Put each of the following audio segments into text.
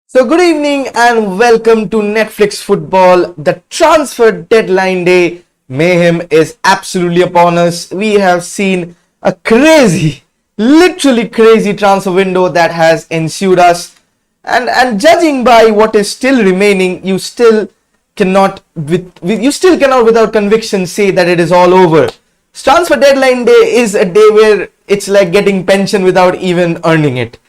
So good evening and welcome to Netflix Football. The transfer deadline day mayhem is absolutely upon us. We have seen a crazy, literally crazy transfer window that has ensued us. And judging by what is still remaining, you still cannot without conviction say that it is all over. Transfer deadline day is a day where it's like getting pension without even earning it.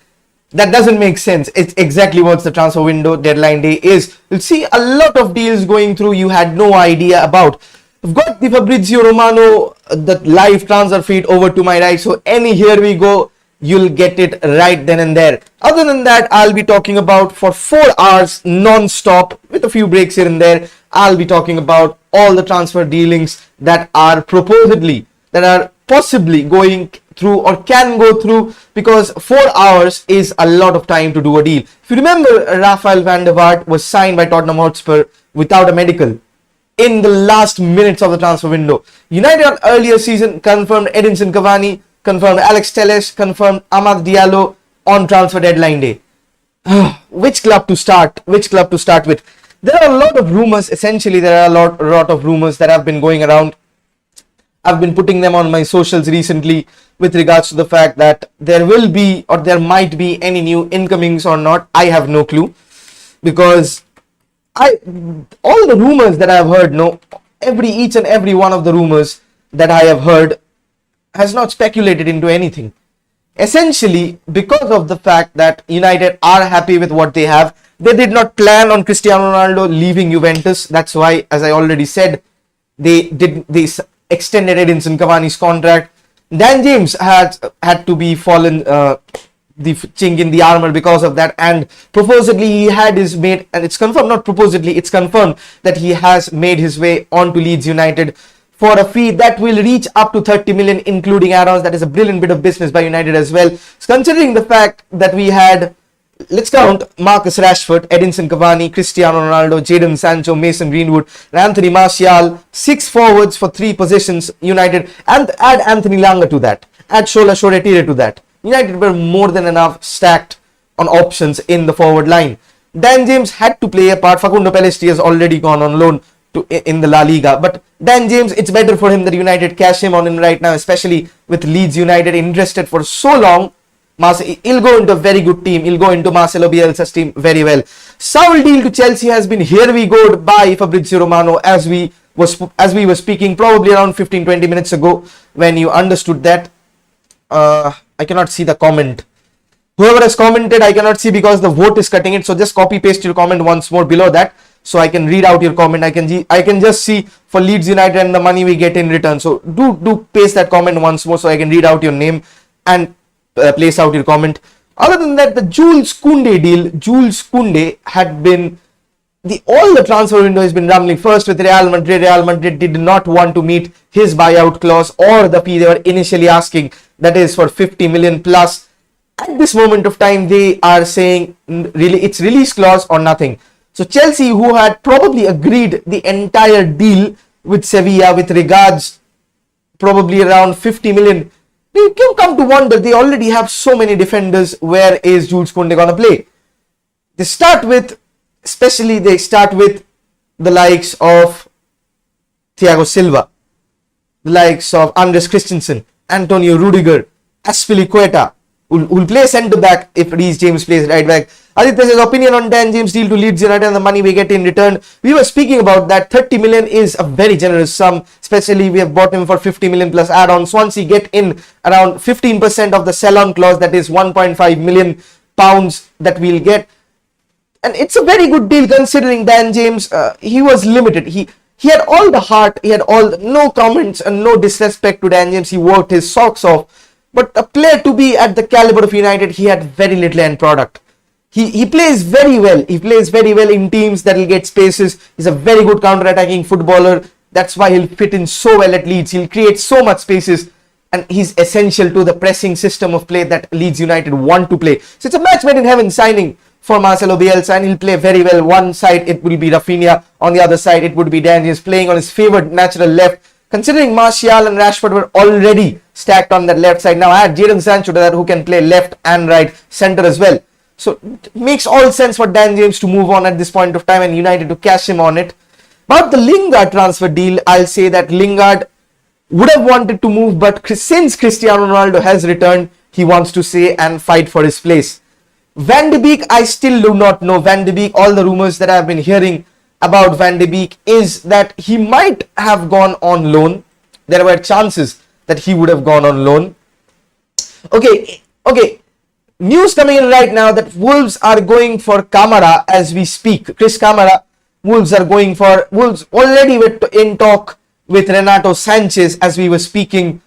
That doesn't make sense. It's exactly what the transfer window deadline day is. You'll see a lot of deals going through you had no idea about. I've got the Fabrizio Romano, the live transfer feed over to my right. So here we go. You'll get it right then and there. Other than that, I'll be talking about for 4 hours non-stop with a few breaks here and there. I'll be talking about all the transfer dealings that are possibly going through or can go through, because 4 hours is a lot of time to do a deal. If you remember, Rafael van der Vaart was signed by Tottenham Hotspur without a medical in the last minutes of the transfer window. United earlier season confirmed Edinson Cavani, confirmed Alex Telles, confirmed Amad Diallo on transfer deadline day. Which club to start with? There are a lot of rumors. Essentially, there are a lot of rumors that have been going around. I've been putting them on my socials recently with regards to the fact that there will be or there might be any new incomings or not. I have no clue, because all the rumors that I have heard, each and every one of the rumors that I have heard has not speculated into anything. Essentially, because of the fact that United are happy with what they have, they did not plan on Cristiano Ronaldo leaving Juventus. That's why, as I already said, they extended Edinson Cavani's contract. Dan James had to be fallen the chink in the armor because of that, and supposedly he had his made, and it's confirmed, not supposedly, it's confirmed that he has made his way on to Leeds United for a fee that will reach up to 30 million, including add-ons. That is a brilliant bit of business by United as well. Considering the fact that we had, let's count Marcus Rashford, Edinson Cavani, Cristiano Ronaldo, Jadon Sancho, Mason Greenwood, and Anthony Martial, 6 forwards for 3 positions, United, and add Anthony Langa to that, add Shola Shoretire to that. United were more than enough stacked on options in the forward line. Dan James had to play a part. Facundo Pellistri has already gone on loan in the La Liga, but Dan James, it's better for him that United cash him on in right now, especially with Leeds United interested for so long. He'll go into a very good team. He'll go into Marcelo Bielsa's team very well. Saul deal to Chelsea has been here we go by Fabrizio Romano, as we were speaking probably around 15-20 minutes ago when you understood that. I cannot see the comment. Whoever has commented, I cannot see because the vote is cutting it. So just copy paste your comment once more below that, so I can read out your comment. I can just see for Leeds United and the money we get in return. So do paste that comment once more so I can read out your name and place out your comment. Other than that, the Jules Koundé deal. Jules Koundé had been all the transfer window has been rumbling. First with Real Madrid. Real Madrid did not want to meet his buyout clause or the fee they were initially asking, that is for 50 million plus. At this moment of time, they are saying really it's release clause or nothing. So Chelsea, who had probably agreed the entire deal with Sevilla with regards probably around 50 million, you can come to wonder, they already have so many defenders. Where is Jules Koundé going to play? They start with the likes of Thiago Silva, the likes of Andres Christensen, Antonio Rudiger, Azpilicueta, who'll play centre back if Reece James plays right back. Aditya says opinion on Dan James deal to Leeds United and the money we get in return. We were speaking about that. 30 million is a very generous sum, especially we have bought him for 50 million plus add-ons. Once we get in around 15% of the sell-on clause, that is 1.5 million pounds that we'll get. And it's a very good deal considering Dan James, he was limited. He had all the heart, no comments and no disrespect to Dan James. He worked his socks off. But a player to be at the caliber of United, he had very little end product. He plays very well. He plays very well in teams that will get spaces. He's a very good counter-attacking footballer. That's why he'll fit in so well at Leeds. He'll create so much spaces, and he's essential to the pressing system of play that Leeds United want to play. So it's a match made in heaven signing for Marcelo Bielsa, and he'll play very well. One side it will be Rafinha, on the other side it would be Dan James playing on his favoured natural left. Considering Martial and Rashford were already stacked on that left side, now add Jadon Sancho to that, who can play left and right, centre as well. So it makes all sense for Dan James to move on at this point of time and United to cash him on it. About the Lingard transfer deal, I'll say that Lingard would have wanted to move, but since Cristiano Ronaldo has returned, he wants to stay and fight for his place. Van de Beek, I still do not know. Van de Beek, all the rumors that I've been hearing about Van de Beek is that he might have gone on loan. There were chances that he would have gone on loan. Okay. News coming in right now that Wolves are going for Kamara as we speak. Chris Kamara, Wolves already in talk with Renato Sanchez as we were speaking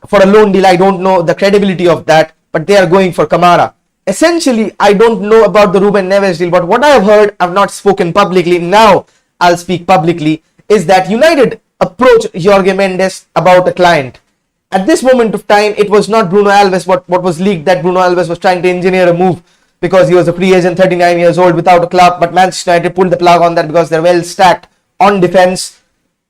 for a loan deal. I don't know the credibility of that, but they are going for Kamara. Essentially, I don't know about the Ruben Neves deal, but what I have heard, I've not spoken publicly, now I'll speak publicly, is that United approached Jorge Mendes about a client. At this moment of time, it was not Bruno Alves, what was leaked that Bruno Alves was trying to engineer a move because he was a free agent, 39 years old, without a club, but Manchester United pulled the plug on that because they're well stacked on defense.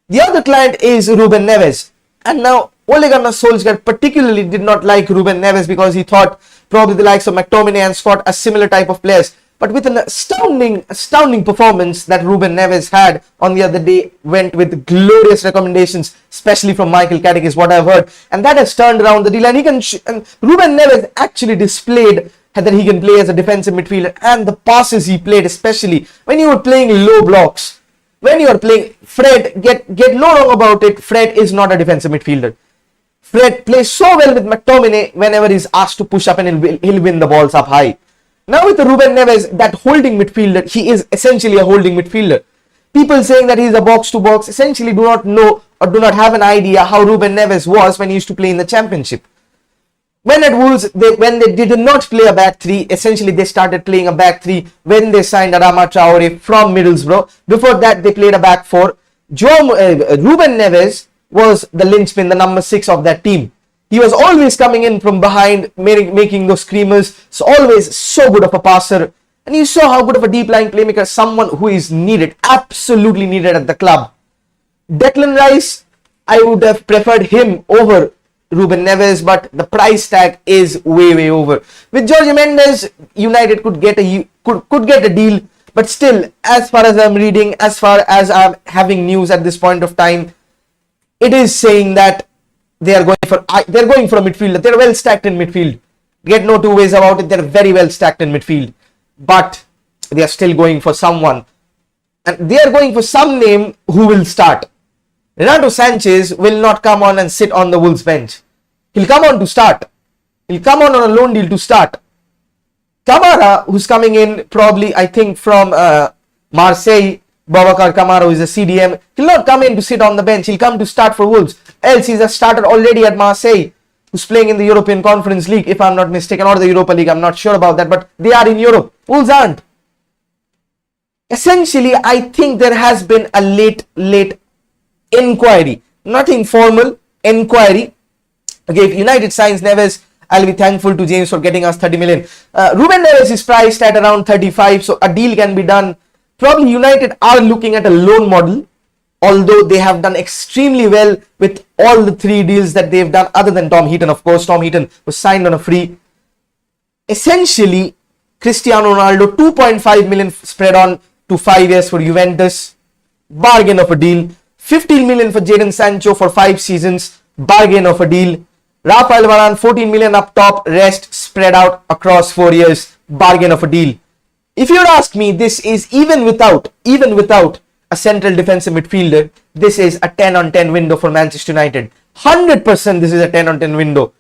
The other client is Ruben Neves. And now Ole Gunnar Solskjaer particularly did not like Ruben Neves because he thought probably the likes of McTominay and Scott are similar type of players. But with an astounding performance that Ruben Neves had on the other day, went with glorious recommendations, especially from Michael Carrick is what I've heard. And that has turned around the deal. And Ruben Neves actually displayed that he can play as a defensive midfielder. And the passes he played, especially when you were playing low blocks, when you are playing Fred, get no wrong about it, Fred is not a defensive midfielder. Fred plays so well with McTominay whenever he's asked to push up and he'll win the balls up high. Now with the Ruben Neves, that holding midfielder, he is essentially a holding midfielder. People saying that he's a box-to-box essentially do not know or do not have an idea how Ruben Neves was when he used to play in the Championship. When at Wolves, when they did not play a back three, essentially they started playing a back three when they signed Adama Traore from Middlesbrough. Before that, they played a back four. Ruben Neves was the linchpin, the number 6 of that team. He was always coming in from behind, making those screamers. So always so good of a passer. And you saw how good of a deep line playmaker, someone who is needed, absolutely needed at the club. Declan Rice, I would have preferred him over Ruben Neves, but the price tag is way over. With Jorge Mendes, United could get a deal, but still, as far as I'm reading, as far as I'm having news at this point of time, it is saying that they're going for a midfielder. They're well stacked in midfield. Get no two ways about it. They're very well stacked in midfield, but they are still going for someone, and they are going for some name who will start. Renato Sanchez will not come on and sit on the Wolves bench. He'll come on to start. He'll come on a loan deal to start. Kamara, who's coming in probably, I think, from Marseille, Babacar Kamara, who is a CDM, he'll not come in to sit on the bench. He'll come to start for Wolves. Else he's a starter already at Marseille, who's playing in the European Conference League, if I'm not mistaken, or the Europa League. I'm not sure about that, but they are in Europe. Wolves aren't. Essentially, I think there has been a late inquiry. Nothing formal, inquiry. Okay, if United signs Neves, I'll be thankful to James for getting us 30 million. Ruben Neves is priced at around 35, so a deal can be done. Probably United are looking at a loan model, although they have done extremely well with all the 3 deals that they've done, other than Tom Heaton, of course. Tom Heaton was signed on a free. Essentially, Cristiano Ronaldo, 2.5 million spread on to 5 years for Juventus. Bargain of a deal. 15 million for Jadon Sancho for 5 seasons. Bargain of a deal. Rafael Varane, 14 million up top, rest spread out across 4 years. Bargain of a deal. If you ask me, this is even without a central defensive midfielder, this is a 10 on 10 window for Manchester United. 100% this is a 10 on 10 window.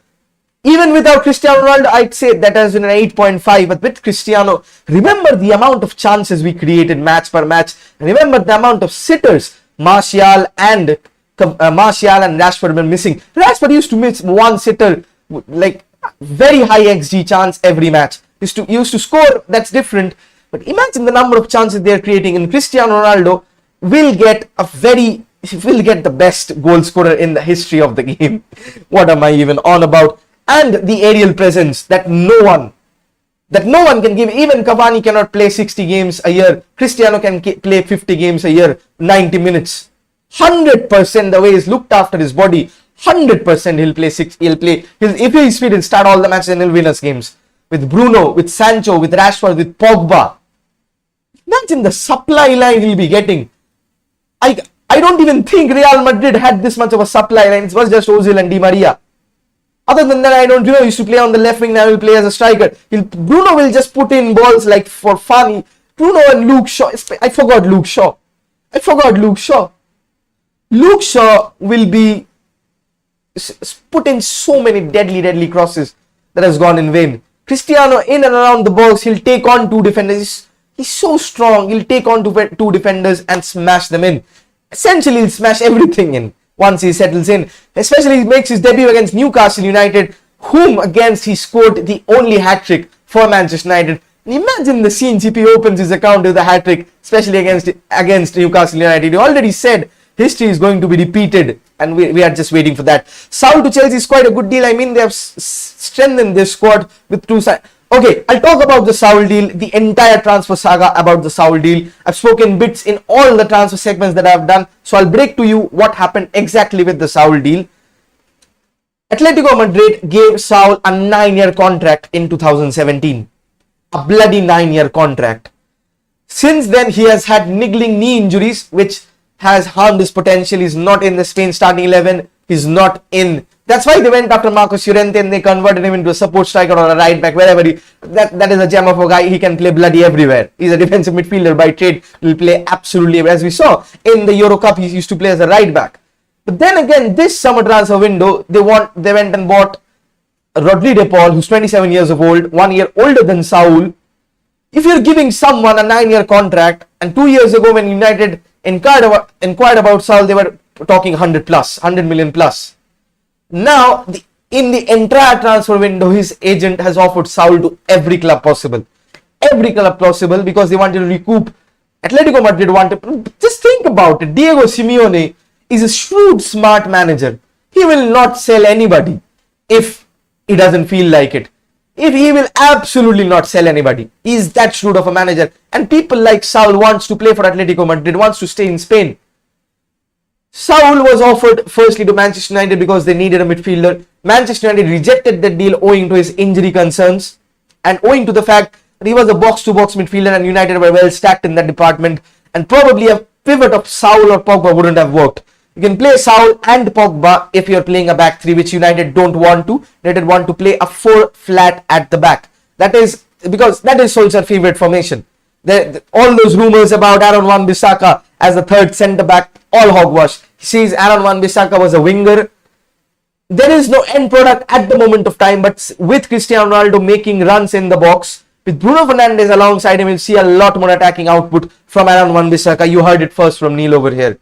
Even without Cristiano Ronaldo, I'd say that has been an 8.5. But with Cristiano, remember the amount of chances we created match per match. Remember the amount of sitters Martial and Rashford were missing. Rashford used to miss one sitter, like very high XG chance every match. Used to score, that's different. But imagine the number of chances they are creating, and Cristiano Ronaldo will get the best goal scorer in the history of the game. What am I even on about? And the aerial presence that no one can give. Even Cavani cannot play 60 games a year. Cristiano can play 50 games a year, 90 minutes. 100% the way he's looked after his body, 100% he'll play if he's fit, he'll start all the matches and he'll win us games with Bruno, with Sancho, with Rashford, with Pogba. Imagine the supply line he'll be getting. I don't even think Real Madrid had this much of a supply line. It was just Ozil and Di Maria. Other than that, I don't know. He used to play on the left wing, now he'll play as a striker. Bruno will just put in balls like for fun. Bruno and Luke Shaw. I forgot Luke Shaw. Luke Shaw will be put in so many deadly crosses that has gone in vain. Cristiano in and around the box, he'll take on two defenders. He's so strong. He'll take on two defenders and smash them in. Essentially, he'll smash everything in once he settles in. Especially, he makes his debut against Newcastle United, whom against he scored the only hat-trick for Manchester United. Imagine the scenes if he opens his account with a hat-trick, especially against Newcastle United. He already said history is going to be repeated, and we are just waiting for that. Saul to Chelsea is quite a good deal. I mean, they have strengthened their squad with two sides. Okay, I'll talk about the Saul deal, the entire transfer saga about the Saul deal. I've spoken bits in all the transfer segments that I've done, so I'll break to you what happened exactly with the Saul deal. Atletico Madrid gave Saul a 9-year contract in 2017. A bloody 9-year contract. Since then, he has had niggling knee injuries, which has harmed his potential. He's not in the Spain starting 11. He's not in. That's why they went after Marcos Llorente and they converted him into a support striker or a right back, wherever that is a gem of a guy. He can play bloody everywhere. He's a defensive midfielder by trade. He'll play absolutely everywhere. As we saw in the Euro Cup, he used to play as a right back. But then again, this summer transfer window, they went and bought Rodri de Paul, who's 27 years of old, 1 year older than Saul. If you're giving someone a 9-year contract, and 2 years ago when United inquired about Saul, they were talking 100 million plus. Now, in the entire transfer window, his agent has offered Saul to every club possible. Every club possible, because they wanted to recoup. Atletico Madrid wanted. Just think about it. Diego Simeone is a shrewd, smart manager. He will not sell anybody if he doesn't feel like it. He will absolutely not sell anybody. He is that shrewd of a manager. And people like Saul wants to play for Atletico Madrid, wants to stay in Spain. Saul was offered firstly to Manchester United because they needed a midfielder. Manchester United rejected that deal owing to his injury concerns and owing to the fact that he was a box-to-box midfielder and United were well stacked in that department, and probably a pivot of Saul or Pogba wouldn't have worked. You can play Saul and Pogba if you're playing a back three, which United don't want to. United want to play a 4 flat at the back. That is because that is Solskjaer's favorite formation. All those rumors about Aaron Wan-Bissaka as the third centre back, all hogwash. He says Aaron Wan-Bissaka was a winger. There is no end product at the moment of time, but with Cristiano Ronaldo making runs in the box, with Bruno Fernandes alongside him, you'll see a lot more attacking output from Aaron Wan-Bissaka. You heard it first from Neil over here.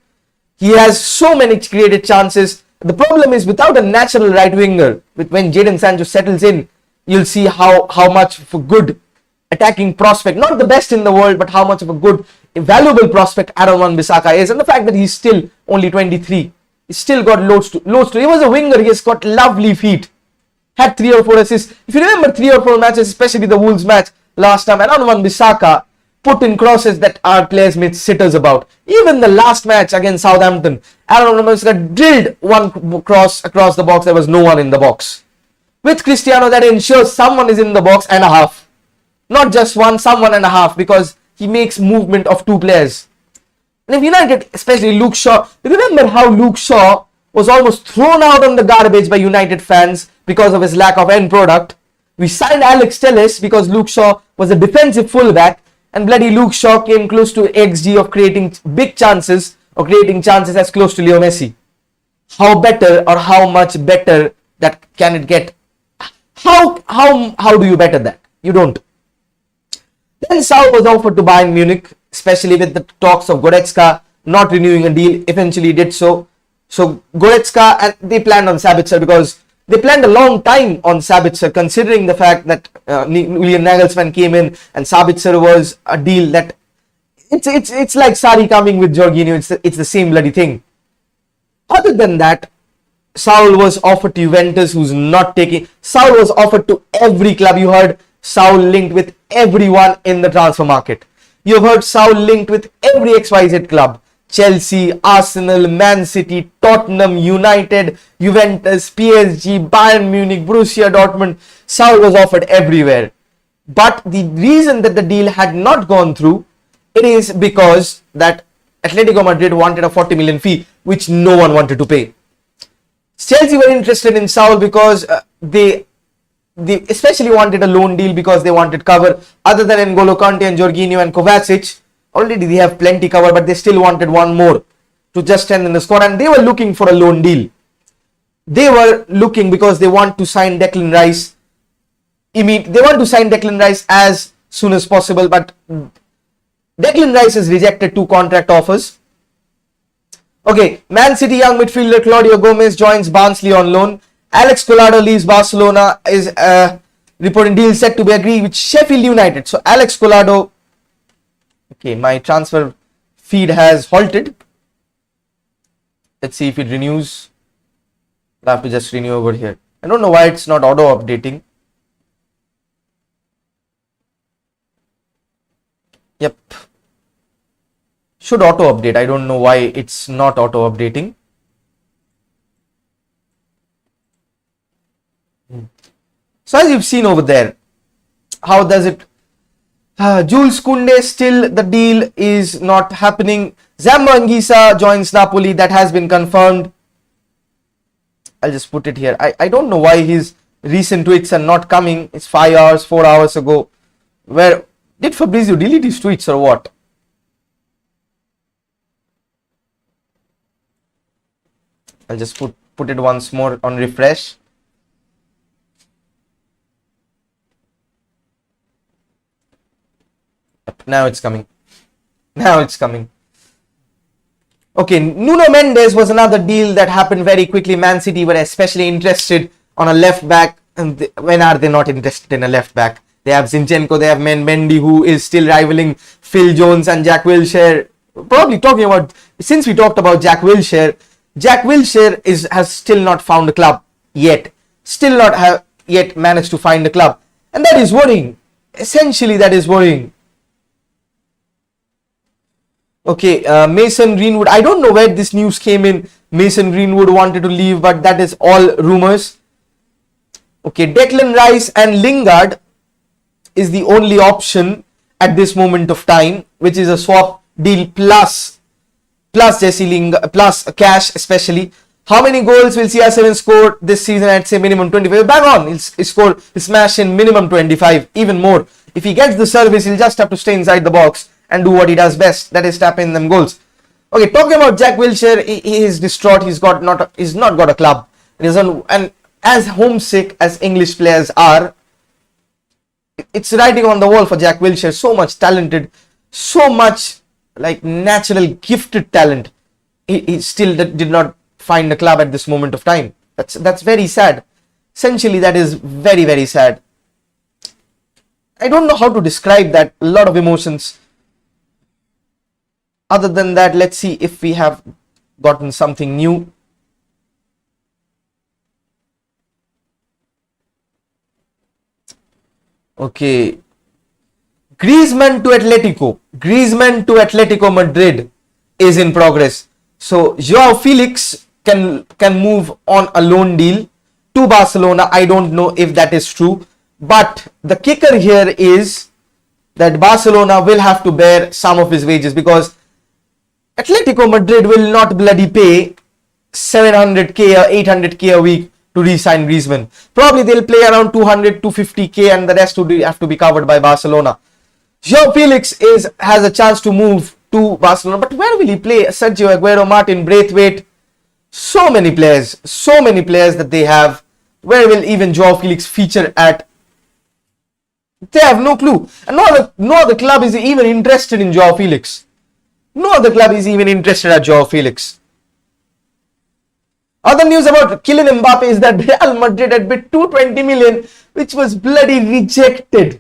He has so many created chances. The problem is without a natural right winger, when Jadon Sancho settles in, you'll see how much of a good attacking prospect, not the best in the world, but how much of a good, valuable prospect Aaron Wan-Bissaka is, and the fact that he's still only 23. He's still got loads to. He was a winger. He has got lovely feet. Had 3 or 4 assists. If you remember 3 or 4 matches, especially the Wolves match last time, Aaron Wan-Bissaka put in crosses that our players made sitters about. Even the last match against Southampton, Aaron Wan-Bissaka drilled one cross across the box. There was no one in the box. With Cristiano, that ensures someone is in the box and a half. Not just one, someone and a half, because he makes movement of 2 players. And if United, especially Luke Shaw, remember how Luke Shaw was almost thrown out on the garbage by United fans because of his lack of end product. We signed Alex Telles because Luke Shaw was a defensive fullback, and bloody Luke Shaw came close to XG of creating big chances or creating chances as close to Leo Messi. How better or how much better that can it get? How do you better that? You don't. Then Saul was offered to Bayern Munich, especially with the talks of Goretzka not renewing a deal. Eventually did so. So Goretzka, and they planned on Sabitzer because they planned a long time on Sabitzer, considering the fact that Julian Nagelsmann came in and Sabitzer was a deal that it's like Sarri coming with Jorginho. It's the same bloody thing. Other than that, Saul was offered to Juventus, who's not taking. Saul was offered to every club. You heard Saul linked with everyone in the transfer market. You have heard Saul linked with every XYZ club. Chelsea, Arsenal, Man City, Tottenham, United, Juventus, PSG, Bayern Munich, Borussia Dortmund. Saul was offered everywhere. But the reason that the deal had not gone through, it is because that Atletico Madrid wanted a 40 million fee, which no one wanted to pay. Chelsea were interested in Saul because they especially wanted a loan deal because they wanted cover. Other than N'Golo Kante and Jorginho and Kovacic, already they have plenty cover, but they still wanted one more to just strengthen the squad, and they were looking for a loan deal. They were looking because they want to sign Declan Rice. They want to sign Declan Rice as soon as possible, but Declan Rice has rejected 2 contract offers. Okay, Man City young midfielder Claudio Gomez joins Barnsley on loan. Alex Collado leaves Barcelona, is reporting deal set to be agreed with Sheffield United. So Alex Collado, okay, my transfer feed has halted. Let's see if it renews. I'll have to just renew over here. I don't know why it's not auto updating. Yep. Should auto update. I don't know why it's not auto updating. So as you've seen over there, how does it? Jules Koundé, still the deal is not happening. Zambo Anguissa joins Napoli. That has been confirmed. I'll just put it here. I don't know why his recent tweets are not coming. It's 5 hours, 4 hours ago. Where did Fabrizio delete his tweets or what? I'll just put it once more on refresh. Now it's coming. Now it's coming. Okay, Nuno Mendes was another deal that happened very quickly. Man City were especially interested on a left back. And when are they not interested in a left back? They have Zinchenko, they have Mendy, who is still rivaling Phil Jones and Jack Wilshere. Probably talking about, since we talked about Jack Wilshere has still not found a club yet. Still not have yet managed to find a club. And that is worrying. Essentially, that is worrying. Okay, Mason Greenwood. I don't know where this news came in. Mason Greenwood wanted to leave, but that is all rumors. Okay, Declan Rice and Lingard is the only option at this moment of time, which is a swap deal plus Jesse Lingard, plus cash especially. How many goals will CR7 score this season? I'd say minimum 25. Bang on, he'll smash in minimum 25, even more. If he gets the service, he'll just have to stay inside the box and do what he does best, that is tap in them goals. Okay, talking about Jack Wilshere, he is distraught. He's not got a club. And as homesick as English players are, it's writing on the wall for Jack Wilshere. So much talented, so much like natural gifted talent. He still did not find a club at this moment of time. That's very sad. Essentially, that is very, very sad. I don't know how to describe that. A lot of emotions. Other than that, let's see if we have gotten something new. Okay. Griezmann to Atletico Madrid is in progress. So Joao Felix can move on a loan deal to Barcelona. I don't know if that is true, but the kicker here is that Barcelona will have to bear some of his wages, because Atletico Madrid will not bloody pay 700k or 800k a week to re-sign Griezmann. Probably they'll play around 200, 250k and the rest would have to be covered by Barcelona. Joao Felix has a chance to move to Barcelona, but where will he play? Sergio Aguero, Martin Braithwaite, so many players that they have. Where will even Joao Felix feature at? They have no clue. And no other club is even interested in Joao Felix. No other club is even interested at Joao Felix. Other news about Kylian Mbappe is that Real Madrid had bid 220 million, which was bloody rejected.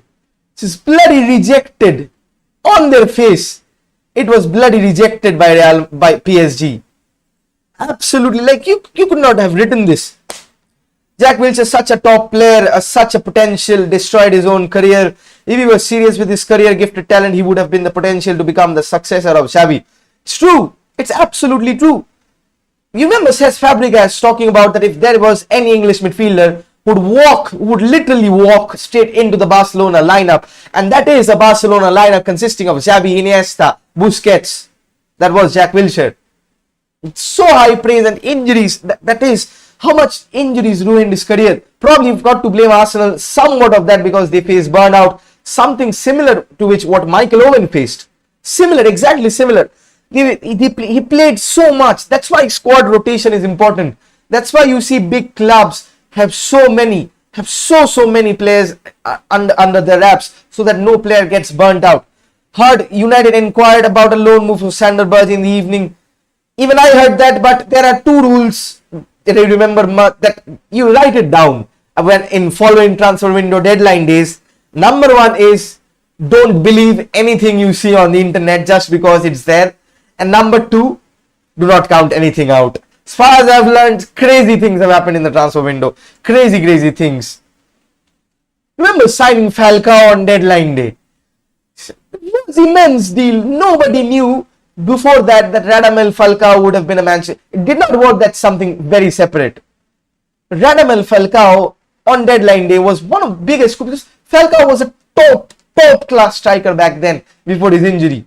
It is bloody rejected on their face. It was bloody rejected by PSG. Absolutely, like you could not have written this. Jack Wilshere, such a top player, such a potential, destroyed his own career. If he was serious with his career, gifted talent, he would have been the potential to become the successor of Xavi. It's true. It's absolutely true. You remember Cesc Fabregas talking about that if there was any English midfielder would literally walk straight into the Barcelona lineup. And that is a Barcelona lineup consisting of Xavi, Iniesta, Busquets. That was Jack Wilshere. It's so high praise, and injuries, that is how much injuries ruined his career. Probably you've got to blame Arsenal somewhat of that, because they faced burnout, something similar to which what Michael Owen faced. Similar, exactly similar. He played so much. That's why squad rotation is important. That's why you see big clubs have so many players under their wraps, so that no player gets burnt out. Heard United inquired about a loan move for Sander Berge in the evening. Even I heard that, but there are two rules that I remember that you write it down when in following transfer window deadline days. Number one is, don't believe anything you see on the internet just because it's there. And number two, do not count anything out. As far as I've learned, crazy things have happened in the transfer window. Crazy things. Remember signing Falcao on deadline day? It was an immense deal. Nobody knew before that Radamel Falcao would have been a Manchester. It did not work. That's something very separate. Radamel Falcao on deadline day was one of the biggest. Because Falcao was a top class striker back then before his injury.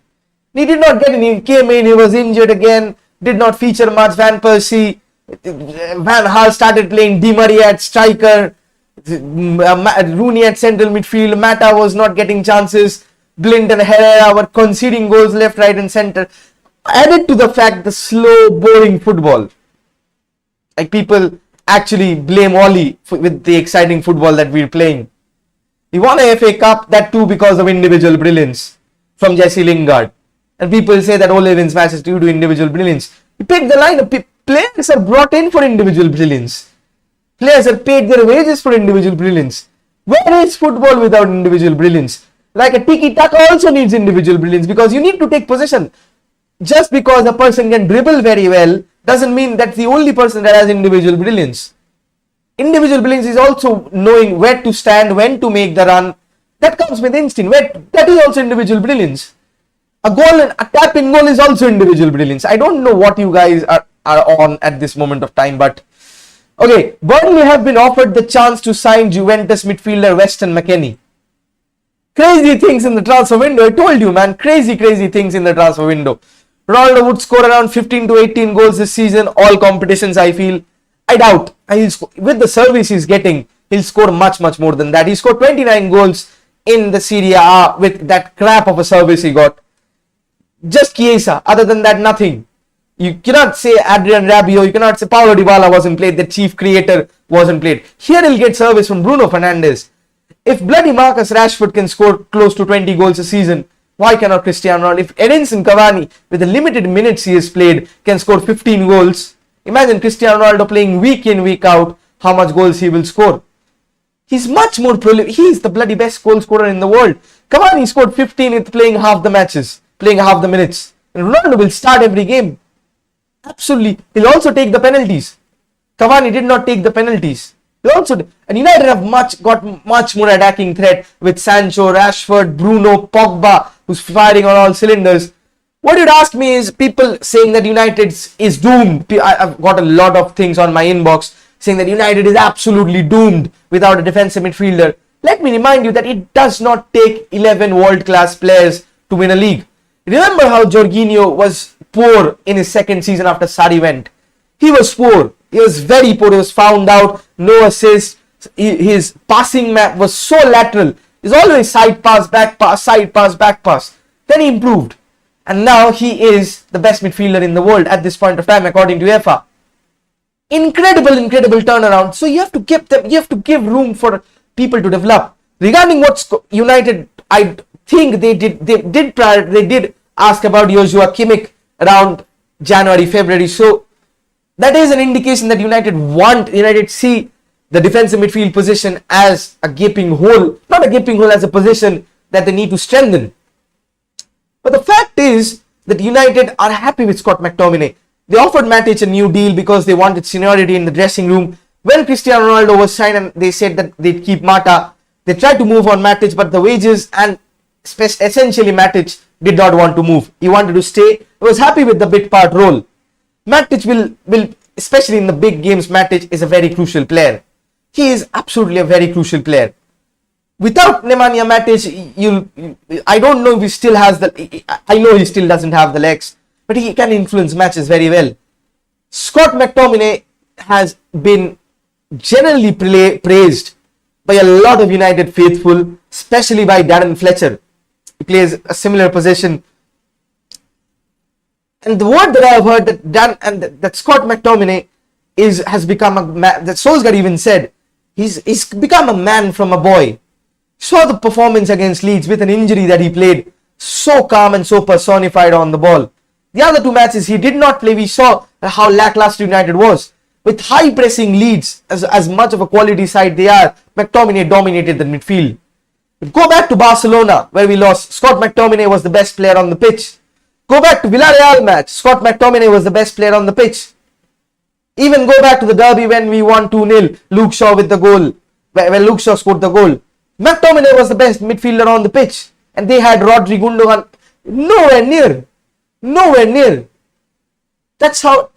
He did not get any. He came in, he was injured again. Did not feature much. Van Persie, Van Gaal started playing Di Maria at striker. Rooney at central midfield. Mata was not getting chances. Blind and Herrera were conceding goals left, right and centre. Added to the fact, the slow, boring football. Like, people actually blame Oli with the exciting football that we're playing. He won a FA Cup, that too because of individual brilliance from Jesse Lingard. And people say that Ole wins matches due to individual brilliance. You pick the lineup. Players are brought in for individual brilliance. Players are paid their wages for individual brilliance. Where is football without individual brilliance? Like a tiki-taka also needs individual brilliance, because you need to take possession. Just because a person can dribble very well doesn't mean that's the only person that has individual brilliance. Individual brilliance is also knowing where to stand, when to make the run. That comes with instinct. That is also individual brilliance. A tap in goal is also individual brilliance. I don't know what you guys are on at this moment of time, but okay. Burnley have been offered the chance to sign Juventus midfielder Weston McKennie. Crazy things in the transfer window. I told you, man. Crazy things in the transfer window. Ronaldo would score around 15 to 18 goals this season. All competitions, I feel. I doubt. With the service he's getting, he'll score much more than that. He scored 29 goals in the Serie A with that crap of a service he got. Just Chiesa. Other than that, nothing. You cannot say Adrian Rabiot. You cannot say Paulo Dybala wasn't played. The chief creator wasn't played. Here he'll get service from Bruno Fernandes. If bloody Marcus Rashford can score close to 20 goals a season, why cannot Cristiano Ronaldo? If Edinson Cavani, with the limited minutes he has played, can score 15 goals, imagine Cristiano Ronaldo playing week in, week out, how much goals he will score. He's much more prolific. He's the bloody best goal scorer in the world. Cavani scored 15 with playing half the matches, playing half the minutes. And Ronaldo will start every game. Absolutely. He'll also take the penalties. Cavani did not take the penalties. And United have got much more attacking threat with Sancho, Rashford, Bruno, Pogba, who's firing on all cylinders. What you'd ask me is people saying that United is doomed. I've got a lot of things on my inbox saying that United is absolutely doomed without a defensive midfielder. Let me remind you that it does not take 11 world-class players to win a league. Remember how Jorginho was poor in his second season after Sarri went. He was poor. He was very poor. He was found out. No assist. His passing map was so lateral. It's always side pass, back pass, side pass, back pass. Then he improved. And now he is the best midfielder in the world at this point of time, according to UEFA. Incredible turnaround. So you have to give room for people to develop. Regarding what United, I think they did ask about Joshua Kimmich around January, February. So that is an indication that United see the defensive midfield position as a gaping hole, not a gaping hole, as a position that they need to strengthen. But the fact is that United are happy with Scott McTominay. They offered Matic a new deal because they wanted seniority in the dressing room. When Cristiano Ronaldo was signed and they said that they'd keep Mata, they tried to move on Matic, but the wages and essentially Matic did not want to move. He wanted to stay. He was happy with the bit part role. Matic will, especially in the big games, Matic is a very crucial player. He is absolutely a very crucial player. Without Nemanja Matic, I don't know if he still has I know he still doesn't have the legs, but he can influence matches very well. Scott McTominay has been generally praised by a lot of United faithful, especially by Darren Fletcher. He plays a similar position. And the word that I have heard that Scott McTominay has become a man, that Solskjaer even said, he's become a man from a boy. Saw the performance against Leeds with an injury that he played so calm and so personified on the ball. The other two matches he did not play. We saw how lackluster United was. With high pressing Leeds, as much of a quality side they are, McTominay dominated the midfield. But go back to Barcelona where we lost. Scott McTominay was the best player on the pitch. Go back to Villarreal match. Scott McTominay was the best player on the pitch. Even go back to the derby when we won 2-0. Luke Shaw with the goal. When Luke Shaw scored the goal. McTominay was the best midfielder on the pitch. And they had Rodri, Gundogan. Nowhere near. Nowhere near. That's how...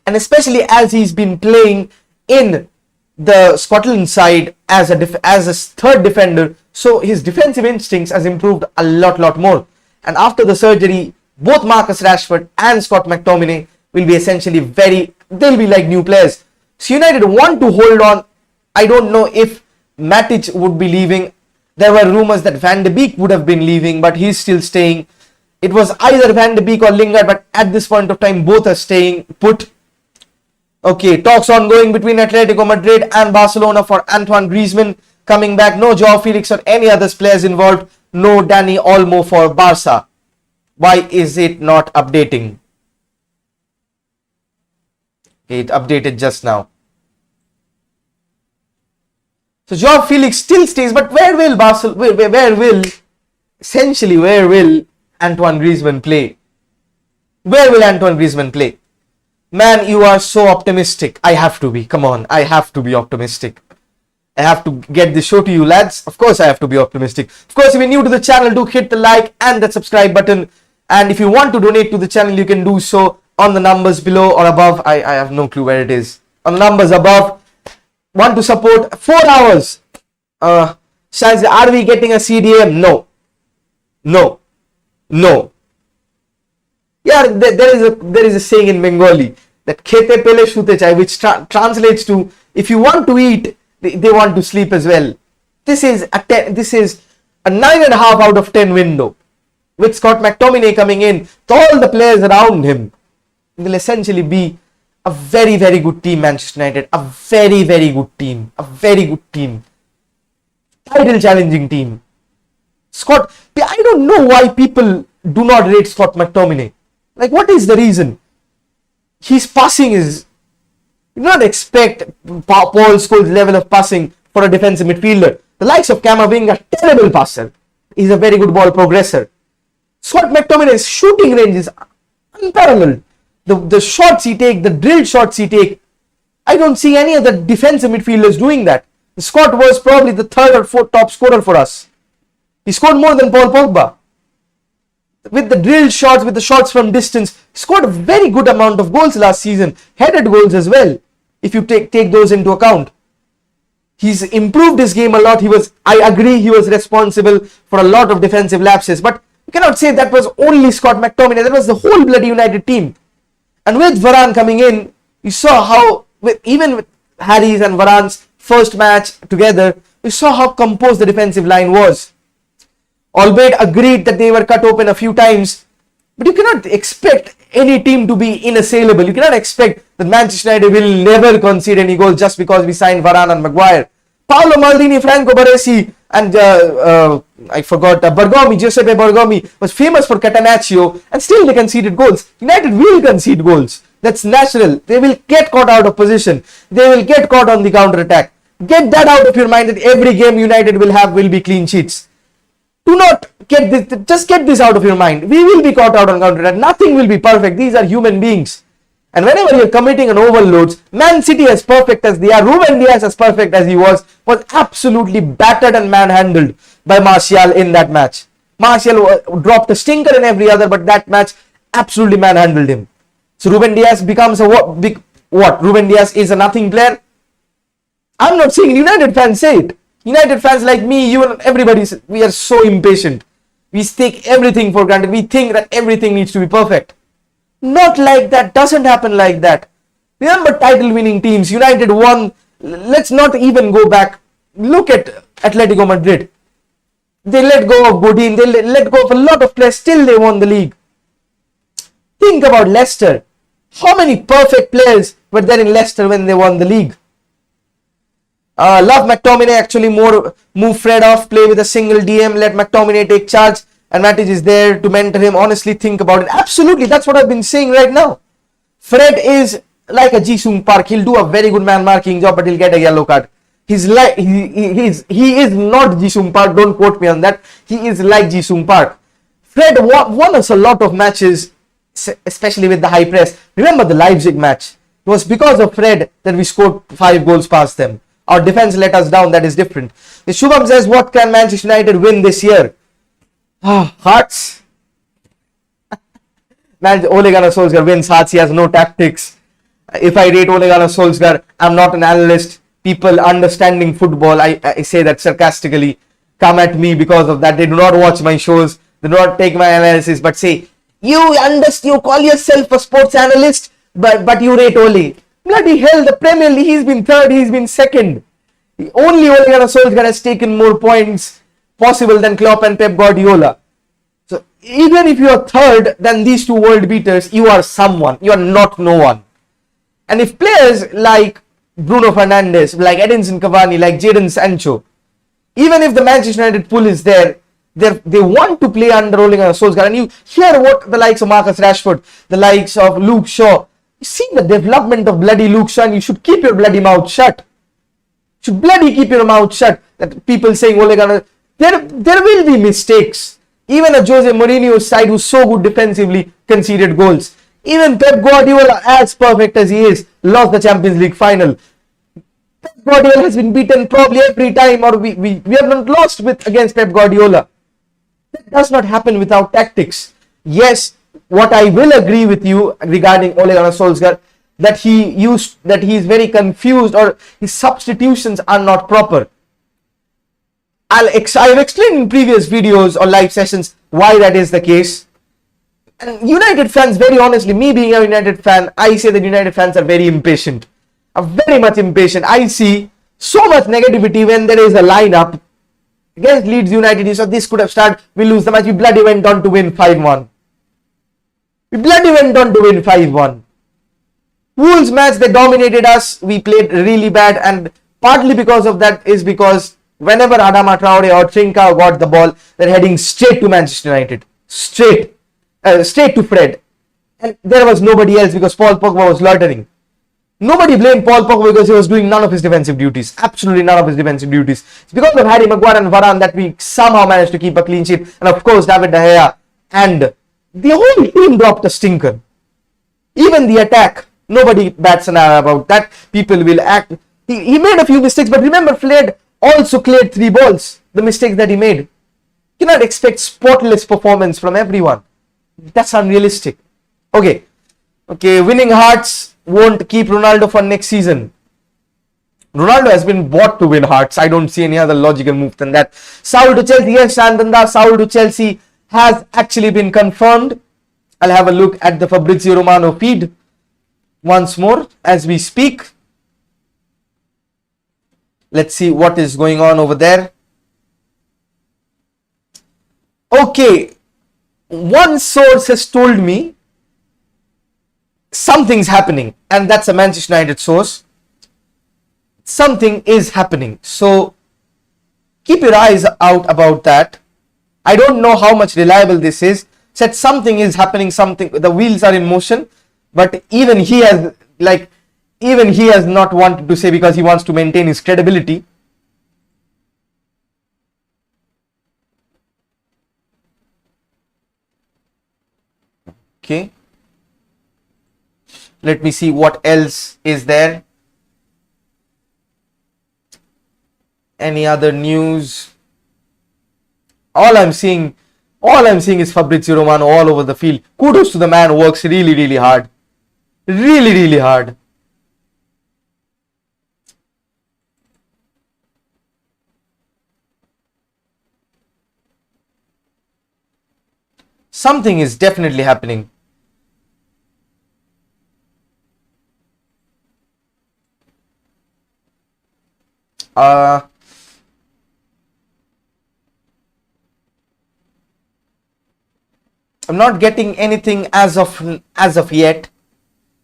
And especially as he's been playing in the Scotland side as a third defender. So his defensive instincts has improved a lot more. And after the surgery, both Marcus Rashford and Scott McTominay will be essentially they'll be like new players. So United want to hold on. I don't know if Matic would be leaving. There were rumors that Van de Beek would have been leaving, but he's still staying. It was either Van de Beek or Lingard, but at this point of time, both are staying put. Okay, talks ongoing between Atletico Madrid and Barcelona for Antoine Griezmann coming back. No Joao Felix or any other players involved. No Dani Olmo for Barca. Why is it not updating? Okay, it updated just now. So Joao Felix still stays, but where will Antoine Griezmann play? Where will Antoine Griezmann play? Man, you are so optimistic. I have to be. Come on, I have to be optimistic. I have to get this show to you, lads. Of course, I have to be optimistic. Of course, if you're new to the channel, do hit the like and the subscribe button. And if you want to donate to the channel, you can do so on the numbers below or above. I have no clue where it is. On the numbers above. Want to support 4 hours. Shaz, are we getting a CDM? No. Yeah, there is a saying in Bengali that khete pele shute chai, which translates to if you want to eat, they want to sleep as well. This is a 9.5 out of 10 window. With Scott McTominay coming in, all the players around him will essentially be a very good team. Manchester United, a very good team, title challenging team. I don't know why people do not rate Scott McTominay. Like, what is the reason? His passing is, you do not expect Paul Scholes' level of passing for a defensive midfielder. The likes of Camavinga, terrible passer. He's a very good ball progressor. Scott McTominay's shooting range is unparalleled. The shots he takes, the drilled shots he takes, I don't see any other defensive midfielders doing that. Scott was probably the third or fourth top scorer for us. He scored more than Paul Pogba. With the drilled shots, with the shots from distance, he scored a very good amount of goals last season. Headed goals as well, if you take those into account. He's improved his game a lot. I agree, he was responsible for a lot of defensive lapses. But you cannot say that was only Scott McTominay. That was the whole bloody United team. And with Varane coming in, you saw how, even with Harry's and Varane's first match together, you saw how composed the defensive line was. Albeit agreed that they were cut open a few times, but you cannot expect any team to be inassailable. You cannot expect that Manchester United will never concede any goals just because we signed Varane and Maguire. Paolo Maldini, Franco Baresi, and Giuseppe Bergomi was famous for Catenaccio, and still they conceded goals. United will concede goals. That's natural. They will get caught out of position. They will get caught on the counter attack. Get that out of your mind, that every game United will be clean sheets. Do not get this, just get this out of your mind. We will be caught out on counter attack. Nothing will be perfect. These are human beings. And whenever you're committing an overloads, Man City as perfect as they are, Ruben Dias as perfect as he was absolutely battered and manhandled by Martial in that match. Martial dropped a stinker in every other, but that match absolutely manhandled him. So Ruben Dias becomes a what? Ruben Dias is a nothing player. I'm not saying United fans say it. United fans like me, you and everybody, we are so impatient. We take everything for granted. We think that everything needs to be perfect. Not like that. Doesn't happen like that. Remember title winning teams. United won. Let's not even go back. Look at Atletico Madrid. They let go of Godin. They let go of a lot of players. Still they won the league. Think about Leicester. How many perfect players were there in Leicester when they won the league? Love McTominay actually move Fred off, play with a single DM, let McTominay take charge, and Matic is there to mentor him. Honestly, think about it. Absolutely, that's what I've been saying right now. Fred is like a Ji-sung Park. He'll do a very good man marking job, but he'll get a yellow card. He's like he is not Ji-sung Park. Don't quote me on that. He is like Ji-sung Park. Fred won us a lot of matches, especially with the high press. Remember the Leipzig match? It was because of Fred that we scored 5 goals past them. Our defense let us down. That is different. The Shubham says, what can Manchester United win this year? Hearts. Ole Gunnar Solskjaer wins hearts. He has no tactics. If I rate Ole Gunnar Solskjaer, I'm not an analyst. People understanding football, I say that sarcastically, come at me because of that. They do not watch my shows. They do not take my analysis, but say, you call yourself a sports analyst, but you rate Ole. Bloody hell, the Premier League, he's been third, he's been second. Only Ole Gunnar Solskjaer has taken more points possible than Klopp and Pep Guardiola. So even if you are third than these two world beaters, you are someone. You are not no one. And if players like Bruno Fernandes, like Edinson Cavani, like Jadon Sancho, even if the Manchester United pull is there, they want to play under Ole Gunnar Solskjaer. And you hear what the likes of Marcus Rashford, the likes of Luke Shaw, you see the development of bloody Luke Shaw, and you should keep your bloody mouth shut. You should bloody keep your mouth shut. That people saying Ole Gunnar, there will be mistakes. Even a Jose Mourinho's side who's so good defensively conceded goals. Even Pep Guardiola, as perfect as he is, lost the Champions League final. Pep Guardiola has been beaten probably every time, or we have not lost against Pep Guardiola. That does not happen without tactics. Yes, what I will agree with you regarding Ole Gunnar Solskjaer, that he is very confused, or his substitutions are not proper. I have explained in previous videos or live sessions why that is the case. And United fans, very honestly, me being a United fan, I say that United fans are very impatient. Are very much impatient. I see so much negativity when there is a lineup against Leeds United. So this could have started, we lose the match. We bloody went on to win 5-1. We bloody went on to win 5-1. Wolves match, they dominated us. We played really bad, and partly because of that is because whenever Adama Traore or Trinca got the ball, they're heading straight to Manchester United. Straight to Fred. And there was nobody else because Paul Pogba was loitering. Nobody blamed Paul Pogba because he was doing none of his defensive duties. Absolutely none of his defensive duties. It's because of Harry Maguire and Varane that we somehow managed to keep a clean sheet. And of course, David De Gea. And the whole team dropped a stinker. Even the attack. Nobody bats an eye about that. People will act. He made a few mistakes, but remember, Fred also cleared 3 balls. The mistakes that he made. You cannot expect spotless performance from everyone. That's unrealistic. Okay, winning hearts won't keep Ronaldo for next season. Ronaldo has been bought to win hearts. I don't see any other logical move than that. Saul to Chelsea. Yes, Shandanda, Saul to Chelsea has actually been confirmed. I'll have a look at the Fabrizio Romano feed once more as we speak. Let's see what is going on over there. Okay, one source has told me something's happening, and that's a Manchester United source. Something is happening, so keep your eyes out about that. I don't know how much reliable this is. Said something is happening, the wheels are in motion, but even he has not wanted to say because he wants to maintain his credibility. Okay, let me see what else is there. Any other news? All I'm seeing is Fabrizio Romano all over the field. Kudos to the man who works really hard. Really hard. Something is definitely happening. I'm not getting anything as of yet,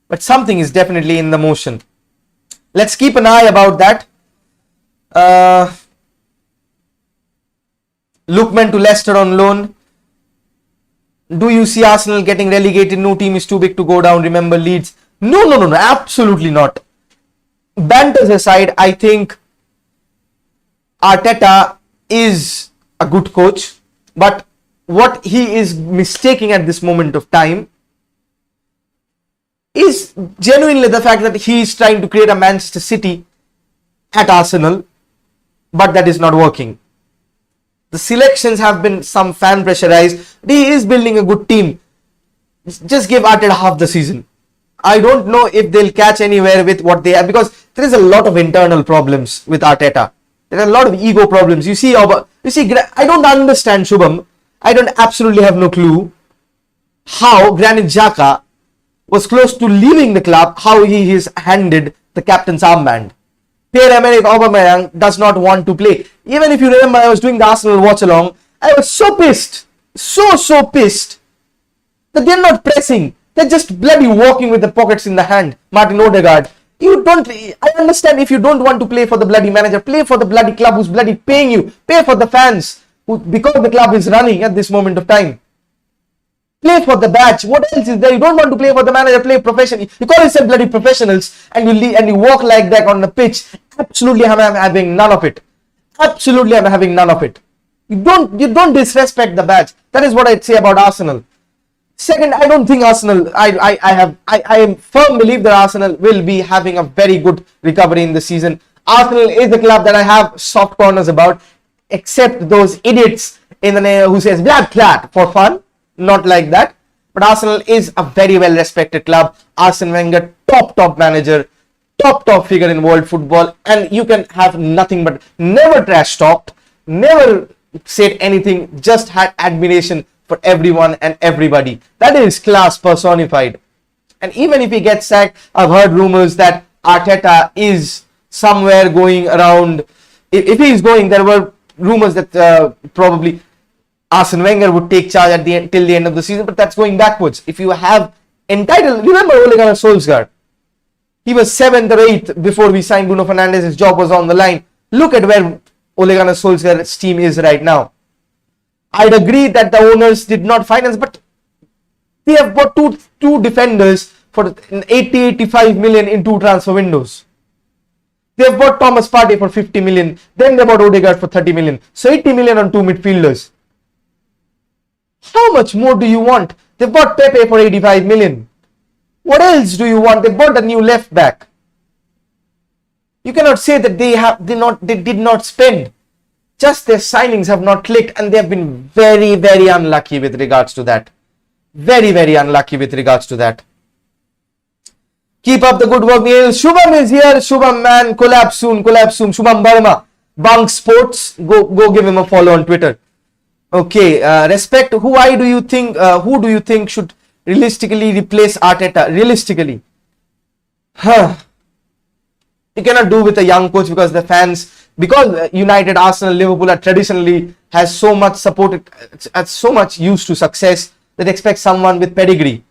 but something is definitely in the motion. Let's keep an eye about that. Lookman to Leicester on loan. Do you see Arsenal getting relegated? No team is too big to go down. Remember Leeds. No, absolutely not. Banters aside, I think Arteta is a good coach, but what he is mistaking at this moment of time is genuinely the fact that he is trying to create a Manchester City at Arsenal, but that is not working. The selections have been some fan pressurized. He is building a good team. Just give Arteta half the season. I don't know if they'll catch anywhere with what they have, because there is a lot of internal problems with Arteta. There are a lot of ego problems. You see, I don't understand, Shubham. I don't absolutely have no clue how Granit Xhaka was close to leaving the club, how he is handed the captain's armband. Pierre-Emerick Aubameyang does not want to play. Even if you remember, I was doing the Arsenal watch along. I was so pissed, so pissed that they're not pressing. They're just bloody walking with the pockets in the hand. Martin Odegaard. I understand if you don't want to play for the bloody manager, play for the bloody club who's bloody paying you. Pay for the fans because the club is running at this moment of time. Play for the badge. What else is there? You don't want to play for the manager, play professionally. You call yourself bloody professionals and you walk like that on the pitch. Absolutely, I'm having none of it. Absolutely, I'm having none of it. You don't disrespect the badge. That is what I'd say about Arsenal. Second, I don't think Arsenal, I am firm belief that Arsenal will be having a very good recovery in the season. Arsenal is the club that I have soft corners about, except those idiots in the name who says blood clot for fun. Not like that. But Arsenal is a very well respected club. Arsene Wenger, top manager, top figure in world football, and you can have nothing but never trash talked, never said anything, just had admiration for everyone and everybody. That is class personified. And even if he gets sacked, I've heard rumors that Arteta is somewhere going around. If he is going, there were rumors that probably Arsene Wenger would take charge till the end of the season, but that's going backwards. If you have entitled, remember Ole Gunnar Solskjaer? He was 7th or 8th before we signed Bruno Fernandes. His job was on the line. Look at where Ole Gunnar Solskjaer's team is right now. I'd agree that the owners did not finance, but they have bought two defenders for 80-85 million in 2 transfer windows. They have bought Thomas Partey for 50 million. Then they bought Odegaard for 30 million. So 80 million on 2 midfielders. How much more do you want? They bought Pepe for 85 million. What else do you want? They bought a new left back. You cannot say that they did not spend. Just their signings have not clicked, and they have been very unlucky with regards to that. Very unlucky with regards to that. Keep up the good work, Neil. Shubham is here. Shubham, man, collab soon. Shubham Burma, Bunk Sports. Go give him a follow on Twitter. Okay, respect. Who do you think should realistically replace Arteta? Realistically, you cannot do with a young coach, because the fans, because United, Arsenal, Liverpool are traditionally has so much supported, so much used to success, that expect someone with pedigree.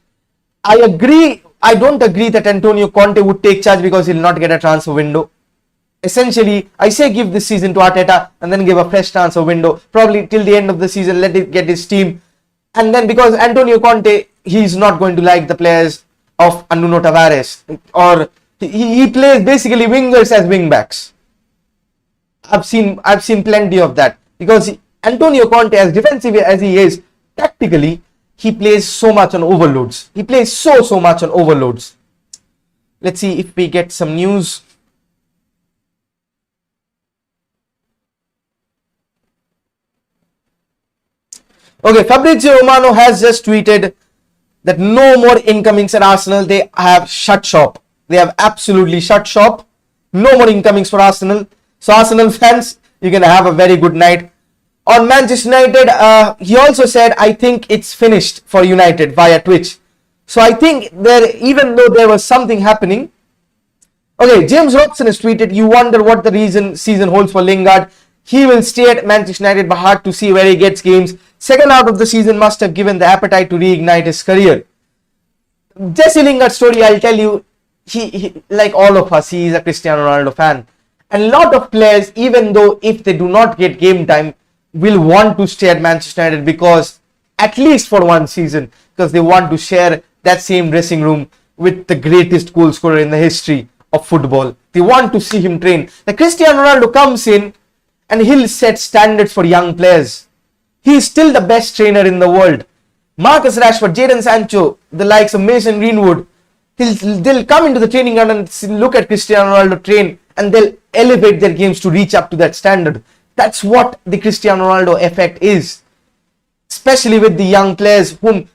I agree. I don't agree that Antonio Conte would take charge, because he'll not get a transfer window. Essentially, I say give this season to Arteta and then give a fresh transfer window, probably till the end of the season. Let it get his team, and then, because Antonio Conte, he's not going to like the players of Nuno Tavares, or he plays basically wingers as wing backs. I've seen plenty of that, because Antonio Conte, as defensive as he is, tactically he plays so much on overloads. He plays so much on overloads. Let's see if we get some news. Okay, Fabrizio Romano has just tweeted that no more incomings at Arsenal. They have shut shop. They have absolutely shut shop. No more incomings for Arsenal. So Arsenal fans, you're going to have a very good night. On Manchester United, he also said, I think it's finished for United via Twitch. So I think there, even though there was something happening. Okay, James Robson has tweeted, you wonder what the reason season holds for Lingard. He will stay at Manchester United, but hard to see where he gets games. Second half of the season must have given the appetite to reignite his career. Jesse Lingard's story, I'll tell you, he like all of us, he is a Cristiano Ronaldo fan. And a lot of players, even though if they do not get game time, will want to stay at Manchester United because at least for one season, because they want to share that same dressing room with the greatest goal scorer in the history of football. They want to see him train. Like Cristiano Ronaldo comes in and he'll set standards for young players. He is still the best trainer in the world. Marcus Rashford, Jadon Sancho, the likes of Mason Greenwood, they'll come into the training ground and look at Cristiano Ronaldo train and they'll elevate their games to reach up to that standard. That's what the Cristiano Ronaldo effect is. Especially with the young players who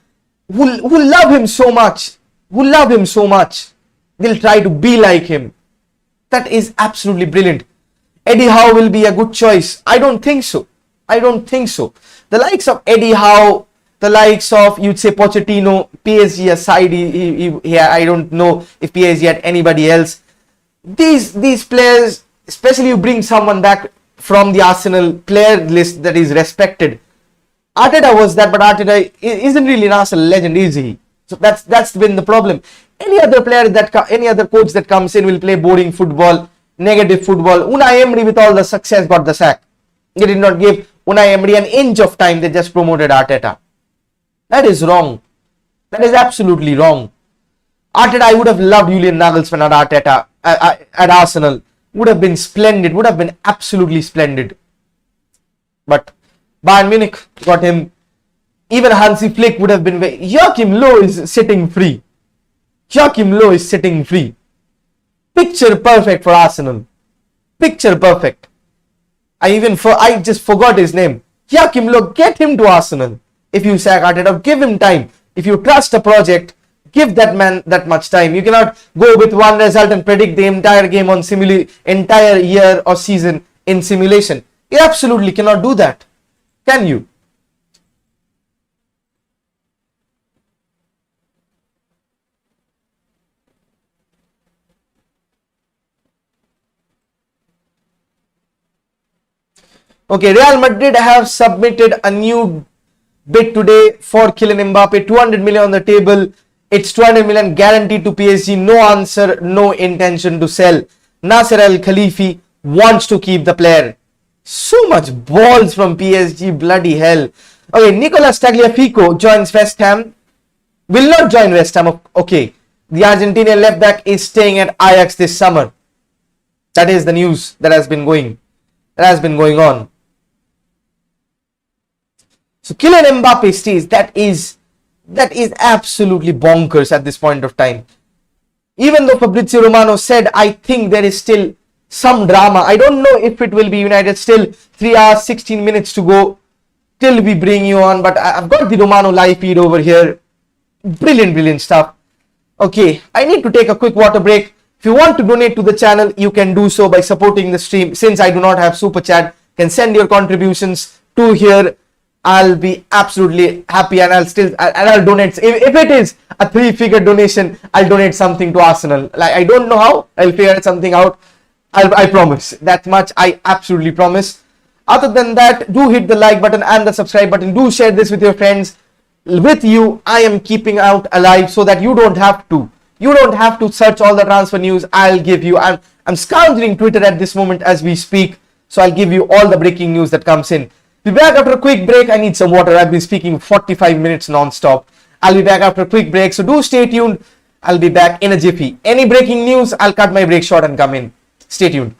love him so much. They'll try to be like him. That is absolutely brilliant. Eddie Howe will be a good choice. I don't think so. The likes of Eddie Howe, the likes of, you'd say, Pochettino, PSG aside, I don't know if PSG had anybody else. These players, especially you bring someone back from the Arsenal player list that is respected. Arteta was that, but Arteta isn't really an Arsenal legend, is he? So that's been the problem. Any other coach that comes in will play boring football, negative football. Unai Emery, with all the success, got the sack. They did not give Unai Emery an inch of time. They just promoted Arteta. That is wrong. That is absolutely wrong. Arteta, I would have loved Julian Nagelsmann at Arteta at Arsenal. Would have been splendid. Would have been absolutely splendid. But Bayern Munich got him. Even Hansi Flick would have been. Joachim Löw is sitting free. Picture perfect for Arsenal. Picture perfect. I just forgot his name. Joachim Löw, get him to Arsenal. If you sack Arteta, give him time. If you trust a project, give that man that much time. You cannot go with one result and predict the entire game on entire year or season in simulation. You absolutely cannot do that. Can you? Okay, Real Madrid have submitted a new bid today for Kylian Mbappe. 200 million on the table. It's 200 million guaranteed to PSG. No answer, no intention to sell. Nasser Al Khalifi wants to keep the player. So much balls from PSG, bloody hell. Okay, Nicolas Tagliafico joins West Ham. Will not join West Ham. Okay, the Argentinian left back is staying at Ajax this summer. That is the news that has been going on. So Kylian Mbappe stays. That is absolutely bonkers at this point of time. Even though Fabrizio Romano said, I think there is still some drama. I don't know if it will be United. Still 3 hours, 16 minutes to go till we bring you on. But I've got the Romano live feed over here. Brilliant stuff. Okay, I need to take a quick water break. If you want to donate to the channel, you can do so by supporting the stream. Since I do not have super chat, you can send your contributions to here. I'll be absolutely happy and I'll donate. If it is a 3-figure donation, I'll donate something to Arsenal. Like, I don't know how, I'll figure something out. I promise. That much I absolutely promise. Other than that, do hit the like button and the subscribe button. Do share this with your friends. With you, I am keeping out alive so that you don't have to. You don't have to search all the transfer news. I'll give you. I'm scouring Twitter at this moment as we speak. So I'll give you all the breaking news that comes in. Be back after a quick break. I need some water. I've been speaking 45 minutes non-stop. I'll be back after a quick break. So do stay tuned. I'll be back in a jiffy. Any breaking news, I'll cut my break short and come in. Stay tuned.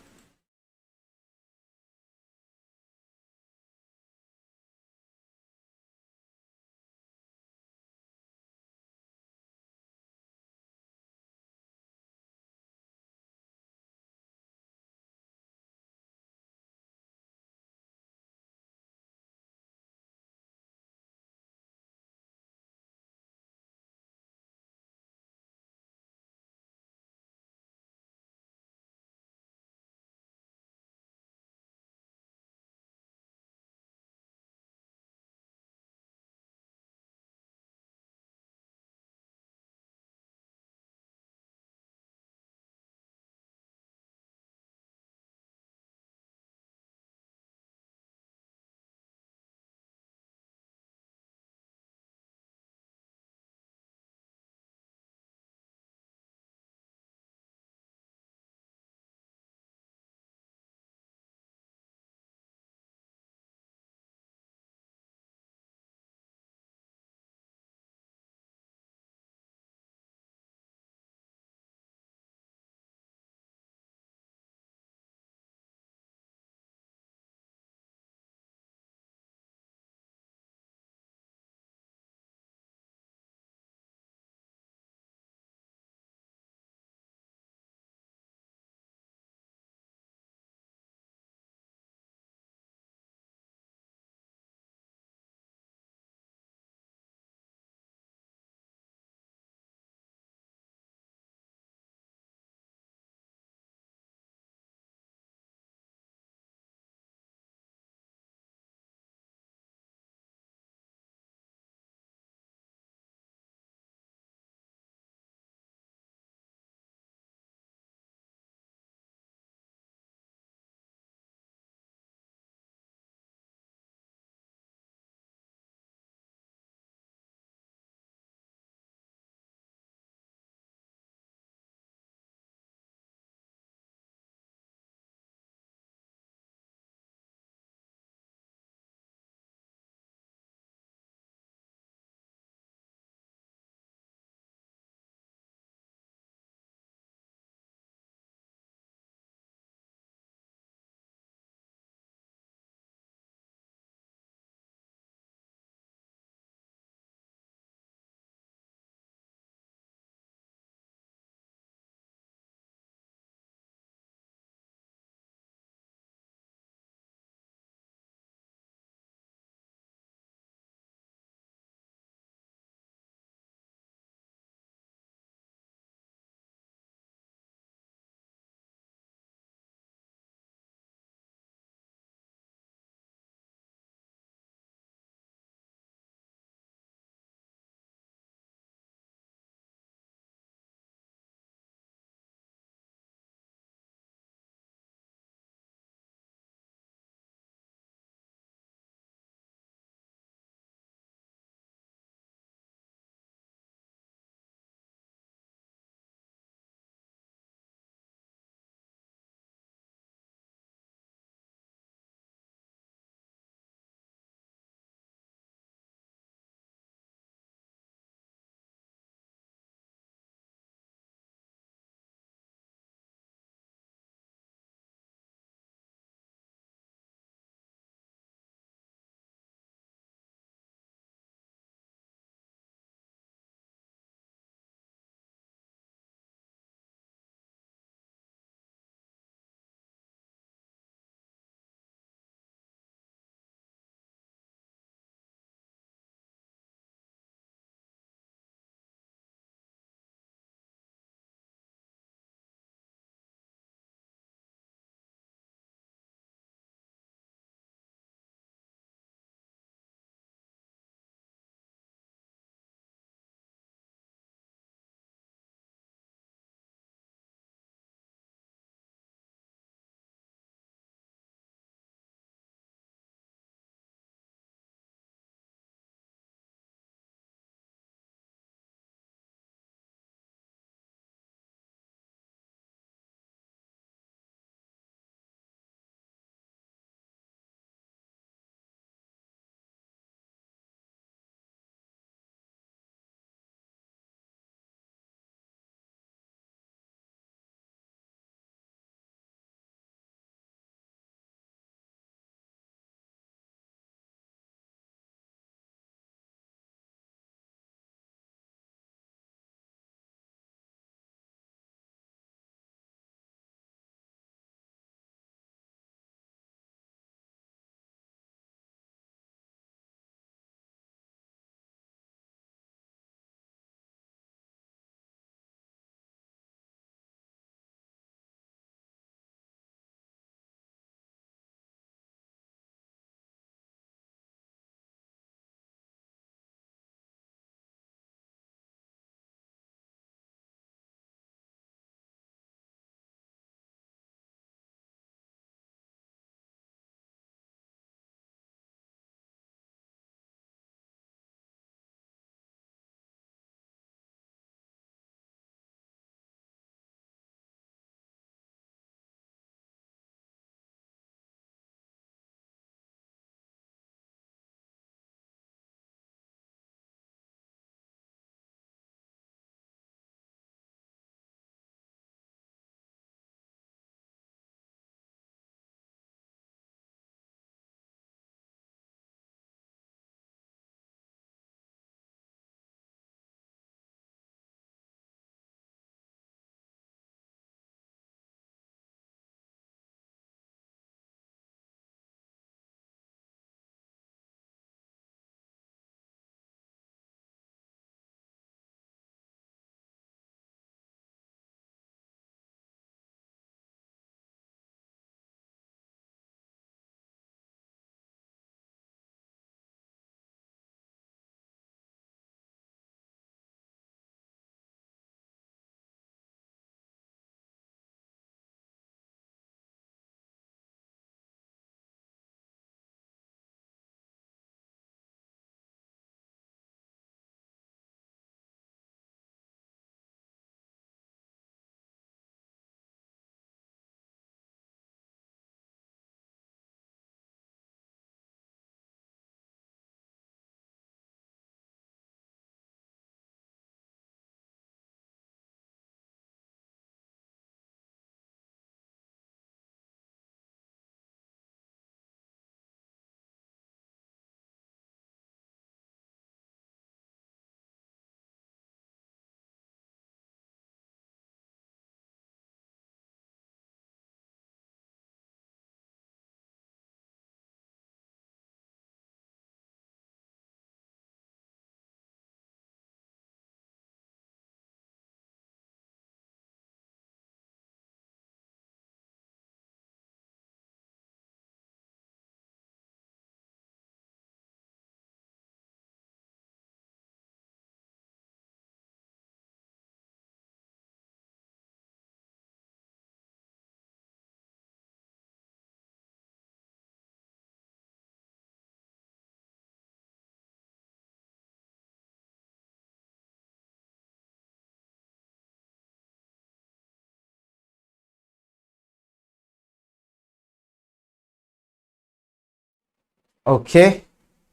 Okay,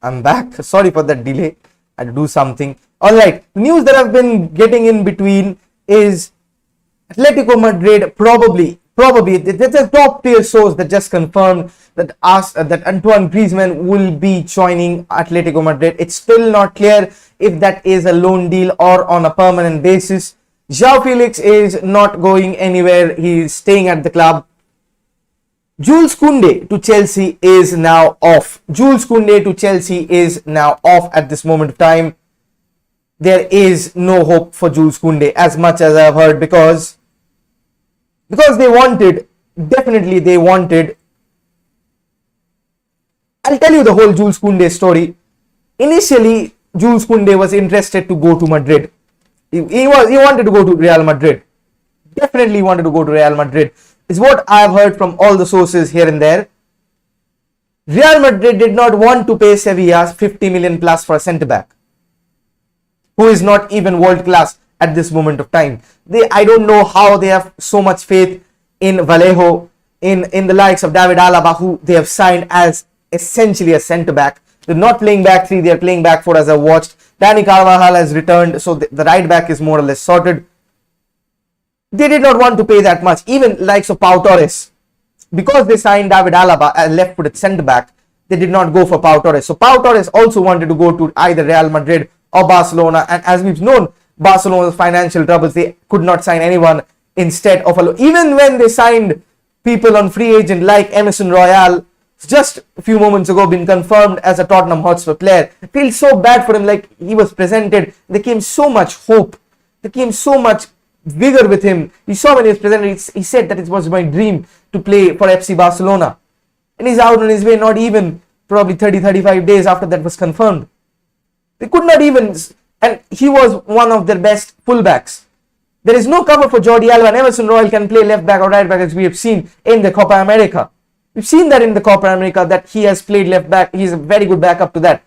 I'm back. Sorry for that delay. I had to do something. All right. The news that I've been getting in between is Atletico Madrid probably there's a top tier source that just confirmed that Antoine Griezmann will be joining Atletico Madrid. It's still not clear if that is a loan deal or on a permanent basis. João Felix is not going anywhere. He is staying at the club. Jules Koundé to Chelsea is now off. Jules Koundé to Chelsea is now off at this moment of time. There is no hope for Jules Koundé, as much as I've heard, because definitely they wanted. I'll tell you the whole Jules Koundé story. Initially, Jules Koundé was interested to go to Madrid. He wanted to go to Real Madrid. Definitely wanted to go to Real Madrid. Is what I've heard from all the sources here and there. Real Madrid did not want to pay Sevilla 50 million plus for a centre back who is not even world class at this moment of time. I don't know how they have so much faith in Vallejo, in the likes of David Alaba, who they have signed as essentially a centre back. They're not playing back three, they're playing back four, as I watched. Dani Carvajal has returned, so the right back is more or less sorted. They did not want to pay that much. Even likes of Pau Torres, because they signed David Alaba as left-footed centre back, they did not go for Pau Torres. So Pau Torres also wanted to go to either Real Madrid or Barcelona, and as we've known, Barcelona's financial troubles, they could not sign anyone instead of even when they signed people on free agent like Emerson Royal, just a few moments ago been confirmed as a Tottenham Hotspur player. I feel so bad for him. Like, he was presented, there came so much hope, there came so much vigor with him. You saw when he was presented, he said that it was my dream to play for FC Barcelona, and he's out on his way not even probably 30-35 days after that was confirmed. They could not even, and he was one of their best fullbacks. There is no cover for Jordi Alba, and Emerson Royal can play left back or right back, as we have seen in the Copa America. We've seen that in the Copa America, that he has played left back. He's a very good backup to that.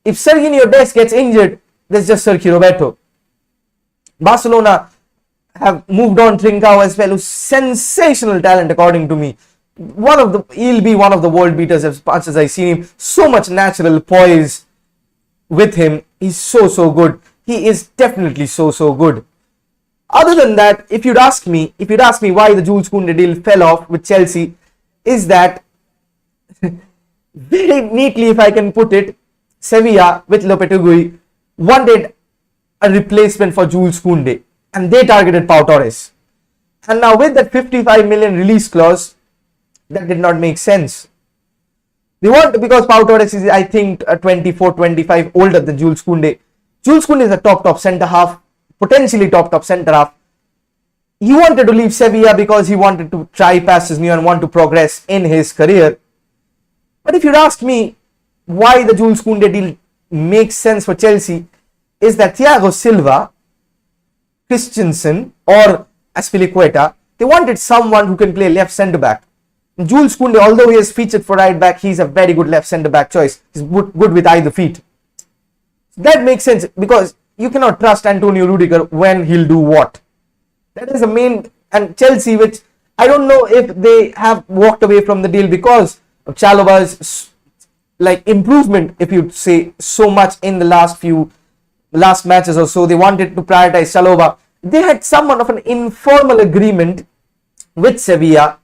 If Serginho Dest gets injured, there's just Sergio Roberto. Barcelona have moved on Trincao as well, who's sensational talent according to me. He'll be one of the world beaters as much as I've seen him. So much natural poise with him. He's so good. He is definitely so good. Other than that, if you'd ask me why the Jules Koundé deal fell off with Chelsea, is that very neatly, if I can put it, Sevilla with Lopetegui wanted a replacement for Jules Koundé, and they targeted Pau Torres. And now with that 55 million release clause, that did not make sense. They want, because Pau Torres is, I think, 24-25 older than Jules Koundé. Jules Koundé is a top centre half, potentially top centre half. He wanted to leave Sevilla because he wanted to try passes new and want to progress in his career. But if you'd ask me why the Jules Koundé deal makes sense for Chelsea, is that Thiago Silva, Christensen or Azpilicueta, they wanted someone who can play left centre back. Jules Koundé, although he has featured for right back, he's a very good left centre back choice. He's good with either feet. That makes sense, because you cannot trust Antonio Rudiger when he'll do what. That is the main. And Chelsea, which I don't know if they have walked away from the deal because of Chalobah's improvement, if you'd say, so much in the last matches or so. They wanted to prioritize Chalobah. They had somewhat of an informal agreement with Sevilla,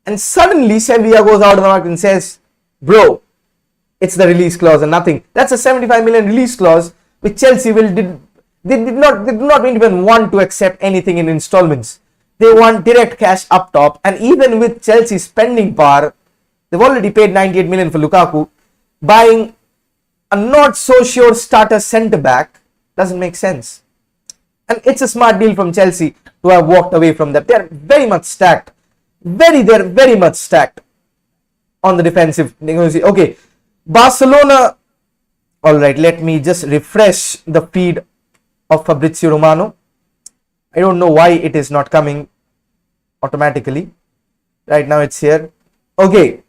and suddenly Sevilla goes out of the market and says, bro, it's the release clause and nothing. That's a 75 million release clause, which Chelsea they did not even want to accept anything in installments. They want direct cash up top, and even with Chelsea's spending power, they've already paid 98 million for Lukaku. Buying a not so sure starter centre back doesn't make sense. And it's a smart deal from Chelsea to have walked away from that. They're very much stacked. They're very much stacked on the defensive negotiation. Okay, Barcelona. Alright, let me just refresh the feed of Fabrizio Romano. I don't know why it is not coming automatically. Right now it's here. Okay.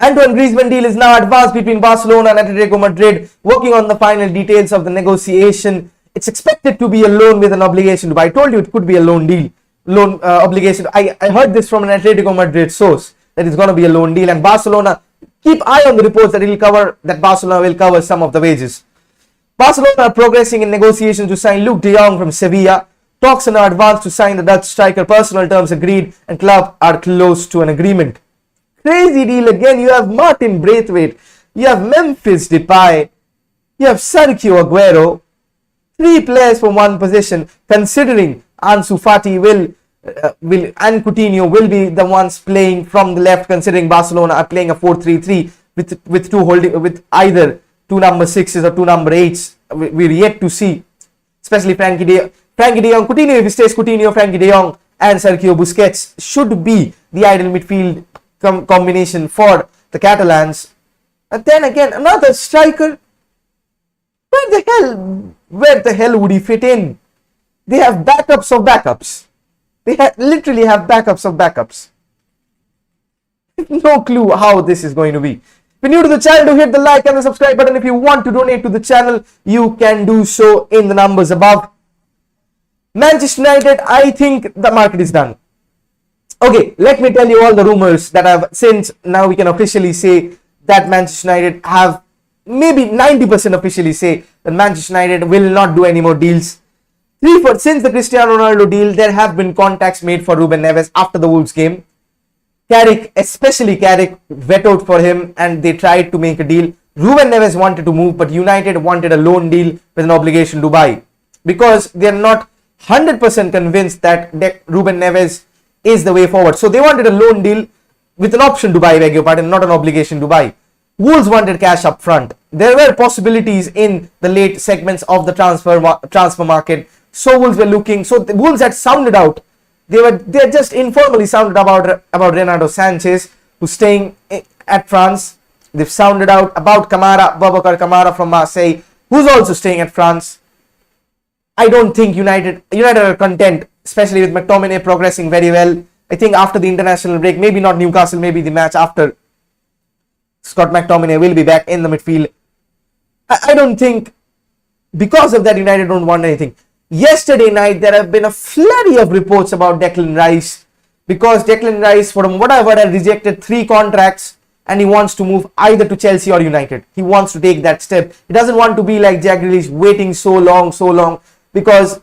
Antoine Griezmann deal is now advanced between Barcelona and Atletico Madrid, working on the final details of the negotiation. It's expected to be a loan with an obligation to buy. I told you it could be a loan deal. Obligation. I heard this from an Atletico Madrid source, that it's going to be a loan deal, and Barcelona keep eye on the reports that Barcelona will cover some of the wages. Barcelona are progressing in negotiations to sign Luke de Jong from Sevilla. Talks are now advanced to sign the Dutch striker. Personal terms agreed and club are close to an agreement. Crazy deal again. You have Martin Braithwaite. You have Memphis Depay. You have Sergio Aguero. 3 players from one position, considering Ansu Fati and Coutinho will be the ones playing from the left, considering Barcelona are playing a 4-3-3 with either 2 number 6s or 2 number 8s. We're yet to see, especially Frankie de Jong. Coutinho, if he stays Coutinho, Frankie de Jong and Sergio Busquets should be the ideal midfield combination for the Catalans. And then again, another striker. Where the hell would he fit in? They have backups of backups. They literally have backups of backups. No clue how this is going to be. If you're new to the channel, do hit the like and the subscribe button. If you want to donate to the channel, you can do so in the numbers above. Manchester United, I think the market is done. Okay, let me tell you all the rumors that have, since now we can officially say that Manchester United have, maybe 90% officially say that Manchester United will not do any more deals. Since the Cristiano Ronaldo deal, there have been contacts made for Ruben Neves after the Wolves game. Especially Carrick, vetoed for him and they tried to make a deal. Ruben Neves wanted to move, but United wanted a loan deal with an obligation to buy, because they are not 100% convinced that Ruben Neves is the way forward. So they wanted a loan deal with an option to buy, beg your pardon, not an obligation to buy. Wolves wanted cash up front. There were possibilities in the late segments of the transfer market. So Wolves were looking. So the Wolves had sounded out. They just informally sounded about Renato Sanchez, who's staying at France. They've sounded out about Babacar Kamara from Marseille, who's also staying at France. I don't think United are content, especially with McTominay progressing very well. I think after the international break, maybe not Newcastle, maybe the match after, Scott McTominay will be back in the midfield. I don't think, because of that, United don't want anything. Yesterday night, there have been a flurry of reports about Declan Rice, because Declan Rice, from what I've heard, had rejected 3 contracts and he wants to move either to Chelsea or United. He wants to take that step. He doesn't want to be like Jack Grealish, waiting so long, because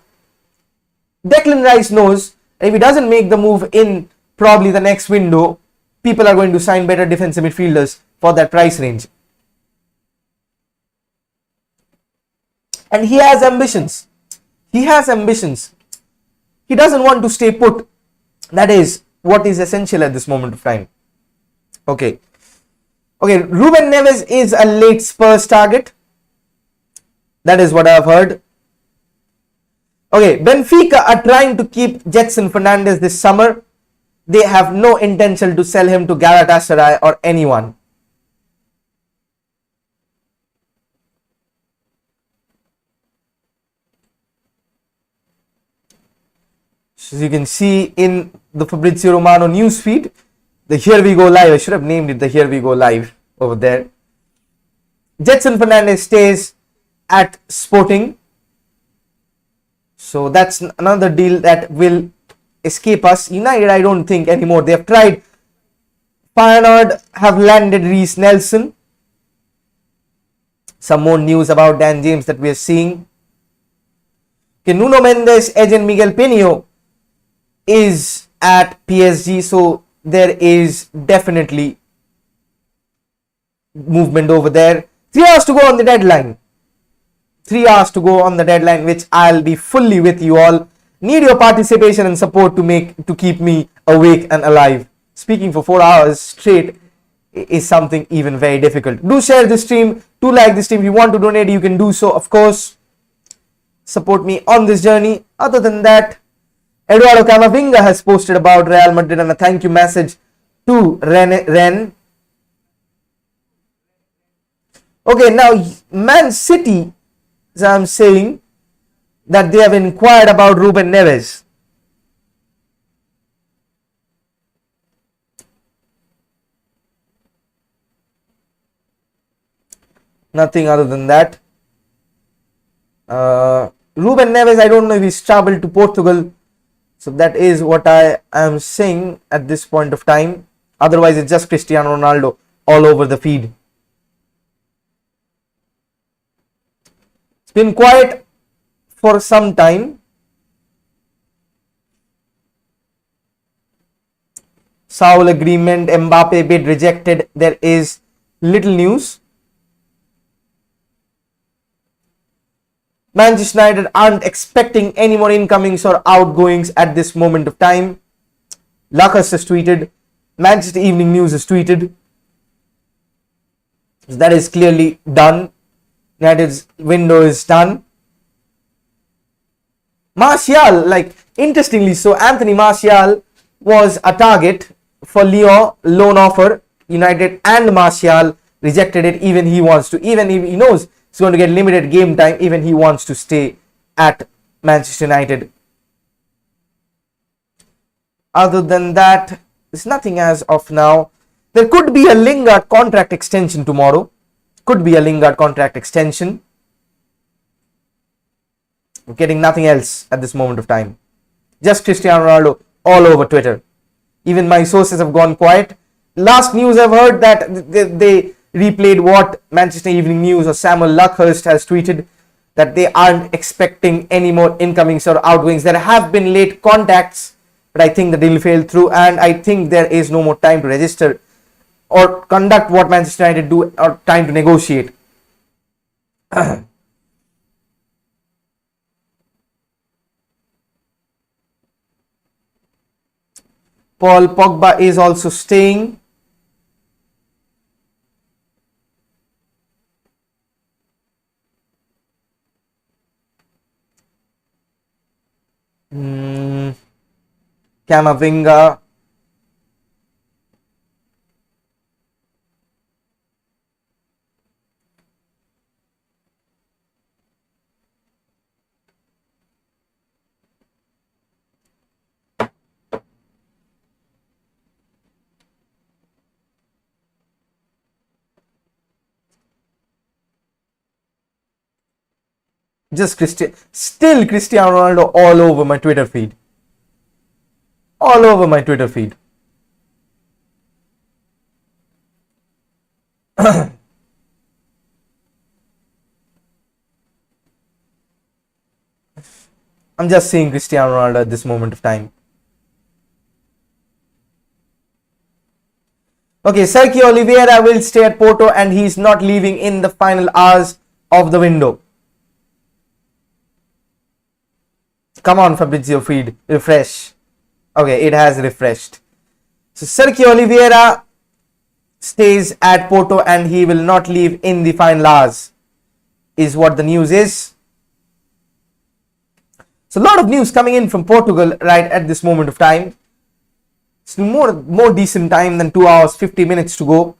Declan Rice knows if he doesn't make the move in probably the next window, people are going to sign better defensive midfielders for that price range. And he has ambitions. He doesn't want to stay put. That is what is essential at this moment of time. Okay, Ruben Neves is a late Spurs target. That is what I have heard. Okay, Benfica are trying to keep Jetson Fernandes this summer. They have no intention to sell him to Galatasaray or anyone. As you can see in the Fabrizio Romano news feed, the Here We Go Live, I should have named it the Here We Go Live over there. Jetson Fernandes stays at Sporting. So that's another deal that will escape us. United, I don't think anymore. They have tried. Feyenoord have landed Reece Nelson. Some more news about Dan James that we are seeing. Okay, Nuno Mendes, Agent Miguel Pino is at PSG, so there is definitely movement over there. 3 hours to go on the deadline. 3 hours to go on the deadline, which I'll be fully with you all. Need your participation and support to keep me awake and alive. Speaking for 4 hours straight is something even very difficult. Do share this stream. Do like this stream. If you want to donate, you can do so, of course. Support me on this journey. Other than that, Eduardo Camavinga has posted about Real Madrid and a thank you message to Ren. Okay, now Man City, as I'm saying, that they have inquired about Ruben Neves. Nothing other than that. Ruben Neves, I don't know if he's traveled to Portugal. So that is what I am saying at this point of time. Otherwise, it's just Cristiano Ronaldo all over the feed. It's been quiet for some time. Saul agreement, Mbappe bid rejected. There is little news. Manchester United aren't expecting any more incomings or outgoings at this moment of time. Lucas has tweeted. Manchester Evening News has tweeted. So that is clearly done. United's window is done. Martial, like interestingly so, Anthony Martial was a target for Lyon loan offer. United and Martial rejected it. Even he wants to, even if he knows he's going to get limited game time, even he wants to stay at Manchester United. Other than that, there's nothing as of now. There could be a Lingard contract extension tomorrow. Could be a Lingard contract extension. We're getting nothing else at this moment of time. Just Cristiano Ronaldo all over Twitter. Even my sources have gone quiet. Last news I've heard that they replayed what Manchester Evening News or Samuel Luckhurst has tweeted, that they aren't expecting any more incomings or outgoings. There have been late contacts, but I think the deal fell through, and I think there is no more time to register or conduct what Manchester United do, or time to negotiate. Paul Pogba is also staying. Camavinga. Just still Cristiano Ronaldo all over my Twitter feed. All over my Twitter feed. I'm just seeing Cristiano Ronaldo at this moment of time. Okay, Sergio Oliveira will stay at Porto and he's not leaving in the final hours of the window. Come on, Fabrizio feed, refresh. Okay, it has refreshed. So Sergio Oliveira stays at Porto and he will not leave in the final hours, is what the news is. So a lot of news coming in from Portugal right at this moment of time. It's more decent time than 2 hours 50 minutes to go.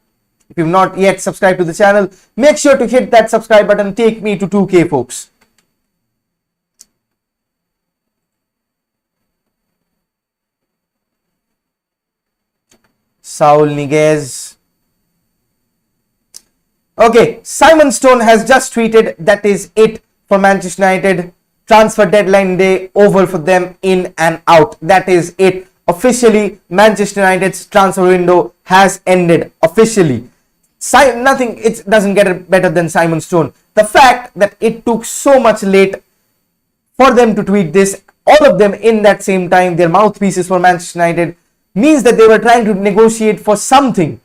If you've not yet subscribed to the channel, make sure to hit that subscribe button. Take me to 2K, folks. Saul Niguez. Okay, Simon Stone has just tweeted that is it for Manchester United. Transfer deadline day over for them, in and out. That is it. Officially, Manchester United's transfer window has ended. Officially. Nothing, it doesn't get better than Simon Stone. The fact that it took so much late for them to tweet this, all of them in that same time, their mouthpieces for Manchester United, means that they were trying to negotiate for something,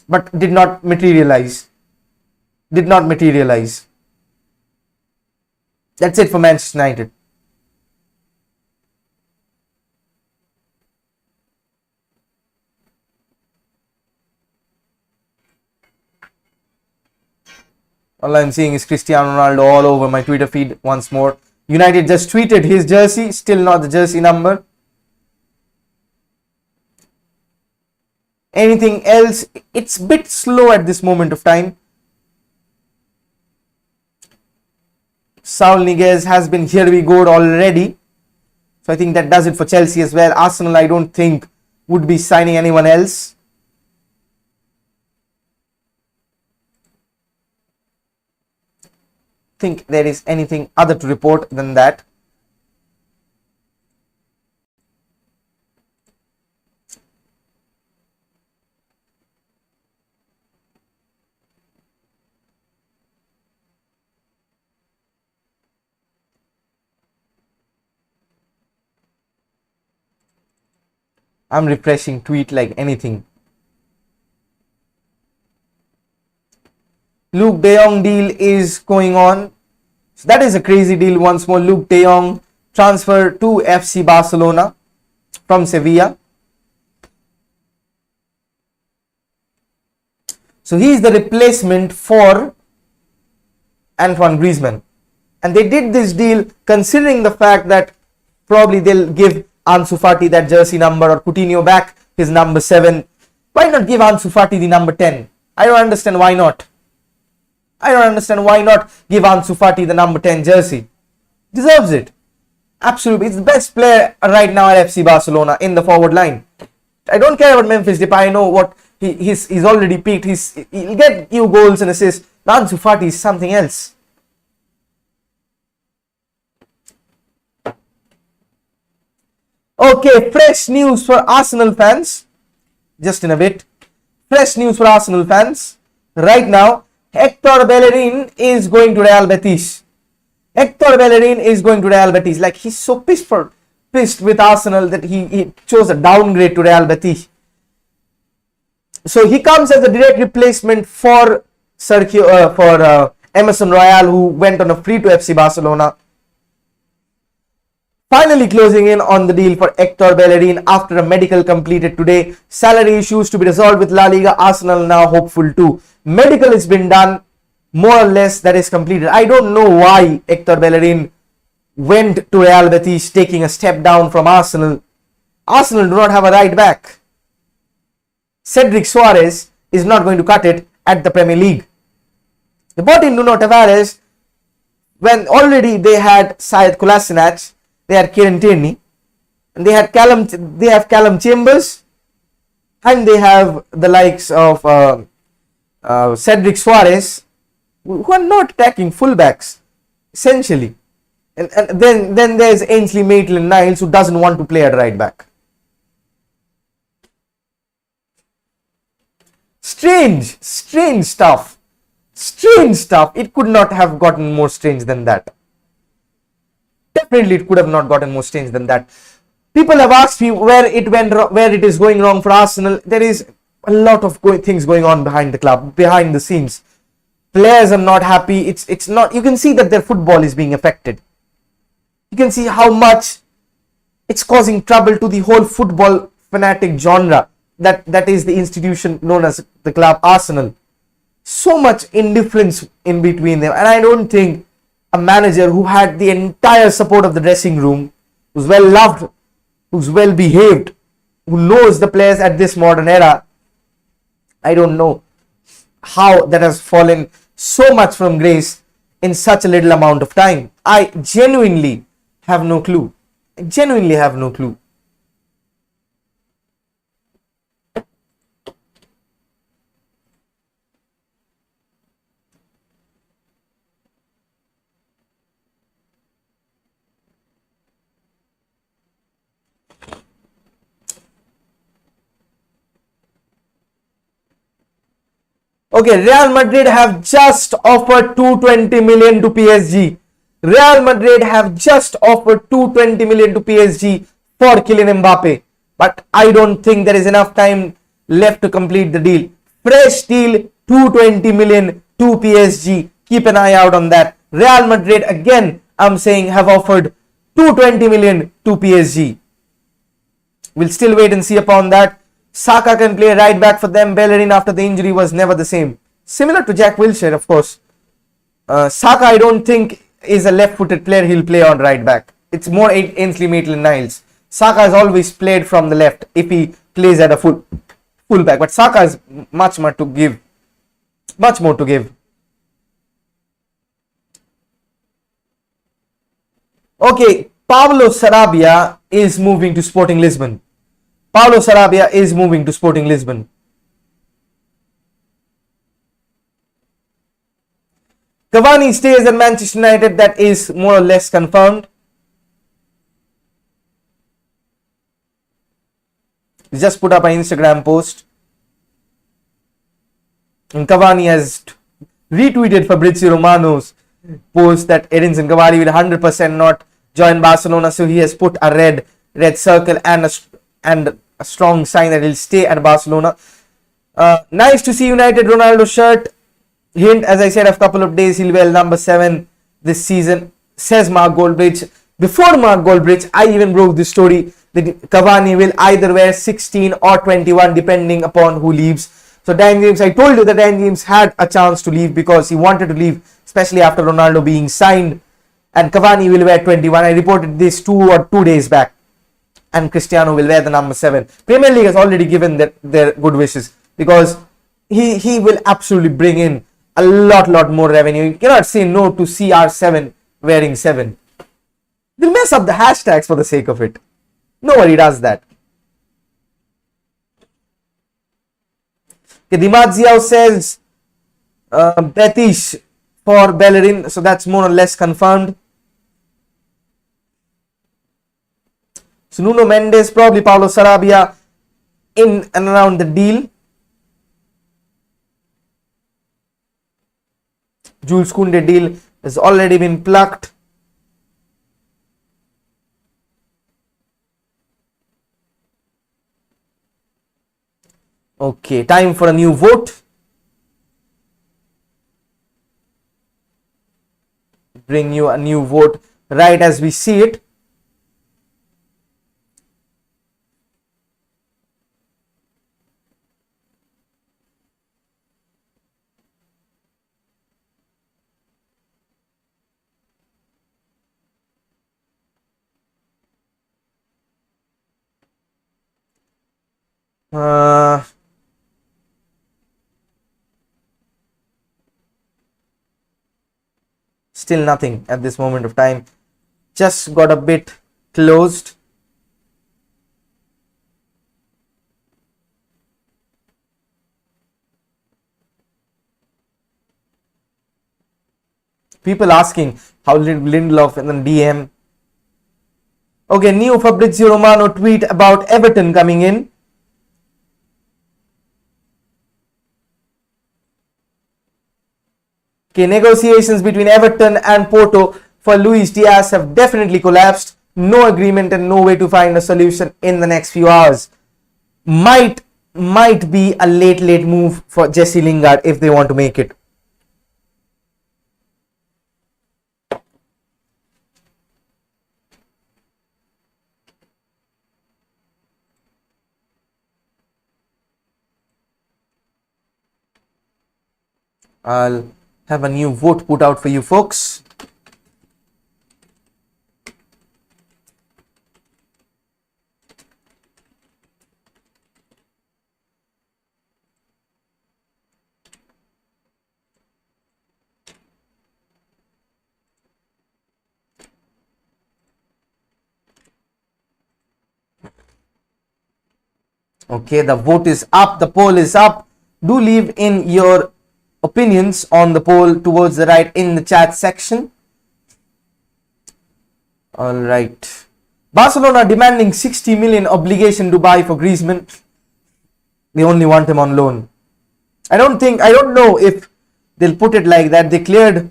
but did not materialize. Did not materialize. That's it for Manchester United. All I'm seeing is Cristiano Ronaldo all over my Twitter feed once more. United just tweeted his jersey, still not the jersey number. Anything else? It's a bit slow at this moment of time. Saul Niguez has been here we go already. So I think that does it for Chelsea as well. Arsenal, I don't think, would be signing anyone else. Think there is anything other to report than that. I'm refreshing tweet like anything. Luke De Jong deal is going on. So that is a crazy deal once more. Luke De Jong transfer to FC Barcelona from Sevilla. So he is the replacement for Antoine Griezmann. And they did this deal considering the fact that probably they'll give Ansu Fati that jersey number, or Coutinho back his number 7. Why not give Ansu Fati the number 10? I don't understand why not. I don't understand why not give Ansu Fati the number 10 jersey. Deserves it. Absolutely. He's the best player right now at FC Barcelona in the forward line. I don't care about Memphis Depay. I know what he's already peaked. He'll get you goals and assists. Ansu Fati is something else. Okay, fresh news for Arsenal fans. Just in a bit. Fresh news for Arsenal fans. Right now, Hector Bellerin is going to Real Betis. Hector Bellerin is going to Real Betis. Like, he's so pissed with Arsenal that he chose a downgrade to Real Betis. So he comes as a direct replacement for Emerson Royal, who went on a free to FC Barcelona. Finally closing in on the deal for Hector Bellerin after a medical completed today. Salary issues to be resolved with La Liga. Arsenal now hopeful too. Medical has been done, more or less that is completed. I don't know why Hector Bellerin went to Real Betis, taking a step down from Arsenal. Arsenal do not have a right back. Cedric Suarez is not going to cut it at the Premier League. They bought in Nuno Tavares when already they had Sead Kolasinac, they had Kieran Tierney, and they have Callum Chambers, and they have the likes of Cedric Suarez, who are not attacking fullbacks essentially. And then there's Ainsley Maitland-Niles, who doesn't want to play at right back. Strange stuff. It could not have gotten more strange than that. Definitely it could have not gotten more strange than that. People have asked me where it is going wrong for Arsenal. There is a lot of things going on behind the club, behind the scenes. Players are not happy. It's not. You can see that their football is being affected. You can see how much it's causing trouble to the whole football fanatic genre that is the institution known as the club Arsenal. So much indifference in between them, and I don't think a manager who had the entire support of the dressing room, who's well loved, who's well behaved, who knows the players at this modern era, I don't know how that has fallen so much from grace in such a little amount of time. I genuinely have no clue. Okay, Real Madrid have just offered 220 million to PSG. Real Madrid have just offered 220 million to PSG for Kylian Mbappe. But I don't think there is enough time left to complete the deal. Fresh deal, 220 million to PSG. Keep an eye out on that. Real Madrid, again, I'm saying, have offered 220 million to PSG. We'll still wait and see upon that. Saka can play right back for them. Bellerin after the injury was never the same. Similar to Jack Wilshere, of course. Saka, I don't think, is a left-footed player. He'll play on right back. It's more Ainsley Maitland-Niles. Saka has always played from the left if he plays at a full-back. But Saka has much more to give. Okay, Pablo Sarabia is moving to Sporting Lisbon. Cavani stays at Manchester United. That is more or less confirmed. He just put up an Instagram post. And Cavani has retweeted Fabrizio Romano's post that Edinson Cavani will 100% not join Barcelona. So he has put a red circle and a a strong sign that he'll stay at Barcelona. Nice to see United Ronaldo shirt. Hint, as I said, a couple of days he'll wear number 7 this season, says Mark Goldbridge. Before Mark Goldbridge, I even broke this story that Cavani will either wear 16 or 21 depending upon who leaves. So Dan James, I told you that Dan James had a chance to leave because he wanted to leave, especially after Ronaldo being signed, and Cavani will wear 21. I reported this 2 days back, and Cristiano will wear the number 7. Premier League has already given their good wishes because he will absolutely bring in a lot more revenue. You cannot say no to CR7 wearing 7. They'll mess up the hashtags for the sake of it. Nobody does that. Okay, Dimazio says Betis for Bellerin, so that's more or less confirmed. So Nuno Mendes, probably Paulo Sarabia in and around the deal. Jules Koundé deal has already been plucked. Okay, time for a new vote. Bring you a new vote right as we see it. Still nothing at this moment of time. Just got a bit closed. People asking how Lindelof and then DM. Okay, new Fabrizio Romano tweet about Everton coming in. Okay, negotiations between Everton and Porto for Luis Diaz have definitely collapsed. No agreement and no way to find a solution in the next few hours. Might be a late move for Jesse Lingard if they want to make it. I'll have a new vote put out for you folks. Okay, the vote is up, the poll is up. Do leave in your opinions on the poll towards the right in the chat section. All right. Barcelona demanding 60 million obligation Dubai for Griezmann. They only want him on loan. I don't know if they'll put it like that. They cleared.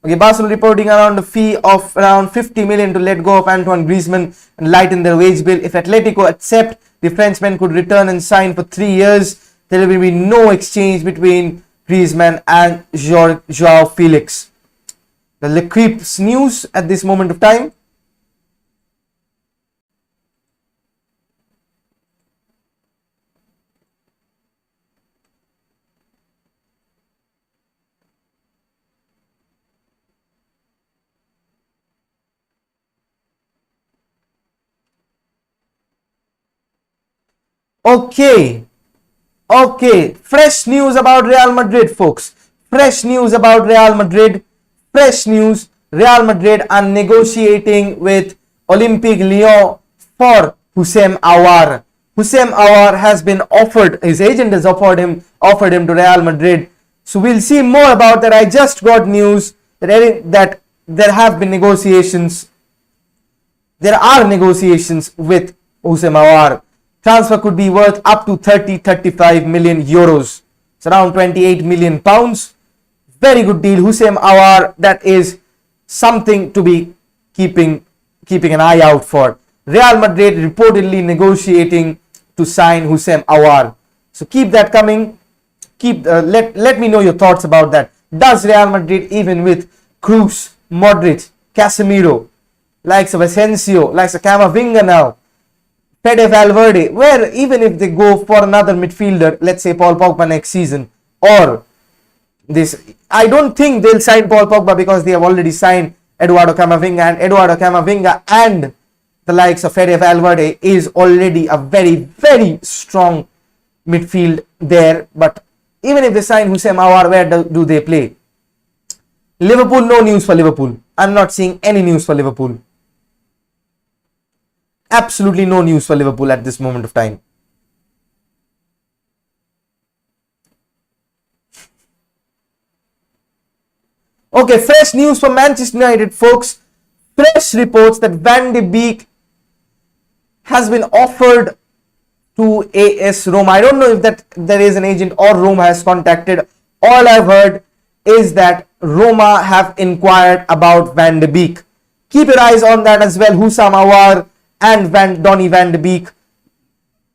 Okay, Barcelona reporting around a fee of around 50 million to let go of Antoine Griezmann and lighten their wage bill. If Atletico accept, the Frenchman could return and sign for 3 years. There will be no exchange between Griezmann and Joao Felix. The L'Equipe's news at this moment of time. Okay, fresh news about Real Madrid, folks. Fresh news about Real Madrid. Fresh news. Real Madrid are negotiating with Olympique Lyon for Houssem Aouar. Houssem Aouar has been offered, his agent has offered him to Real Madrid. So we'll see more about that. I just got news that there have been negotiations. There are negotiations with Houssem Aouar. Transfer could be worth up to 35 million euros. It's around 28 million pounds. Very good deal. Houssem Aouar, that is something to be keeping an eye out for. Real Madrid reportedly negotiating to sign Houssem Aouar. So keep that coming. Let me know your thoughts about that. Does Real Madrid, even with Kroos, Modric, Casemiro, likes of Asensio, likes of Camavinga now, Fede Valverde, where even if they go for another midfielder, let's say Paul Pogba next season, or this, I don't think they'll sign Paul Pogba because they have already signed Eduardo Camavinga, and the likes of Fede Valverde is already a very, very strong midfield there. But even if they sign Houssem Aouar, where do they play? Liverpool, no news for Liverpool. I'm not seeing any news for Liverpool. Absolutely no news for Liverpool at this moment of time. Okay, fresh news from Manchester United, folks. Fresh reports that Van de Beek has been offered to AS Roma. I don't know if that there is an agent or Roma has contacted. All I've heard is that Roma have inquired about Van de Beek. Keep your eyes on that as well. Houssem Aouar and Donny Van de Beek.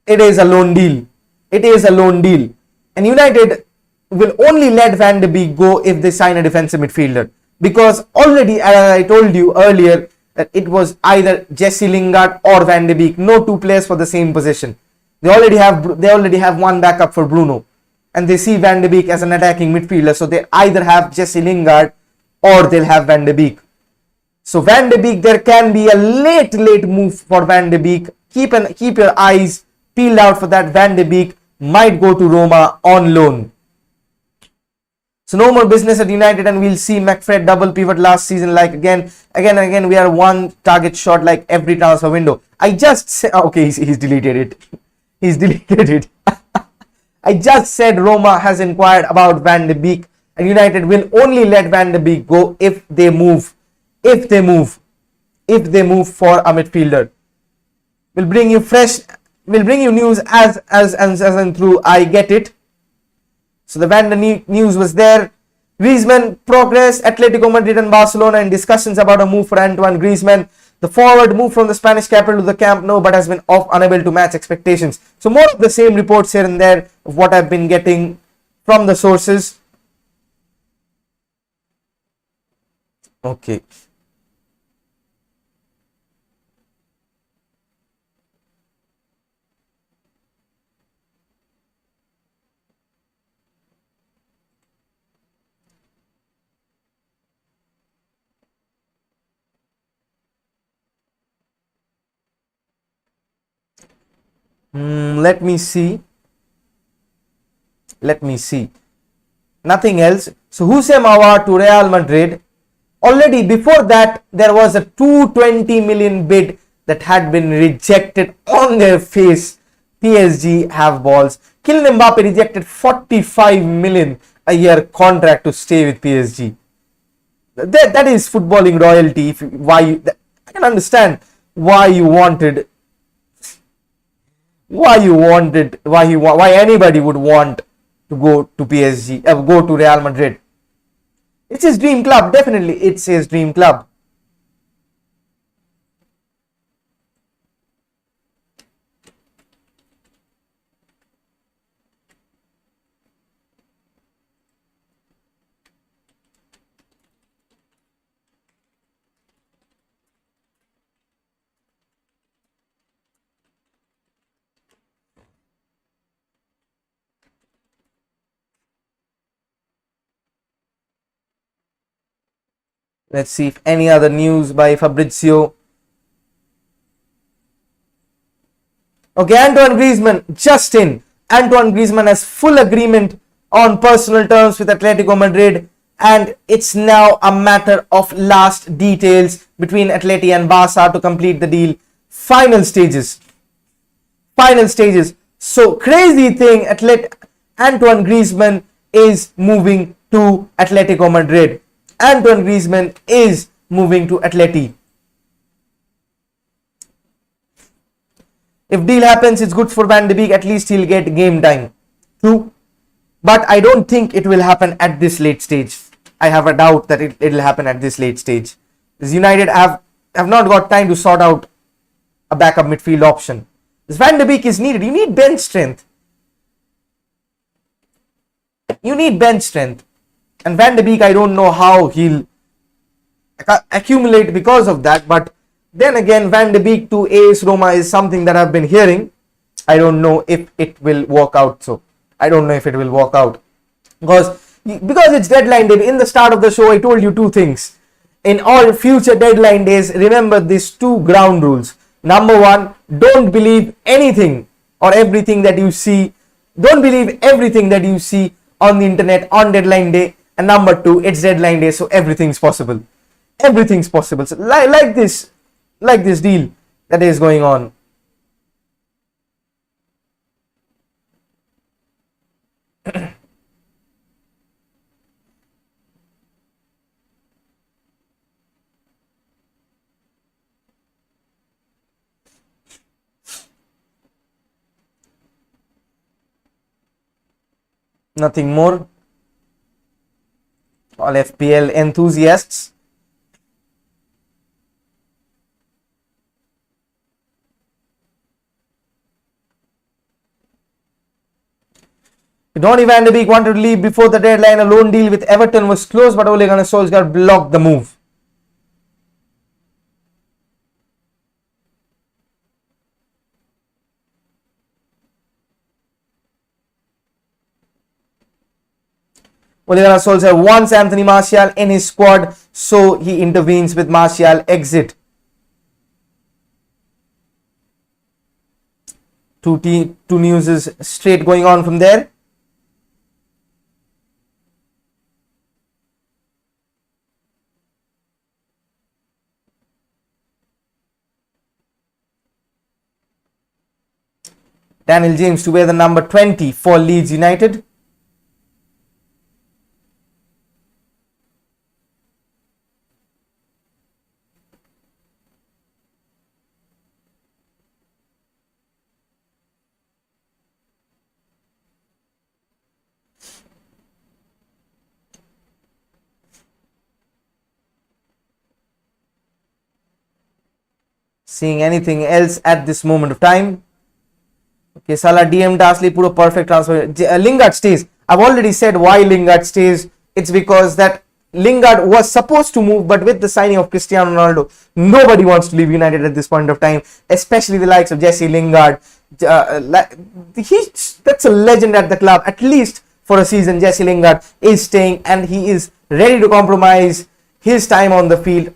It is a loan deal. It is a loan deal. And United will only let Van de Beek go if they sign a defensive midfielder. Because already, as I told you earlier, that it was either Jesse Lingard or Van de Beek. No two players for the same position. They already have one backup for Bruno. And they see Van de Beek as an attacking midfielder. So they either have Jesse Lingard or they'll have Van de Beek. So Van de Beek, there can be a late move for Van de Beek. Keep your eyes peeled out for that. Van de Beek might go to Roma on loan. So no more business at United, and we'll see McFred double pivot last season. Like again and again, we are one target short like every transfer window. I just said, okay, he's deleted it. He's deleted it. I just said Roma has inquired about Van de Beek, and United will only let Van de Beek go if they move. If they move for a midfielder. We'll bring you news as and through I get it. So the Van de Beek news was there. Griezmann progress. Atletico Madrid and Barcelona in discussions about a move for Antoine Griezmann. The forward moved from the Spanish capital to the Camp Nou, but has been unable to match expectations. So more of the same reports here and there of what I've been getting from the sources. Okay. Let me see. Nothing else. So Houssem Aouar to Real Madrid. Already before that, there was a 220 million bid that had been rejected on their face. PSG have balls. Kylian Mbappe rejected 45 million a year contract to stay with PSG. That is footballing royalty. I can understand why anybody would want to go to PSG, go to Real Madrid. It's his dream club, definitely. It's his dream club. Let's see if any other news by Fabrizio. Okay, Antoine Griezmann just in. Antoine Griezmann has full agreement on personal terms with Atletico Madrid, and it's now a matter of last details between Atleti and Barca to complete the deal. Final stages. So crazy thing, Antoine Griezmann is moving to Atletico Madrid. Antoine Griezmann is moving to Atleti. If deal happens, it's good for Van de Beek. At least he'll get game time. True. But I don't think it will happen at this late stage. I have a doubt that it will happen at this late stage. Because United have not got time to sort out a backup midfield option. Van de Beek is needed. You need bench strength. You need bench strength. And Van de Beek, I don't know how he'll accumulate because of that. But then again, Van de Beek to AS Roma is something that I've been hearing. I don't know if it will work out. So I don't know if it will work out. Because it's deadline day. In the start of the show, I told you two things. In all future deadline days, remember these two ground rules. Number one, don't believe anything or everything that you see. Don't believe everything that you see on the internet on deadline day. And number two, it's deadline day, so everything's possible. Everything's possible. So like this deal that is going on. Nothing more. All FPL enthusiasts. Donny van de Beek wanted to leave before the deadline. A loan deal with Everton was closed, but Ole Gunnar Solskjaer blocked the move. Ole Gunnar Solskjaer wants Anthony Martial in his squad, so he intervenes with Martial exit. Two news is straight going on from there. Daniel James to wear the number 20 for Leeds United. Seeing anything else at this moment of time? Okay, Salah DM'd Ashley, put a perfect transfer. Lingard stays. I've already said why Lingard stays. It's because that Lingard was supposed to move, but with the signing of Cristiano Ronaldo, nobody wants to leave United at this point of time, especially the likes of Jesse Lingard. That's a legend at the club. At least for a season, Jesse Lingard is staying, and he is ready to compromise his time on the field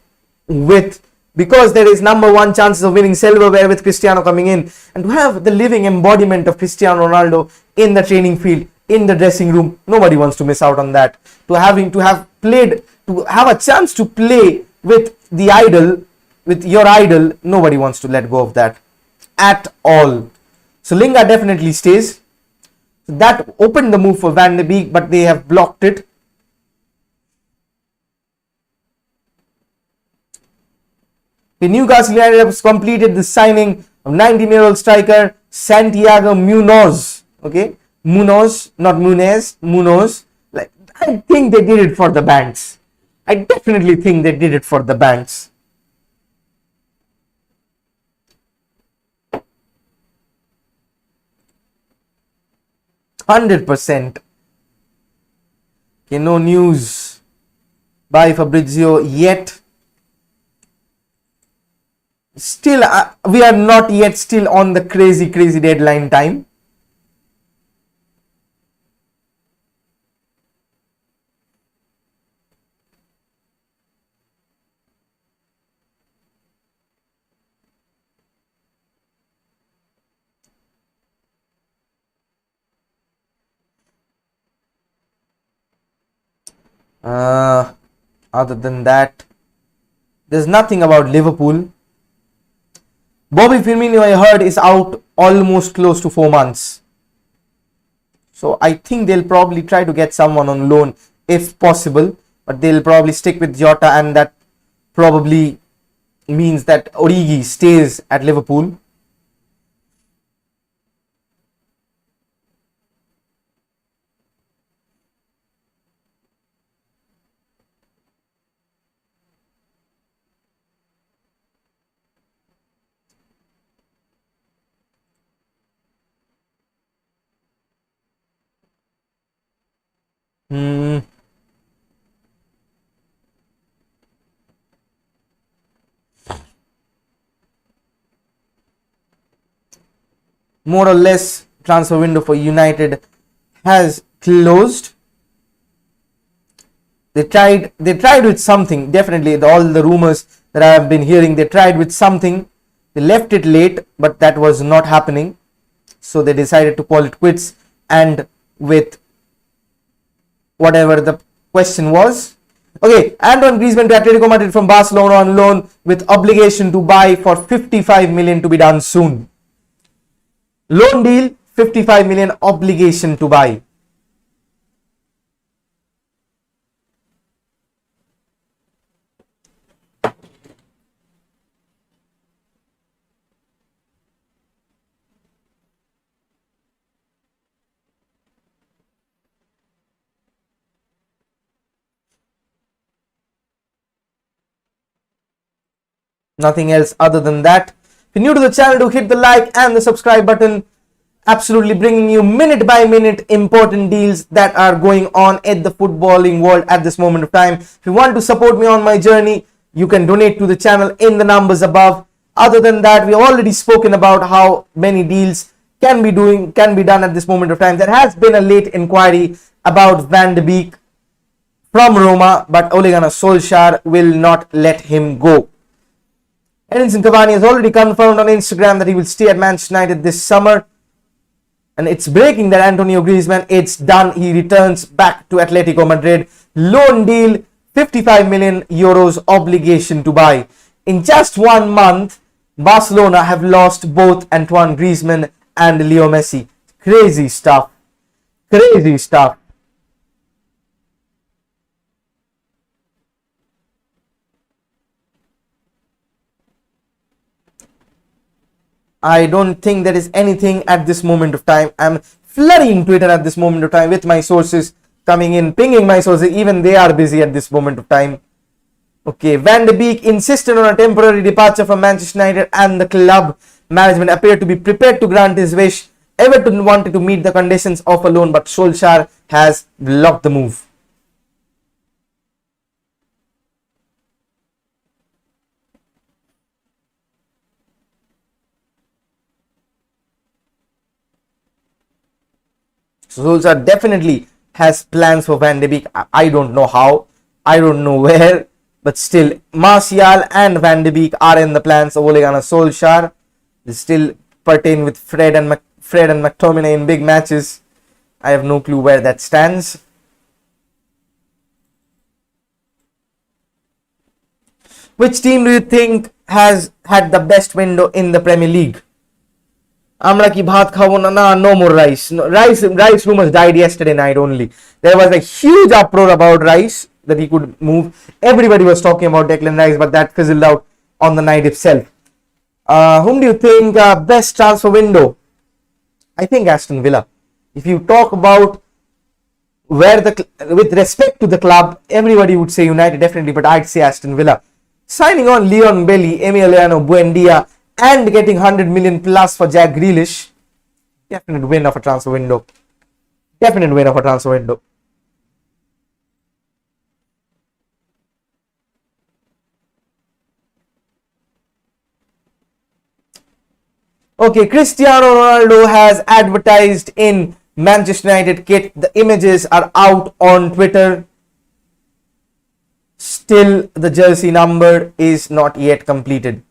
because there is number one chances of winning silverware with Cristiano coming in, and to have the living embodiment of Cristiano Ronaldo in the training field, in the dressing room, nobody wants to miss out on that. To have a chance to play with the idol, with your idol, nobody wants to let go of that at all. So Lingard definitely stays. That opened the move for Van de Beek, but they have blocked it. The Newcastle United has completed the signing of 19-year-old striker Santiago Munoz. Okay, Munoz, not Munez, Munoz. Like, I think they did it for the banks. I definitely think they did it for the banks. %. Okay, no news by Fabrizio yet. Still, we are not yet still on the crazy deadline time. Other than that, there's nothing about Liverpool. Bobby Firmino, I heard, is out almost close to 4 months. So I think they'll probably try to get someone on loan if possible, but they'll probably stick with Jota, and that probably means that Origi stays at Liverpool. more or less transfer window for United has closed. They tried with something, definitely. All the rumors that I have been hearing, they tried with something. They left it late, but that was not happening. So they decided to call it quits, and with whatever the question was. Okay, Antoine Griezmann to Atletico Madrid from Barcelona on loan with obligation to buy for 55 million to be done soon. Loan deal, 55 million, obligation to buy. Nothing else other than that. If you're new to the channel, do hit the like and the subscribe button. Absolutely bringing you minute by minute important deals that are going on at the footballing world at this moment of time. If you want to support me on my journey, you can donate to the channel in the numbers above. Other than that, we already spoken about how many deals can be done at this moment of time. There has been a late inquiry about Van de Beek from Roma, but Ole Gunnar Solskjaer will not let him go. Edinson Cavani has already confirmed on Instagram that he will stay at Manchester United this summer. And it's breaking that Antonio Griezmann, it's done. He returns back to Atletico Madrid. Loan deal, 55 million euros, obligation to buy. In just 1 month, Barcelona have lost both Antoine Griezmann and Leo Messi. Crazy stuff. Crazy stuff. I don't think there is anything at this moment of time. I'm flooding Twitter at this moment of time with my sources coming in, pinging my sources. Even they are busy at this moment of time. Okay, Van de Beek insisted on a temporary departure from Manchester United, and the club management appeared to be prepared to grant his wish. Everton wanted to meet the conditions of a loan, but Solskjaer has blocked the move. So Solskjaer definitely has plans for Van de Beek. I don't know how, I don't know where, but still Martial and Van de Beek are in the plans of Ole Gunnar Solskjaer. They still pertain with Fred and McTominay in big matches. I have no clue where that stands. Which team do you think has had the best window in the Premier League? Amra ki bhat khabo na, no more Rice. No, Rice rumors died yesterday night only. There was a huge uproar about Rice, that he could move. Everybody was talking about Declan Rice, but that fizzled out on the night itself. Whom do you think best transfer window? I think Aston Villa. If you talk about with respect to the club, everybody would say United definitely, but I'd say Aston Villa. Signing on Leon Bailey, Emiliano Buendia, and getting 100 million plus for Jack Grealish. Definite win of a transfer window. Definite win of a transfer window. Okay, Cristiano Ronaldo has advertised in Manchester United kit. The images are out on Twitter. Still, the jersey number is not yet completed.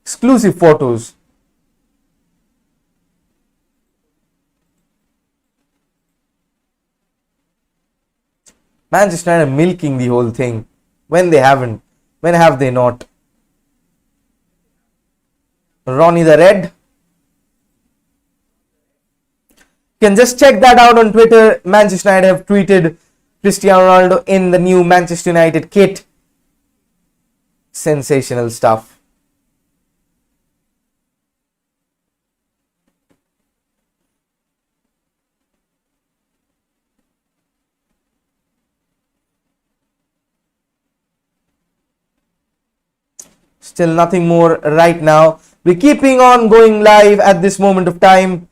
Exclusive photos. Manchester United milking the whole thing when they haven't. When have they not? Ronnie the Red. You can just check that out on Twitter. Manchester United have tweeted Cristiano Ronaldo in the new Manchester United kit. Sensational stuff. Still nothing more right now. We're keeping on going live at this moment of time.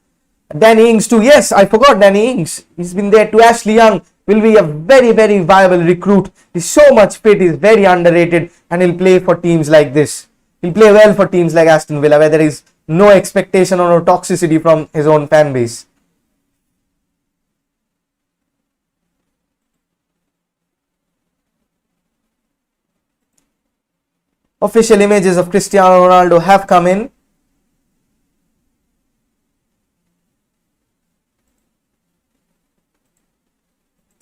Danny Ings too. Yes, I forgot Danny Ings. He's been there too. Ashley Young will be a very, very viable recruit. He's so much fit, he's very underrated, and he'll play for teams like this. He'll play well for teams like Aston Villa, where there is no expectation or no toxicity from his own fan base. Official images of Cristiano Ronaldo have come in.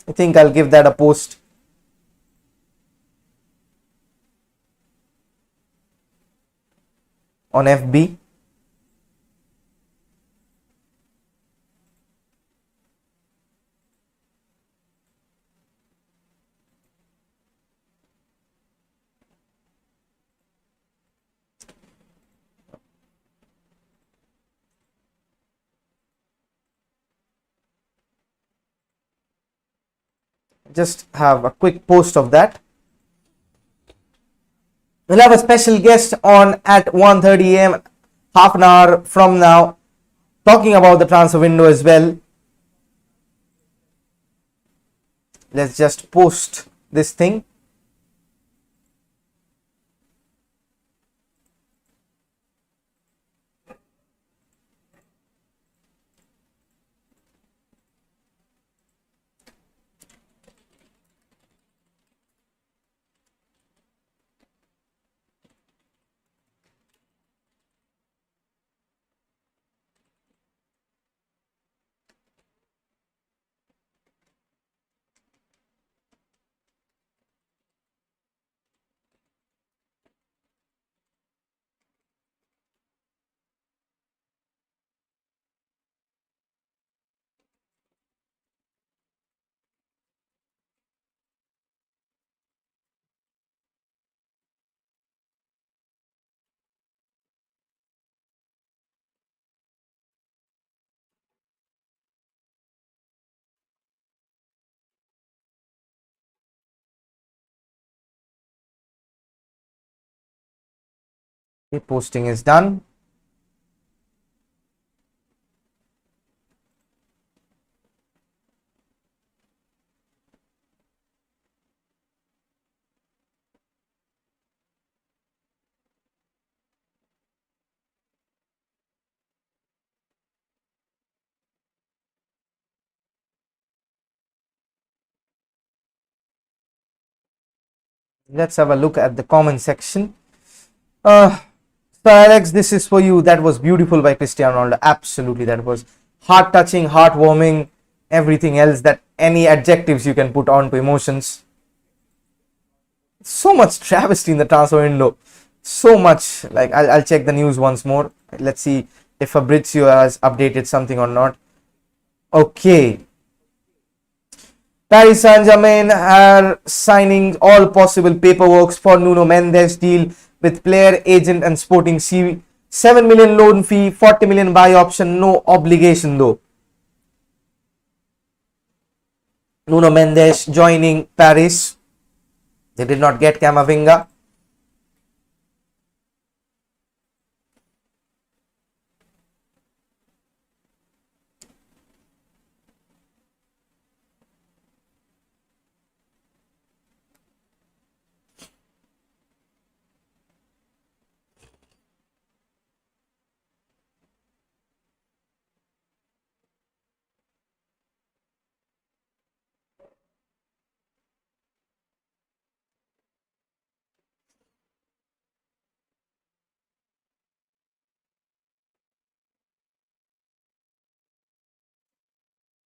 I think I'll give that a post. On FB. Just have a quick post of that. We'll have a special guest on at 1:30 a.m. half an hour from now, talking about the transfer window as well. Let's just post this thing. Okay, posting is done. Let's have a look at the comment section. So Alex, this is for you. That was beautiful by Cristiano Ronaldo. Absolutely, that was heart-touching, heartwarming, everything else that any adjectives you can put on to emotions. So much travesty in the transfer window. So much. Like, I'll check the news once more. Let's see if Fabrizio has updated something or not. Okay. Paris Saint-Germain are signing all possible paperwork for Nuno Mendes deal with player, agent and sporting CV. 7 million loan fee, 40 million buy option, no obligation though. Nuno Mendes joining Paris. They did not get Camavinga.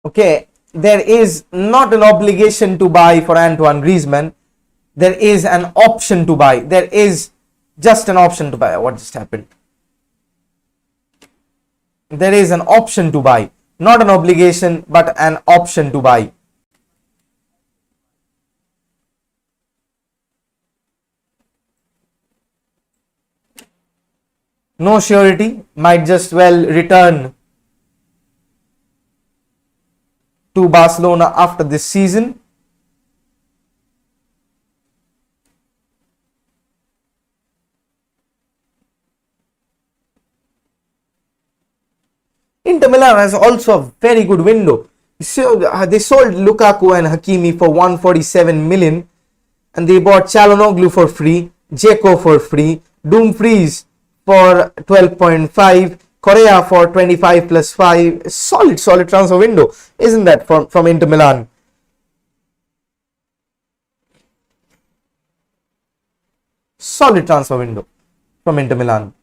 Okay, there is not an obligation to buy for Antoine Griezmann. There is an option to buy. There is just an option to buy. What just happened? There is an option to buy. Not an obligation, but an option to buy. No surety. Might just well return to Barcelona after this season. Inter Milan has also a very good window. So they sold Lukaku and Hakimi for 147 million, and they bought Çalhanoğlu for free, Dzeko for free, Dumfries for 12.5, Correa for 25 plus 5. Solid transfer window, isn't that, from Inter Milan? Solid transfer window from Inter Milan.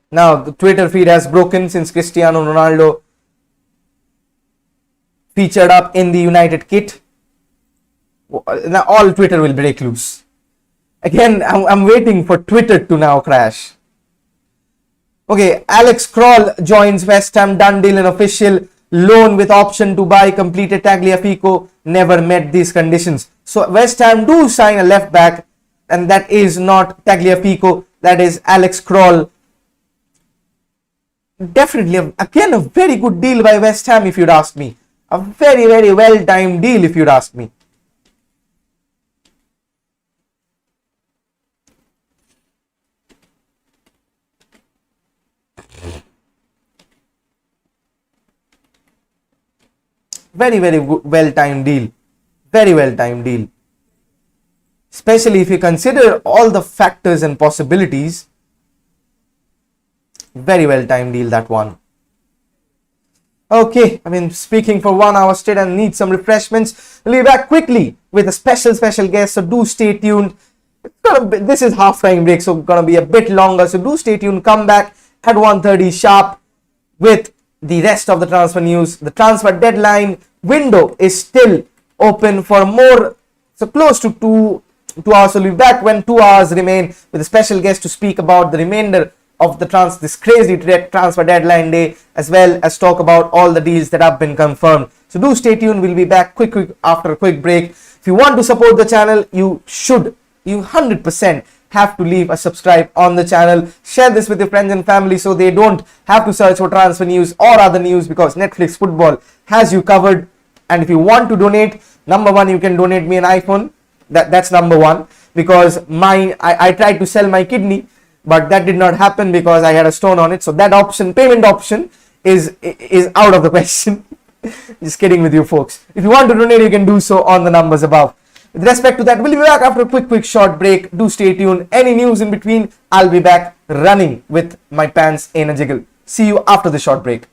Now the Twitter feed has broken since Cristiano Ronaldo featured up in the United kit. Now all Twitter will break loose. Again, I'm waiting for Twitter to now crash. Okay, Alex Kroll joins West Ham. Done deal and official. Loan with option to buy completed. Tagliafico never met these conditions. So West Ham do sign a left back, and that is not Tagliafico. That is Alex Kroll. Definitely, again, a very good deal by West Ham, if you'd ask me. A very, very well-timed deal, if you'd ask me. Very, very well-timed deal. Very well-timed deal. Especially if you consider all the factors and possibilities. Very well-timed deal, that one. Okay, I mean, speaking for 1 hour straight and need some refreshments. We'll be back quickly with a special guest, so do stay tuned. This is half-time break, so it's gonna be a bit longer, so do stay tuned. Come back at 1:30 sharp with the rest of the transfer news. The transfer deadline window is still open for more, so close to two hours. So we'll be back when 2 hours remain with a special guest to speak about the remainder of the this crazy transfer deadline day, as well as talk about all the deals that have been confirmed. So do stay tuned. We'll be back quick after a quick break. If you want to support the channel, you 100% have to leave a subscribe on the channel. Share this with your friends and family so they don't have to search for transfer news or other news, because Netflix Football has you covered. And if you want to donate, number one, you can donate me an iPhone. That's number one, because I tried to sell my kidney, but that did not happen because I had a stone on it. So that option, payment option, is out of the question. Just kidding with you folks. If you want to donate, you can do so on the numbers above. With respect to that, we'll be back after a quick short break. Do stay tuned. Any news in between, I'll be back running with my pants in a jiggle. See you after the short break.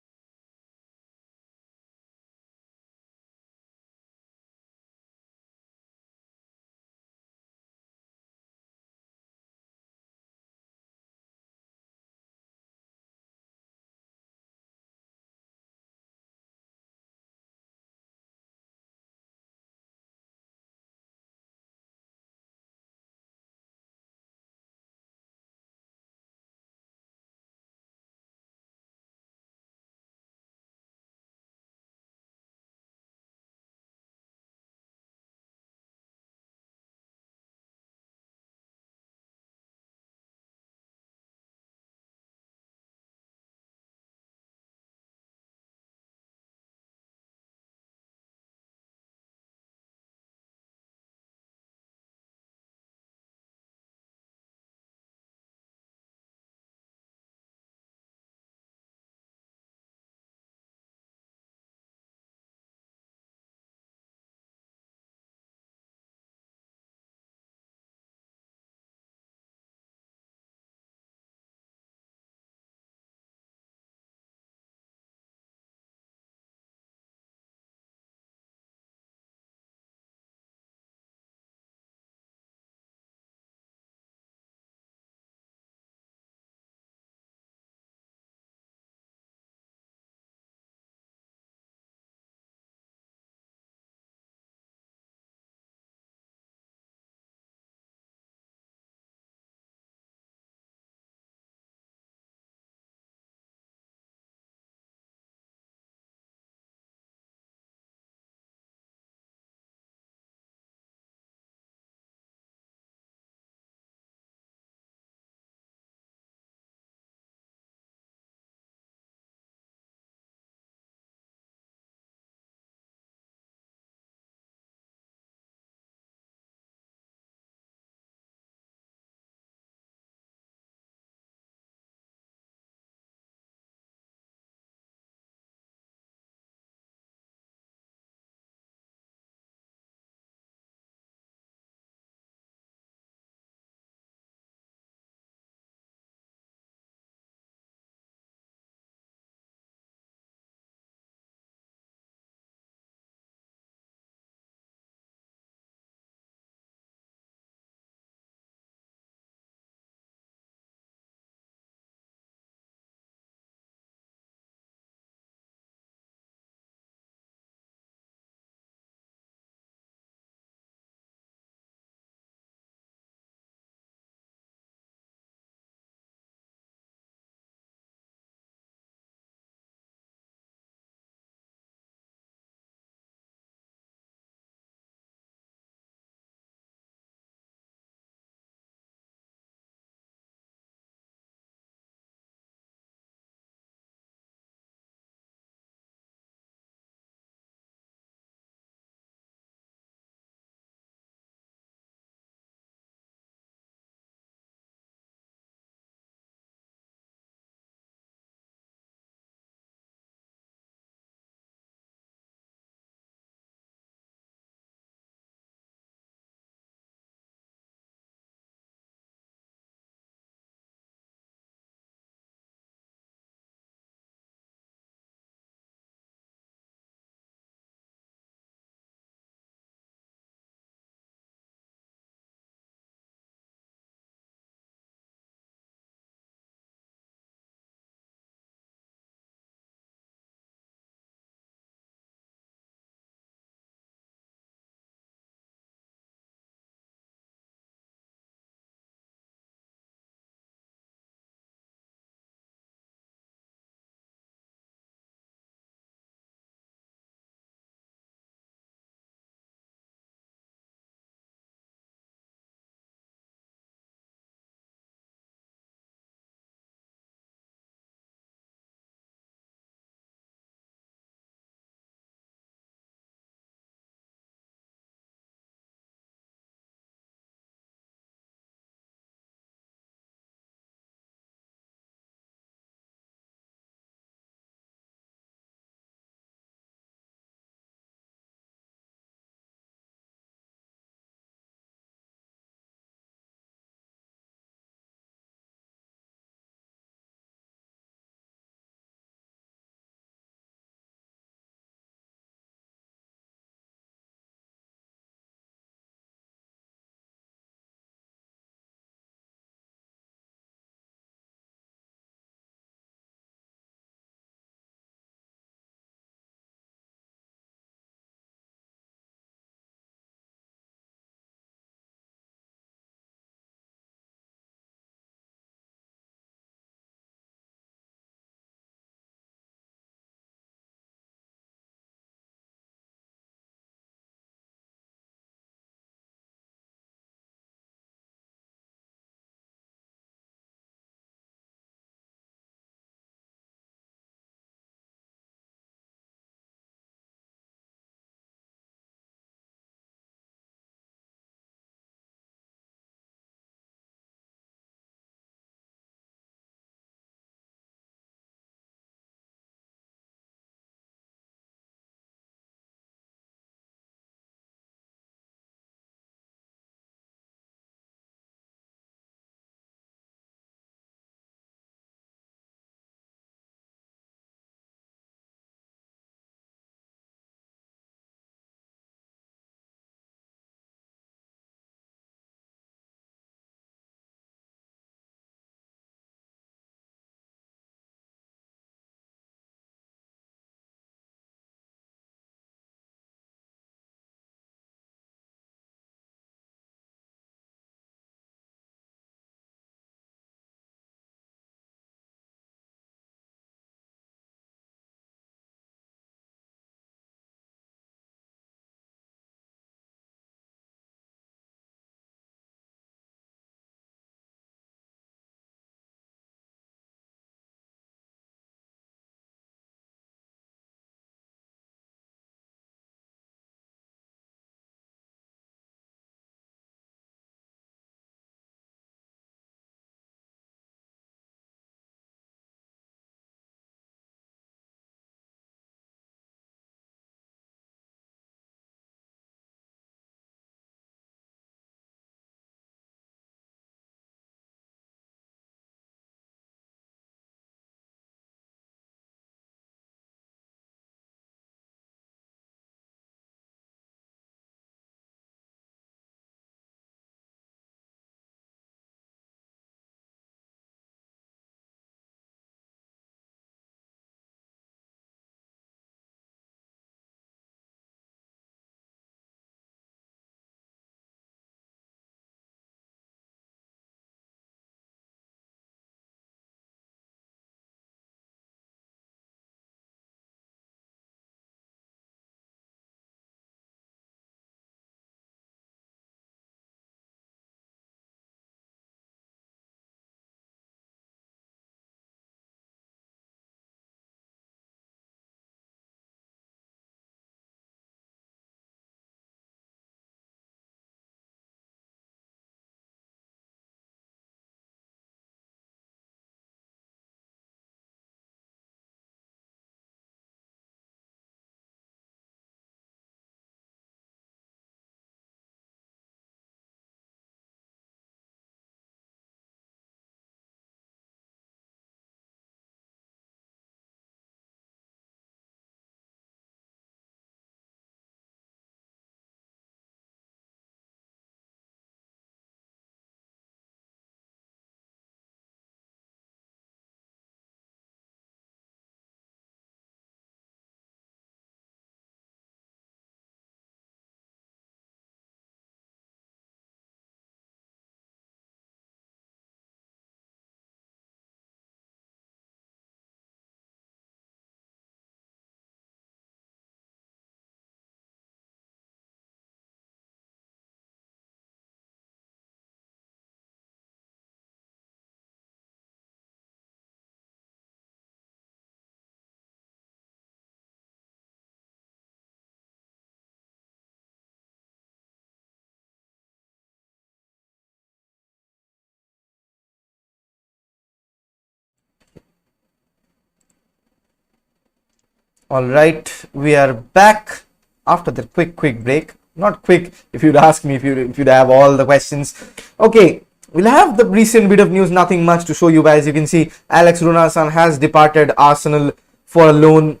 All right, we are back after the quick break. Not quick, if you'd ask me, if you'd have all the questions. Okay, we'll have the recent bit of news. Nothing much to show you guys. You can see Alex Runasan has departed Arsenal for a loan.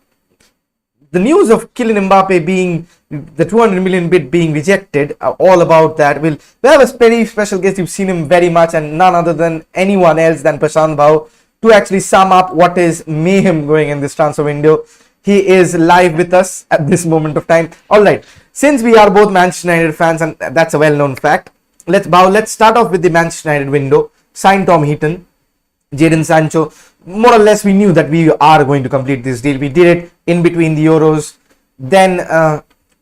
The news of Kylian Mbappe being the 200 million bid being rejected, all about that. We have a very special guest. You've seen him very much, and none other than anyone else than Prashant Bhau to actually sum up what is mayhem going in this transfer window. He is live with us at this moment of time. All right, since we are both Manchester United fans, and that's a well-known fact, let's start off with the Manchester United window. Sign Tom Heaton, Jadon Sancho. More or less, we knew that we are going to complete this deal. We did it in between the Euros. Then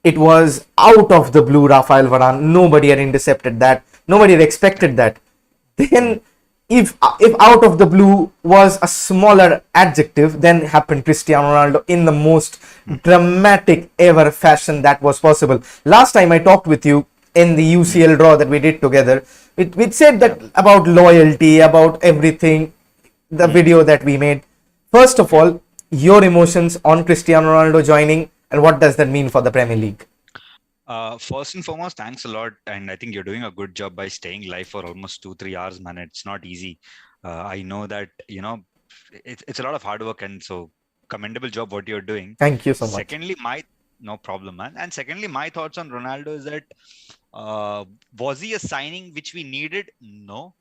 it was out of the blue, Rafael Varane. Nobody had intercepted that. Nobody had expected that. Then, if out of the blue was a smaller adjective, then happened Cristiano Ronaldo in the most dramatic ever fashion that was possible. Last time I talked with you in the UCL draw that we did together, we said that about loyalty, about everything, the video that we made. First of all, your emotions on Cristiano Ronaldo joining, and what does that mean for the Premier League? First and foremost, thanks a lot. And I think you're doing a good job by staying live for almost 2-3 hours, man. It's not easy. I know that, it's a lot of hard work, and so commendable job what you're doing. Thank you so much. Secondly, no problem, man. And secondly, my thoughts on Ronaldo is that, was he a signing which we needed? No.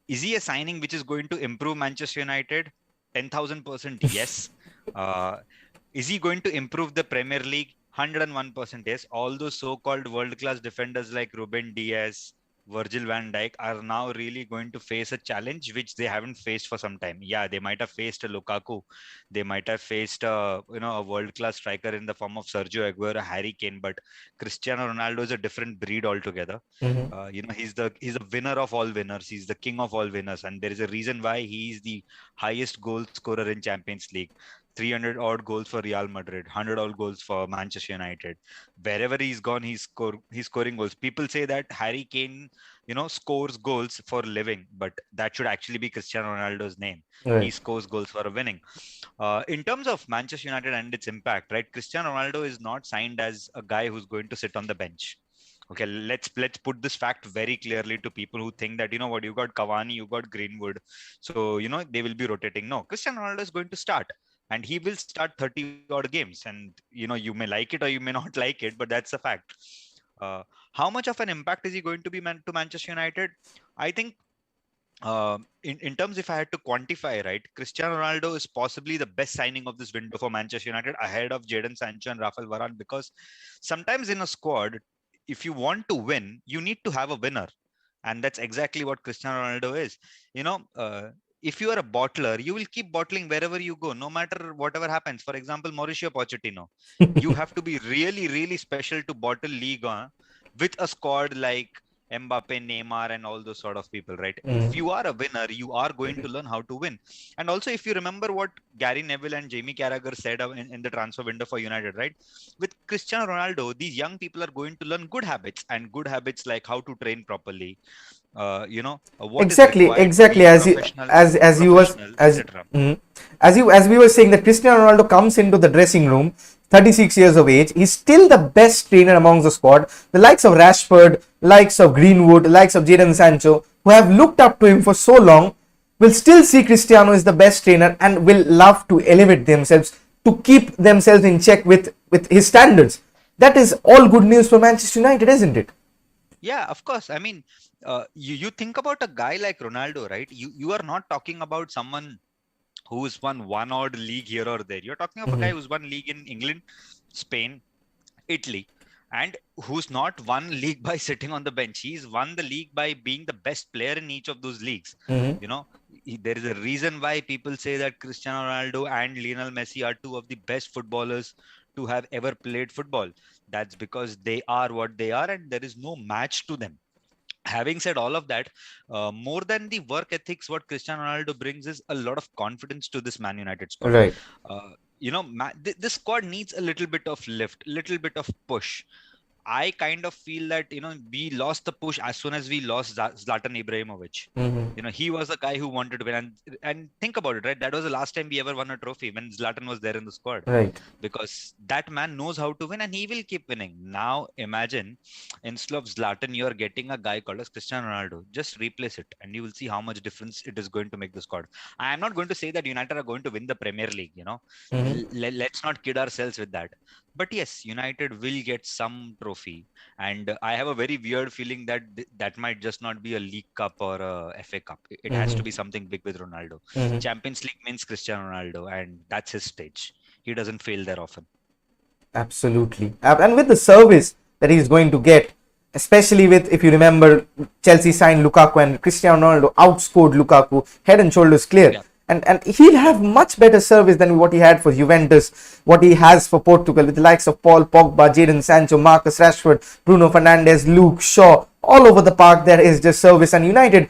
Is he a signing which is going to improve Manchester United? 10,000% yes. Is he going to improve the Premier League? 101% yes. All those so-called world-class defenders like Ruben Diaz, Virgil van Dijk are now really going to face a challenge which they haven't faced for some time. Yeah, they might have faced a Lukaku. They might have faced a world-class striker in the form of Sergio Aguero, Harry Kane, but Cristiano Ronaldo is a different breed altogether. He's the winner of all winners. He's the king of all winners, and there is a reason why he's the highest goal scorer in Champions League. 300 odd goals for Real Madrid, 100 odd goals for Manchester United. Wherever he's gone, he's scoring goals. People say that Harry Kane, scores goals for a living, but that should actually be Cristiano Ronaldo's name. Right. He scores goals for a winning. In terms of Manchester United and its impact, right? Cristiano Ronaldo is not signed as a guy who's going to sit on the bench. Okay, let's put this fact very clearly to people who think that, you got Cavani, you got Greenwood, so they will be rotating. No, Cristiano Ronaldo is going to start. And he will start 30 odd games, and you may like it or you may not like it, but that's a fact. How much of an impact is he going to be to Manchester United? I think in terms, if I had to quantify, right, Cristiano Ronaldo is possibly the best signing of this window for Manchester United, ahead of Jadon Sancho and Rafael Varane, because sometimes in a squad, if you want to win, you need to have a winner, and that's exactly what Cristiano Ronaldo is. If you are a bottler, you will keep bottling wherever you go, no matter whatever happens. For example, Mauricio Pochettino, you have to be really, really special to bottle Liga with a squad like Mbappe, Neymar, and all those sort of people, right? If you are a winner, you are going to learn how to win. And also, if you remember what Gary Neville and Jamie Carragher said in the transfer window for United, right? With Cristiano Ronaldo, these young people are going to learn good habits, and good habits like how to train properly. Exactly. As we were saying, that Cristiano Ronaldo comes into the dressing room, 36 years of age. He's still the best trainer amongst the squad. The likes of Rashford, likes of Greenwood, likes of Jadon Sancho, who have looked up to him for so long, will still see Cristiano as the best trainer and will love to elevate themselves to keep themselves in check with his standards. That is all good news for Manchester United, isn't it? Yeah, of course. I mean, you think about a guy like Ronaldo, right? You are not talking about someone who's won one odd league here or there. You're talking about a guy who's won league in England, Spain, Italy, and who's not won league by sitting on the bench. He's won the league by being the best player in each of those leagues. There is a reason why people say that Cristiano Ronaldo and Lionel Messi are two of the best footballers to have ever played football. That's because they are what they are, and there is no match to them. Having said all of that, more than the work ethics, what Cristiano Ronaldo brings is a lot of confidence to this Man United squad. Right. This squad needs a little bit of lift, little bit of push. I kind of feel that, we lost the push as soon as we lost Zlatan Ibrahimovic. He was the guy who wanted to win. And think about it, right? That was the last time we ever won a trophy, when Zlatan was there in the squad. Right. Because that man knows how to win and he will keep winning. Now imagine, instead of Zlatan, you are getting a guy called as Cristiano Ronaldo. Just replace it and you will see how much difference it is going to make the squad. I am not going to say that United are going to win the Premier League, Let's not kid ourselves with that. But yes, United will get some trophy. And I have a very weird feeling that that might just not be a League Cup or a FA Cup. It has to be something big with Ronaldo. Champions League means Cristiano Ronaldo, and that's his stage. He doesn't fail there often. Absolutely. And with the service that he's going to get, especially with, if you remember, Chelsea signed Lukaku and Cristiano Ronaldo outscored Lukaku head and shoulders clear. Yeah. And he'll have much better service than what he had for Juventus, what he has for Portugal, with the likes of Paul Pogba, Jadon Sancho, Marcus Rashford, Bruno Fernandes, Luke Shaw. All over the park there is just service. And United,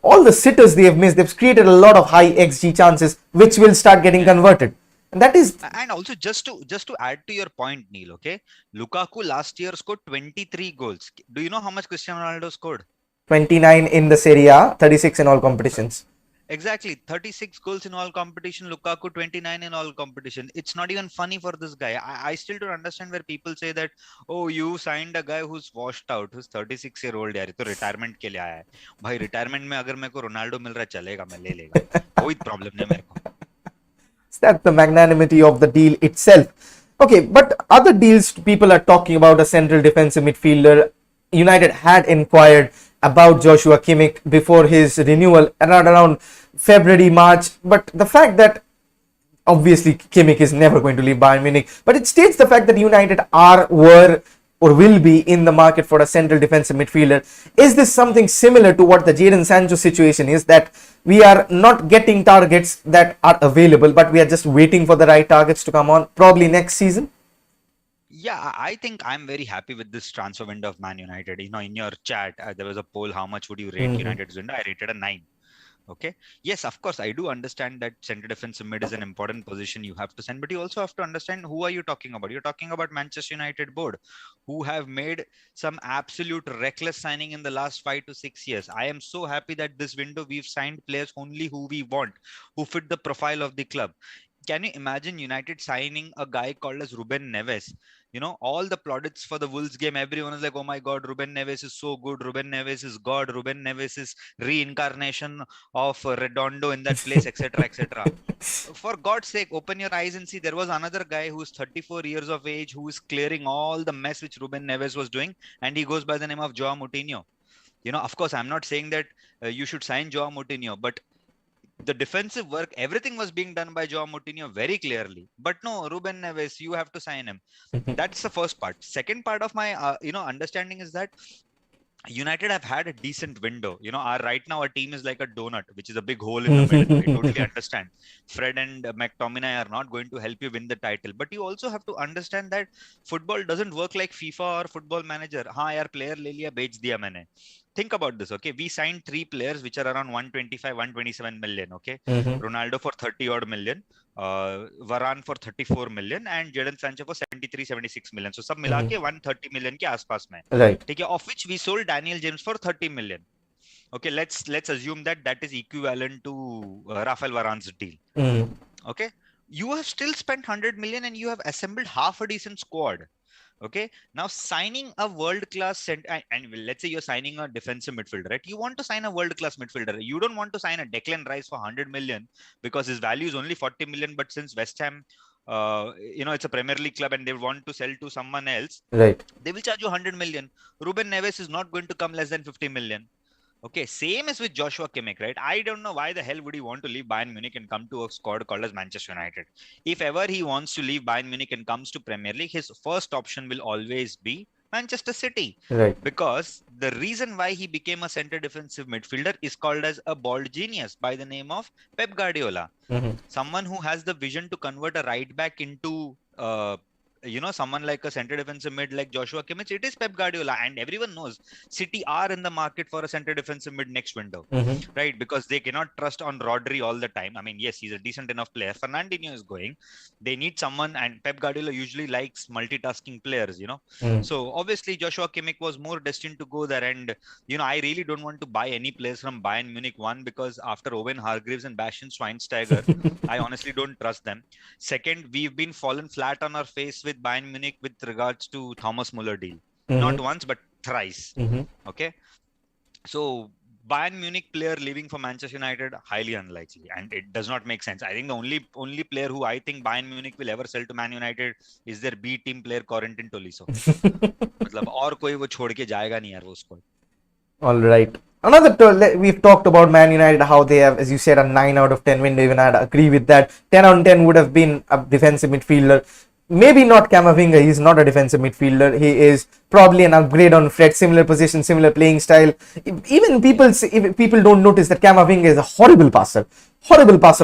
all the sitters they have missed, they've created a lot of high XG chances, which will start getting converted. And that is... And also, just to add to your point, Neil, okay? Lukaku last year scored 23 goals. Do you know how much Cristiano Ronaldo scored? 29 in the Serie A, 36 in all competitions. Exactly, 36 goals in all competition, Lukaku 29 in all competition. It's not even funny for this guy. I still don't understand where people say that, oh, you signed a guy who's washed out, who's 36-year-old, यार, तो retirement के लिए आया है. भाई retirement में अगर मेरे को रोनाल्डो मिल रहा चलेगा, मैं ले लेगा. कोई problem नहीं मेरे को. That's the magnanimity of the deal itself. Okay, but other deals people are talking about, a central defensive midfielder. United had inquired about Joshua Kimmich before his renewal around February, March. But the fact that obviously Kimmich is never going to leave Bayern Munich, but it states the fact that United were or will be in the market for a central defensive midfielder. Is this something similar to what the Jadon Sancho situation is, that we are not getting targets that are available, but we are just waiting for the right targets to come on, probably next season? Yeah, I think I'm very happy with this transfer window of Man United. In your chat, there was a poll, how much would you rate United's window? I rated a 9. Okay. Yes, of course, I do understand that center defensive mid is an important position you have to send, but you also have to understand, who are you talking about? You're talking about Manchester United board, who have made some absolute reckless signing in the last 5 to 6 years. I am so happy that this window we've signed players only who we want, who fit the profile of the club. Can you imagine United signing a guy called as Ruben Neves? All the plaudits for the Wolves game, everyone is like, oh my God, Ruben Neves is so good. Ruben Neves is God. Ruben Neves is reincarnation of Redondo in that place, etc., etc. For God's sake, open your eyes and see. There was another guy who's 34 years of age, who is clearing all the mess which Ruben Neves was doing, and he goes by the name of Joao Moutinho. Of course, I'm not saying that you should sign Joao Moutinho, but the defensive work, everything was being done by Joao Moutinho very clearly. But no, Ruben Neves, you have to sign him. That's the first part. Second part of my, understanding is that United have had a decent window. Right now our team is like a donut, which is a big hole in the middle. I totally understand. Fred and McTominay are not going to help you win the title. But you also have to understand that football doesn't work like FIFA or Football Manager. हाँ यार, player ले लिया, बेच दिया मैंने. Think about this, okay? We signed 3 players which are around 125, 127 million, okay? Ronaldo for 30 odd million, Varane for 34 million, and Jadon Sancho for 73, 76 million. So सब मिला के 130 million के आसपास में. Right. ठीक है, of which we sold Daniel James for 30 million. Okay, let's assume that is equivalent to Rafael Varane's deal. Okay, you have still spent 100 million and you have assembled half a decent squad. Okay, now signing a world-class center, and let's say you're signing a defensive midfielder, right? You want to sign a world-class midfielder. You don't want to sign a Declan Rice for 100 million because his value is only 40 million. But since West Ham, it's a Premier League club and they want to sell to someone else, right, they will charge you 100 million. Ruben Neves is not going to come less than 50 million. Okay, same as with Joshua Kimmich, right? I don't know why the hell would he want to leave Bayern Munich and come to a squad called as Manchester United. If ever he wants to leave Bayern Munich and comes to Premier League, his first option will always be Manchester City. Right. Because the reason why he became a center defensive midfielder is called as a bald genius by the name of Pep Guardiola. Someone who has the vision to convert a right back into someone like a center defensive mid like Joshua Kimmich, it is Pep Guardiola, and everyone knows City are in the market for a center defensive mid next window, right? Because they cannot trust on Rodri all the time. I mean, yes, he's a decent enough player. Fernandinho is going. They need someone, and Pep Guardiola usually likes multitasking players, So obviously Joshua Kimmich was more destined to go there, and I really don't want to buy any players from Bayern Munich. One, because after Owen Hargreaves and Bastian Schweinsteiger, I honestly don't trust them. Second, we've been fallen flat on our face with Bayern Munich with regards to Thomas Muller deal. Not once, but thrice. Okay. So Bayern Munich player leaving for Manchester United, highly unlikely. And it does not make sense. I think the only player who I think Bayern Munich will ever sell to Man United is their B team player Corentin Tolisso. मतलब और कोई वो छोड़ के जाएगा नहीं यार वो squad. All right. We've talked about Man United, how they have, as you said, a 9 out of 10 win. Even I'd agree with that. 10 out of 10 would have been a defensive midfielder. Maybe not Camavinga. He's not a defensive midfielder. He is probably an upgrade on Fred. Similar position, similar playing style. Even people don't notice that Camavinga is a horrible passer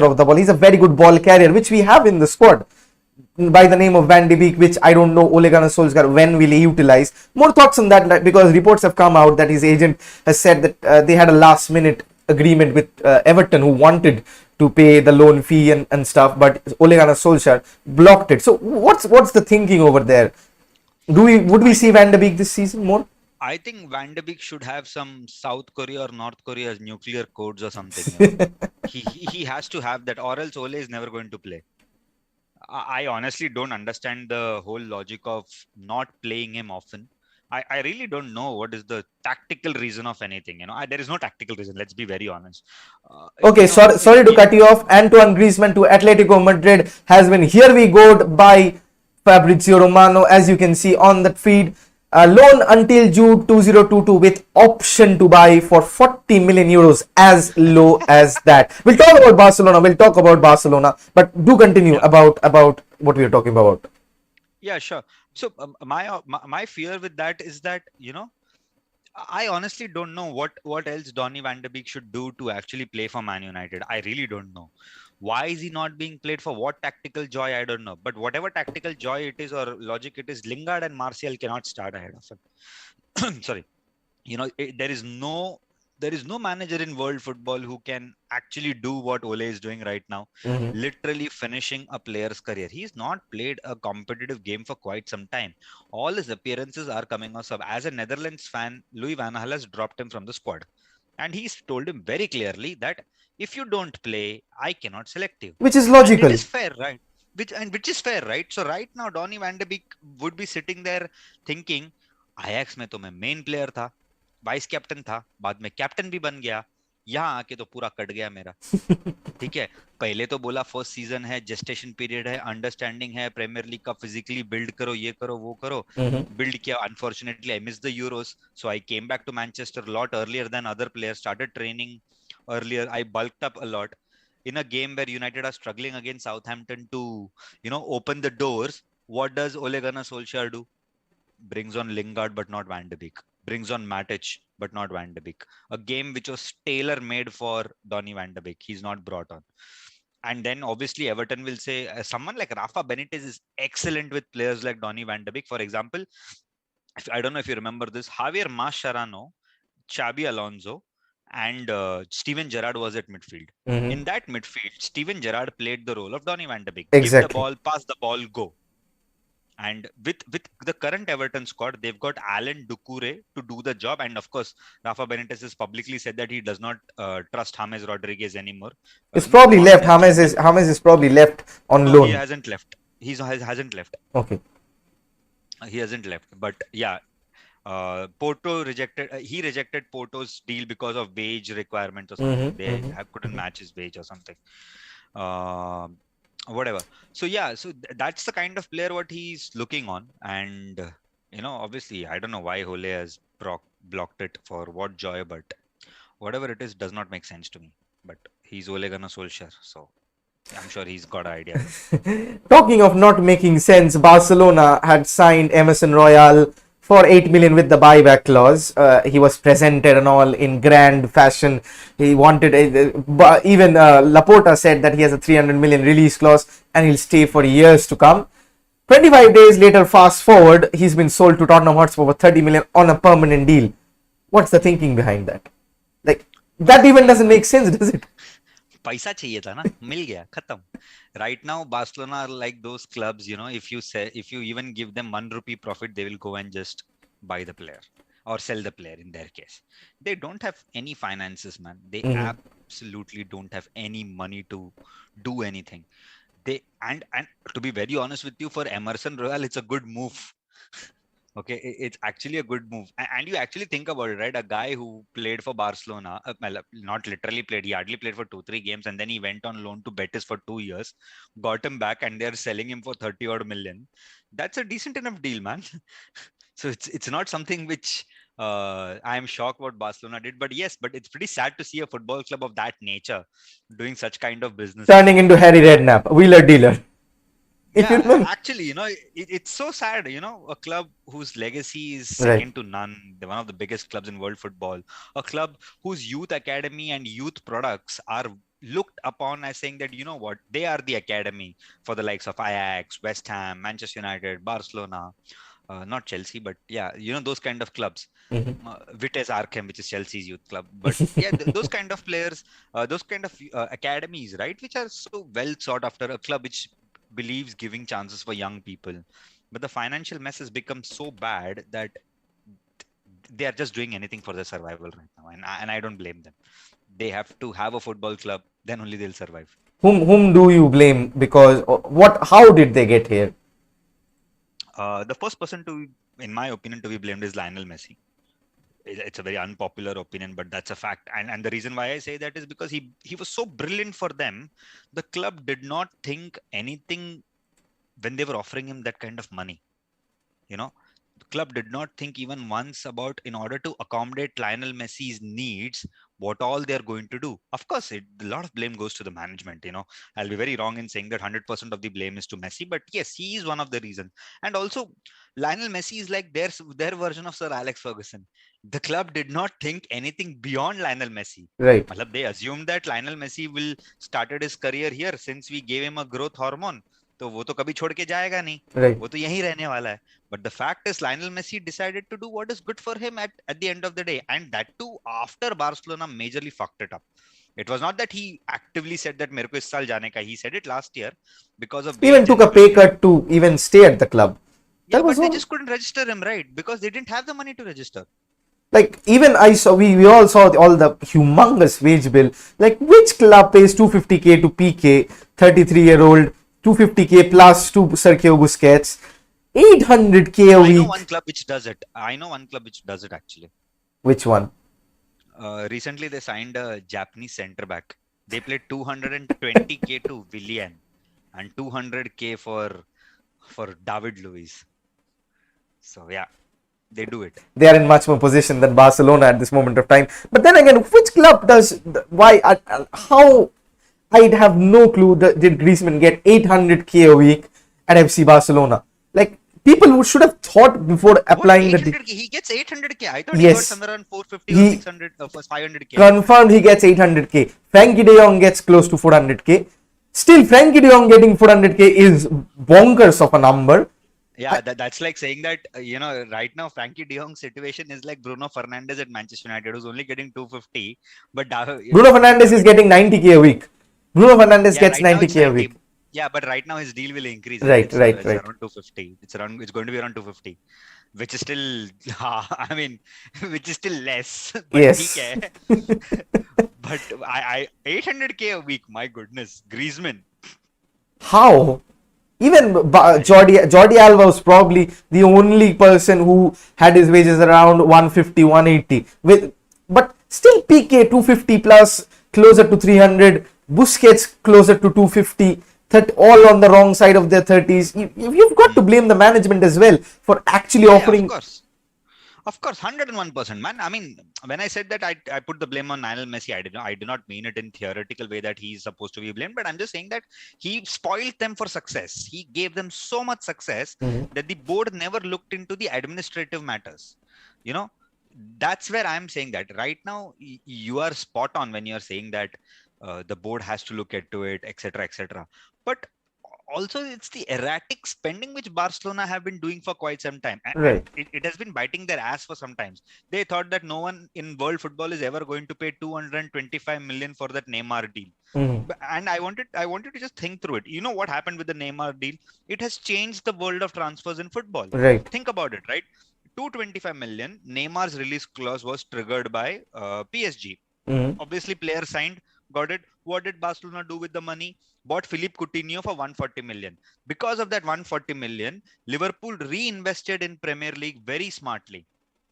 of the ball. He's a very good ball carrier, which we have in the squad, by the name of Van de Beek, which I don't know Ole Gunnar Solskjaer when will he utilize. More thoughts on that, because reports have come out that his agent has said that they had a last minute agreement with Everton, who wanted to pay the loan fee and stuff, but Ole Gunnar Solskjaer blocked it. So what's the thinking over there? Would we see Van de Beek this season more? I think Van de Beek should have some South Korea or North Korea's nuclear codes or something. He has to have that, or else Ole is never going to play. I honestly don't understand the whole logic of not playing him often. I really don't know what is the tactical reason of anything. There is no tactical reason. Let's be very honest. Okay, sorry to cut you off. Antoine Griezmann to Atletico Madrid has been here we go by Fabrizio Romano, as you can see on that feed. Loan until June 2022 with option to buy for 40 million euros, as low as that. We'll talk about Barcelona, but do continue about what we are talking about. Yeah, sure. So my fear with that is that, I honestly don't know what else Donny van de Beek should do to actually play for Man United. I really don't know. Why is he not being played? For what tactical joy? I don't know. But whatever tactical joy it is or logic it is, Lingard and Martial cannot start ahead of him. Sorry. There is no manager in world football who can actually do what Ole is doing right now. Literally finishing a player's career. He's not played a competitive game for quite some time. All his appearances are coming on sub. As a Netherlands fan, Louis van Gaal has dropped him from the squad. And he's told him very clearly that if you don't play, I cannot select you. Which is logical. And it is fair, right? Which is fair, right? So right now, Donny van de Beek would be sitting there thinking, Ajax में तो मैं main player था, vice captain था, बाद में captain भी बन गया, यहाँ आके तो पूरा कट गया मेरा. ठीक है, पहले तो बोला फर्स्ट सीजन है, जेस्टेशन पीरियड है, अंडरस्टैंडिंग है, प्रीमियर लीग का फिजिकली बिल्ड करो, ये करो, वो करो, बिल्ड किया. Unfortunately I miss the Euros, so I came back to Manchester lot earlier than other players, started training earlier. I bulked up a lot in a game where United are struggling against Southampton to, open the doors. What does Ole Gunnar Solskjaer do? Brings on Lingard, but not Van de Beek. Brings on Matic, but not Van de Beek. A game which was tailor-made for Donny van de Beek. He's not brought on. And then obviously Everton will say, someone like Rafa Benitez is excellent with players like Donny van de Beek. For example, I don't know if you remember this, Javier Mascherano, Xabi Alonso, and Steven Gerrard was at midfield. In that midfield, Steven Gerrard played the role of Donny van de Beek. Exactly. Give the ball, pass the ball, go. And with the current Everton squad, they've got Alan Doucouré to do the job. And of course, Rafa Benitez has publicly said that he does not trust James Rodriguez anymore. It's probably left. James is probably left on loan. He hasn't left. He hasn't left. Okay. He hasn't left. But yeah. Porto rejected Porto's deal because of wage requirements or something. They couldn't match his wage or something. Whatever. So yeah, so that's the kind of player what he's looking on. And obviously I don't know why Ole has blocked it, for what joy, but whatever it is does not make sense to me. But he's Ole Gunnar Solskjaer, so I'm sure he's got an idea. Talking of not making sense, Barcelona had signed Emerson Royal for 8 million with the buyback clause. He was presented and all in grand fashion. He wanted, even Laporta said that he has a 300 million release clause and he'll stay for years to come. 25 days later, fast forward, he's been sold to Tottenham Hotspur for 30 million on a permanent deal. What's the thinking behind that? Like, that even doesn't make sense, does it? पैसा चाहिए था ना, मिल गया, खत्म. Right now, Barcelona are like those clubs, you know, if you even give them ₹1 profit, they will go and just buy the player or sell the player in their case. They don't have any finances, man. They absolutely don't have any money to do anything. And to be very honest with you, for Emerson Royal, it's a good move. Okay, it's actually a good move. And you actually think about it, right? A guy who played for Barcelona, well, not literally played, he hardly played for 2-3 games, and then he went on loan to Betis for 2 years, got him back, and they're selling him for 30 odd million. That's a decent enough deal, man. So it's not something which I am shocked what Barcelona did, but yes, but it's pretty sad to see a football club of that nature doing such kind of business. Turning into Harry Redknapp, wheeler dealer. Yeah, actually, you know, it's so sad, you know, a club whose legacy is second to none. They're one of the biggest clubs in world football, a club whose youth academy and youth products are looked upon as saying that, you know what, they are the academy for the likes of Ajax, West Ham, Manchester United, Barcelona, not Chelsea, but yeah, you know, those kind of clubs. Vitesse Arnhem, which is Chelsea's youth club, but yeah, those kind of players, those kind of academies, right, which are so well sought after, a club which believes giving chances for young people. But the financial mess has become so bad that they are just doing anything for their survival right now, and I don't blame them. They have to have a football club, then only they'll survive. Whom do you blame? Because how did they get here? The first person to, in my opinion, to be blamed is Lionel Messi. It's a very unpopular opinion, but that's a fact. And the reason why I say that is because he was so brilliant for them. The club did not think anything when they were offering him that kind of money. You know, the club did not think even once about, in order to accommodate Lionel Messi's needs, what all they're going to do. Of course, a lot of blame goes to the management. You know, I'll be very wrong in saying that 100% of the blame is to Messi, but yes, he is one of the reasons. And also, Lionel Messi is like their version of Sir Alex Ferguson. The club did not think anything beyond Lionel Messi. Right. They assumed that Lionel Messi will started his career here since we gave him a growth hormone. तो वो तो कभी छोड़ के जाएगा नहीं, वो तो यहीं रहने वाला है. But the fact is, Lionel Messi decided to do what is good for him at the end of the day, and that too after Barcelona majorly fucked it up. It was not that he actively said that मेरे को इस साल जाने का. He said it last year because of even took a pay cut to even stay at the club. Yeah, but they just couldn't register him, right? Because they didn't have the money to register. Like, even we all saw all the humongous wage bill. Like, which club pays 250k to PK, 33-year-old, 250k plus to Sergio Busquets, 800k a week? I know one club which does it. Actually. Which one? Recently they signed a Japanese centre back. They played 220k to Willian and 200k for David Luiz. So yeah, they do it. They are in much more position than Barcelona at this moment of time. But then again, which club does, how? I'd have no clue that did Griezmann get 800k a week at FC Barcelona. Like, people should have thought before applying the. He gets 800k. I thought he got somewhere around 450 or 600 or 500k. Confirmed he gets 800k. Frankie de Jong gets close to 400k. Still, Frankie de Jong getting 400k is bonkers of a number. Yeah, that's like saying that, you know, right now Frankie de Jong's situation is like Bruno Fernandes at Manchester United, who's only getting 250. But Bruno Fernandes is getting 90k a week. Bruno Fernandes gets 90k a week. Yeah, but right now his deal will increase. Right. It's around 250. It's going to be around 250, which is still, I mean, which is still less. But yes. But 800k a week. My goodness, Griezmann. How? Even Jordi Alba was probably the only person who had his wages around 150, 180. But still, PK 250 plus, closer to 300. Busquets closer to 250. All on the wrong side of their 30s. You've got to blame the management as well for actually offering. Of course, 101%, man. I mean, when I said that I put the blame on Lionel Messi, I do not mean it in theoretical way that he's supposed to be blamed, but I'm just saying that he spoiled them for success. He gave them so much success that the board never looked into the administrative matters. You know, that's where I'm saying that right now you are spot on when you're saying that the board has to look into it, etc., etc. But also it's the erratic spending which Barcelona have been doing for quite some time. Right. And it has been biting their ass for some times. They thought that no one in world football is ever going to pay 225 million for that Neymar deal. And I wanted to just think through it. You know what happened with the Neymar deal? It has changed the world of transfers in football. Right. Think about it, right? 225 million, Neymar's release clause was triggered by PSG. Obviously, player signed, got it. What did Barcelona do with the money? Bought Philippe Coutinho for 140 million. Because of that 140 million, Liverpool reinvested in Premier League very smartly.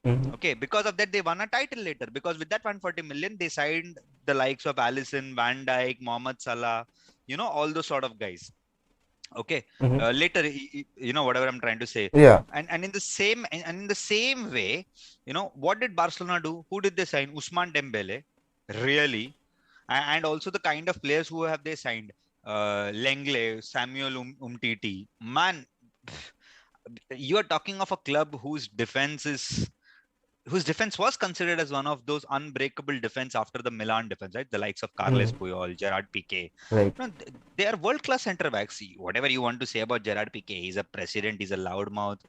Okay, because of that, they won a title later. Because with that 140 million, they signed the likes of Alisson, Van Dijk, Mohamed Salah, all those sort of guys. Okay, later, whatever I'm trying to say. Yeah. And in the same way, what did Barcelona do? Who did they sign? Ousmane Dembele, really, and also the kind of players who have they signed. Lenglet, Samuel Umtiti. Man, you are talking of a club whose defense was considered as one of those unbreakable defense after the Milan defense, right? The likes of Carles Puyol, Gerard Piqué. Right. They are world-class centre backs. Whatever you want to say about Gerard Piqué, he's a president, he's a loudmouth,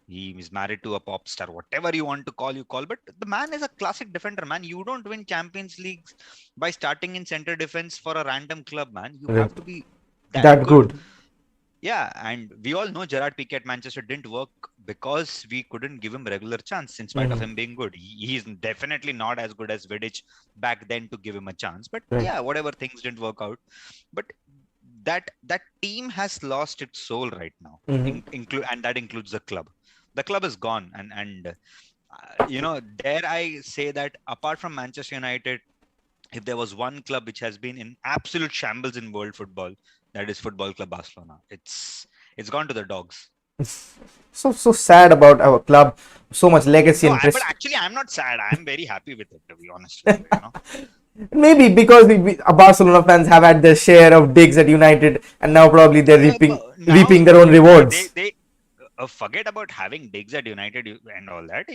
he is married to a pop star, whatever you want to call, you call. But the man is a classic defender, man. You don't win Champions Leagues by starting in centre defense for a random club, man. You have to be that good. Yeah, and we all know Gerard Piqué at Manchester didn't work because we couldn't give him regular chance in spite of him being good. He's definitely not as good as Vidic back then to give him a chance. But yeah, whatever, things didn't work out. But that team has lost its soul right now, and that includes the club. The club is gone, and dare I say that apart from Manchester United, if there was one club which has been in absolute shambles in world football, that is Football Club Barcelona. It's gone to the dogs. So sad about our club. So much legacy and but actually, I'm not sad. I'm very happy with it, to be honest with you. Maybe because Barcelona fans have had their share of digs at United, and now probably they're reaping their own rewards. They forget about having digs at United and all that.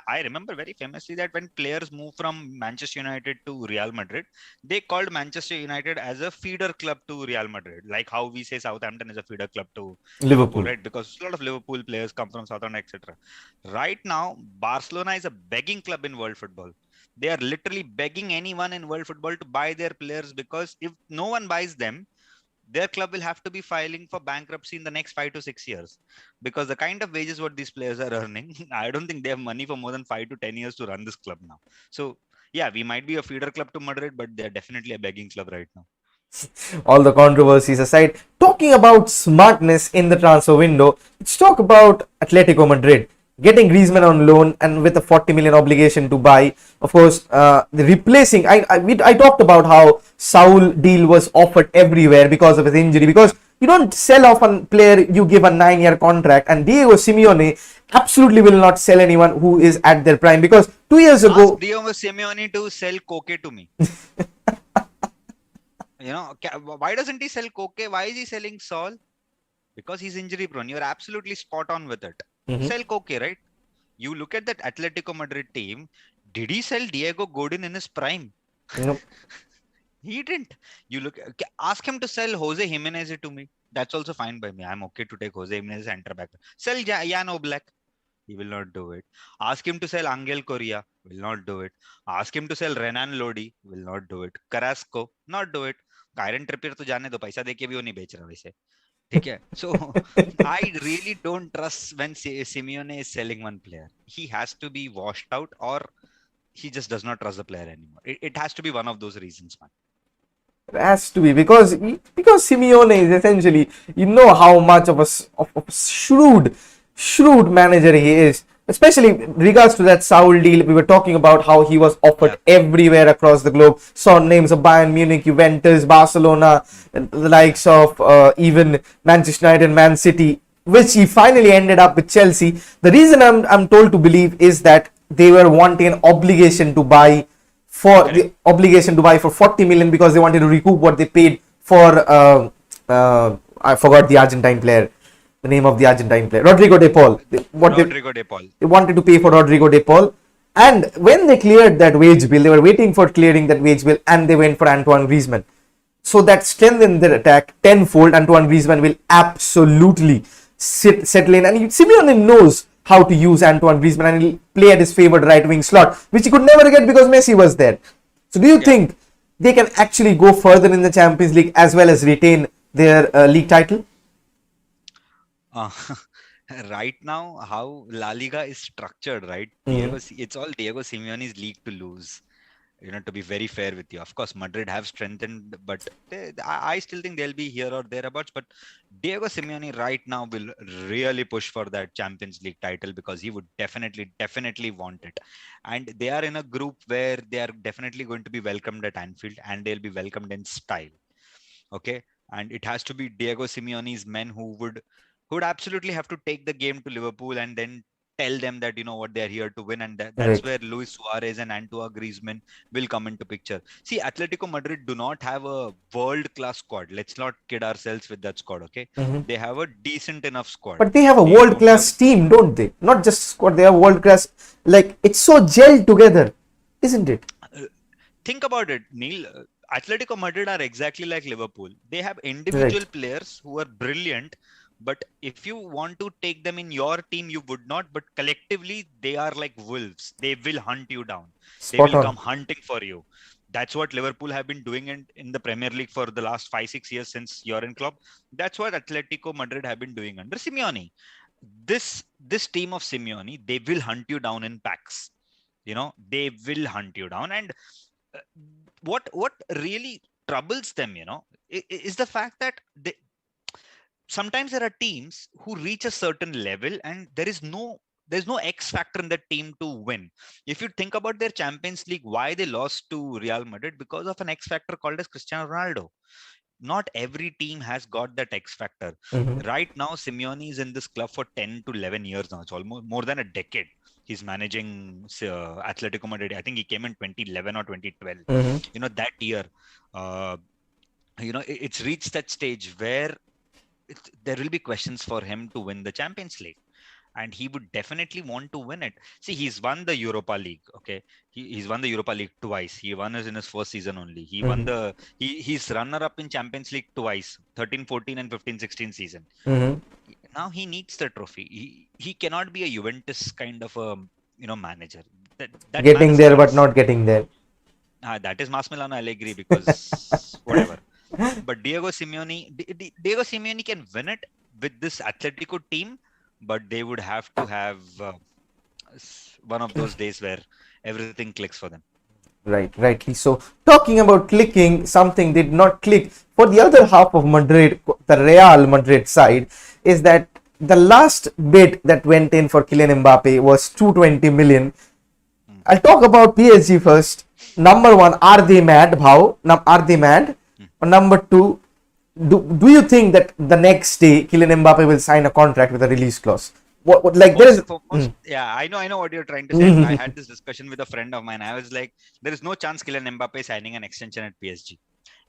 I remember very famously that when players moved from Manchester United to Real Madrid, they called Manchester United as a feeder club to Real Madrid, like how we say Southampton is a feeder club to Liverpool, right? Because a lot of Liverpool players come from Southampton, etc. Right now, Barcelona is a begging club in world football. They are literally begging anyone in world football to buy their players, because if no one buys them, their club will have to be filing for bankruptcy in the next 5 to 6 years, because the kind of wages what these players are earning, I don't think they have money for more than 5 to 10 years to run this club now. So yeah, we might be a feeder club to Madrid, but they're definitely a begging club right now. All the controversies aside, talking about smartness in the transfer window, let's talk about Atletico Madrid getting Griezmann on loan and with a 40 million obligation to buy. Of course, the replacing. I talked about how Saul deal was offered everywhere because of his injury. Because you don't sell off a player, you give a 9-year contract. And Diego Simeone absolutely will not sell anyone who is at their prime. Because 2 years ago, ask Diego Simeone to sell Koke to me. Why doesn't he sell Koke? Why is he selling Saul? Because he's injury prone. You're absolutely spot on with it. Sell Koke, right? You look at that Atletico Madrid team. Did he sell Diego Godin in his prime? Nope. He didn't. Ask him to sell Jose Jimenez to me. That's also fine by me. I'm okay to take Jose Jimenez center back. Sell Jan Oblak. He will not do it. Ask him to sell Angel Correa. Will not do it. Ask him to sell Renan Lodi. Will not do it. Carrasco. Not do it. Kyron Trippier to जाने दो, पैसा देके भी वो नहीं बेच रहा वैसे. Okay, so I really don't trust when Simeone is selling one player. He has to be washed out, or he just does not trust the player anymore. It has to be one of those reasons, man. It has to be because Simeone is essentially, how much of a shrewd manager he is. Especially in regards to that Saul deal, we were talking about how he was offered everywhere across the globe. Saw names of Bayern Munich, Juventus, Barcelona, the likes of even Manchester United, Man City, which he finally ended up with Chelsea. The reason I'm told to believe is that they were wanting an obligation to buy for 40 million because they wanted to recoup what they paid for. I forgot the Argentine player. The name of the Argentine player, Rodrigo de Paul. They wanted to pay for Rodrigo de Paul, and when they cleared that wage bill, they were waiting for clearing that wage bill, and they went for Antoine Griezmann. So that strengthens their attack tenfold. Antoine Griezmann will absolutely settle in, and Simeone knows how to use Antoine Griezmann, and he'll play at his favorite right wing slot, which he could never get because Messi was there. So do you think they can actually go further in the Champions League as well as retain their league title? Uh, right now, how La Liga is structured, right? Mm-hmm. It's all Diego Simeone's league to lose. To be very fair with you, of course, Madrid have strengthened, but I still think they'll be here or thereabouts. But Diego Simeone right now will really push for that Champions League title because he would definitely want it. And they are in a group where they are definitely going to be welcomed at Anfield, and they'll be welcomed in style. Okay, and it has to be Diego Simeone's men who would absolutely have to take the game to Liverpool and then tell them that what they're here to win, and that's Right. where Luis Suarez and Antoine Griezmann will come into picture. See, Atletico Madrid do not have a world class squad. Let's not kid ourselves with that squad. Okay, Mm-hmm. they have a decent enough squad. But they have a They world don't have. class team, don't they? Not just squad, they have world class. Like, it's so gelled together, isn't it? Think about it, Neil. Atletico Madrid are exactly like Liverpool. They have individual Right. players who are brilliant, but if you want to take them in your team, you would not. But collectively, they are like wolves. They will hunt you down. They Spot will on. come hunting for you. That's what Liverpool have been doing in the Premier League for the last 5-6 years since Jurgen Klopp. That's what Atletico Madrid have been doing under Simeone. This team of Simeone, they will hunt you down in packs. They will hunt you down. And uh, what really troubles them, is the fact that sometimes there are teams who reach a certain level and there's no X factor in the team to win. If you think about their Champions League, why they lost to Real Madrid, because of an X factor called as Cristiano Ronaldo. Not every team has got that X factor. Mm-hmm. Right now, Simeone is in this club for 10 to 11 years now. It's almost more than a decade. He's managing Atletico Madrid. I think he came in 2011 or 2012. Mm-hmm. That year, uh, it's reached that stage where there will be questions for him to win the Champions League. And he would definitely want to win it. See, he's won the Europa League. Okay, he's won the Europa League twice. He won it in his first season only. Mm-hmm. He's runner up in Champions League twice, 13-14 and 15-16 season. Mm-hmm. Now he needs the trophy. He cannot be a Juventus kind of a manager. That man Getting is there but class. not getting there. That is Massimiliano Allegri, because whatever. But Diego Simeone can win it with this Atletico team, but they would have to have one of those days where everything clicks for them. Rightly so. Talking about clicking, something did not click for the other half of Madrid, the Real Madrid side, is that the last bid that went in for Kylian Mbappe was 220 million. I'll talk about PSG first. Number one, are they mad? Bhao? Are they mad? Or number two, do you think that the next day Kylian Mbappe will sign a contract with a release clause? What like there is. Yeah, I know what you're trying to say. I had this discussion with a friend of mine. I was like, there is no chance Kylian Mbappe signing an extension at PSG.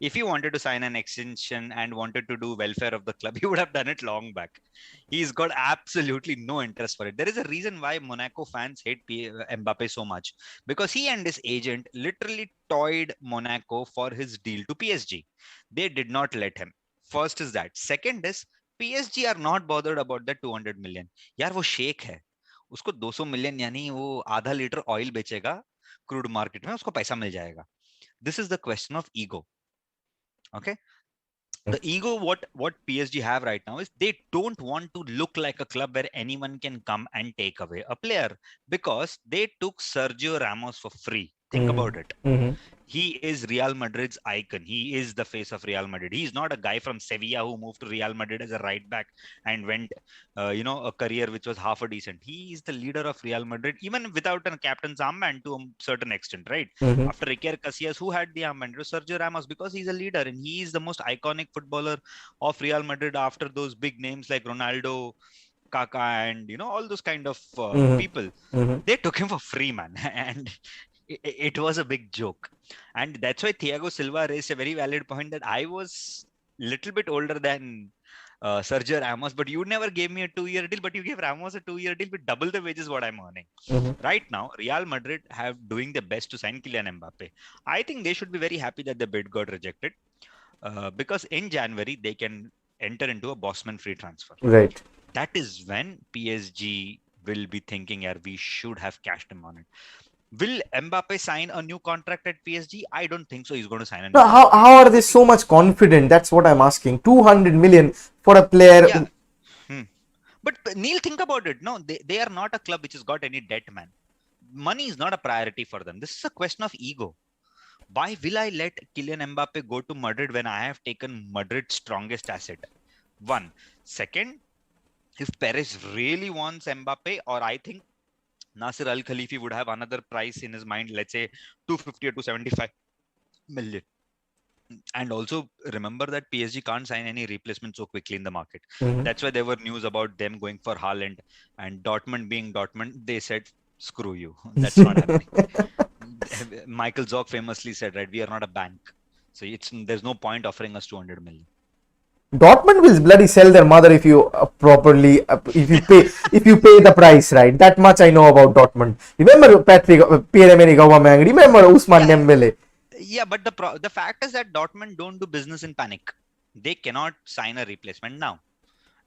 If he wanted to sign an extension and wanted to do welfare of the club, he would have done it long back. He's got absolutely no interest for it. There is a reason why Monaco fans hate Mbappe so much, because he and his agent literally toyed Monaco for his deal to PSG. They did not let him. First is that. Second is, PSG are not bothered about that 200 million. यार वो शेख है, उसको 200 million यानी वो आधा litre oil बेचेगा crude market में, उसको पैसा मिल जाएगा. This is the question of ego. Okay, the ego what PSG have right now is they don't want to look like a club where anyone can come and take away a player, because they took Sergio Ramos for free. Think about it. He is Real Madrid's icon. He is the face of Real Madrid. He's not a guy from Sevilla who moved to Real Madrid as a right back and went, a career which was half a decent. He is the leader of Real Madrid, even without a captain's armband to a certain extent, right? After Iker Casillas, who had the armband? It was Sergio Ramos, because he's a leader and he is the most iconic footballer of Real Madrid after those big names like Ronaldo, Kaka, and all those kind of people. They took him for free, man, and it was a big joke. And that's why Thiago Silva raised a very valid point that I was little bit older than Sergio Ramos, but you never gave me a 2-year deal, but you gave Ramos a 2-year deal with double the wages what I'm earning. Right now, Real Madrid have doing their best to sign Kylian Mbappe. I think they should be very happy that the bid got rejected. because in January they can enter into a Bosman free transfer. Right. That is when PSG will be thinking, yeah, we should have cashed him on it. Will Mbappe sign a new contract at PSG? I don't think so. He's going to sign a new Now, contract. how are they Because so much confident? That's what I'm asking. 200 million for a player. yeah. Hmm. But Neil, think about it. No, they are not a club which has got any debt, man. Money is not a priority for them. This is a question of ego. Why will I let Kylian Mbappe go to Madrid when I have taken Madrid's strongest asset? One. Second, if Perez really wants Mbappe, or I think Nasser Al Khalifi would have another price in his mind, let's say 250 or 275 million. And also remember that PSG can't sign any replacement so quickly in the market. Mhm. That's why there were news about them going for Haaland, and Dortmund being Dortmund, they said, screw you. That's not happening. Michael Zorc famously said, right, we are not a bank. So there's no point offering us 200 million. Dortmund will bloody sell their mother if you properly if you pay the price, right. That much I know about Dortmund. Remember Pierre-Emerick Aubameyang. Remember Ousmane Yeah, Dembele. yeah, but the fact is that Dortmund don't do business in panic. They cannot sign a replacement now.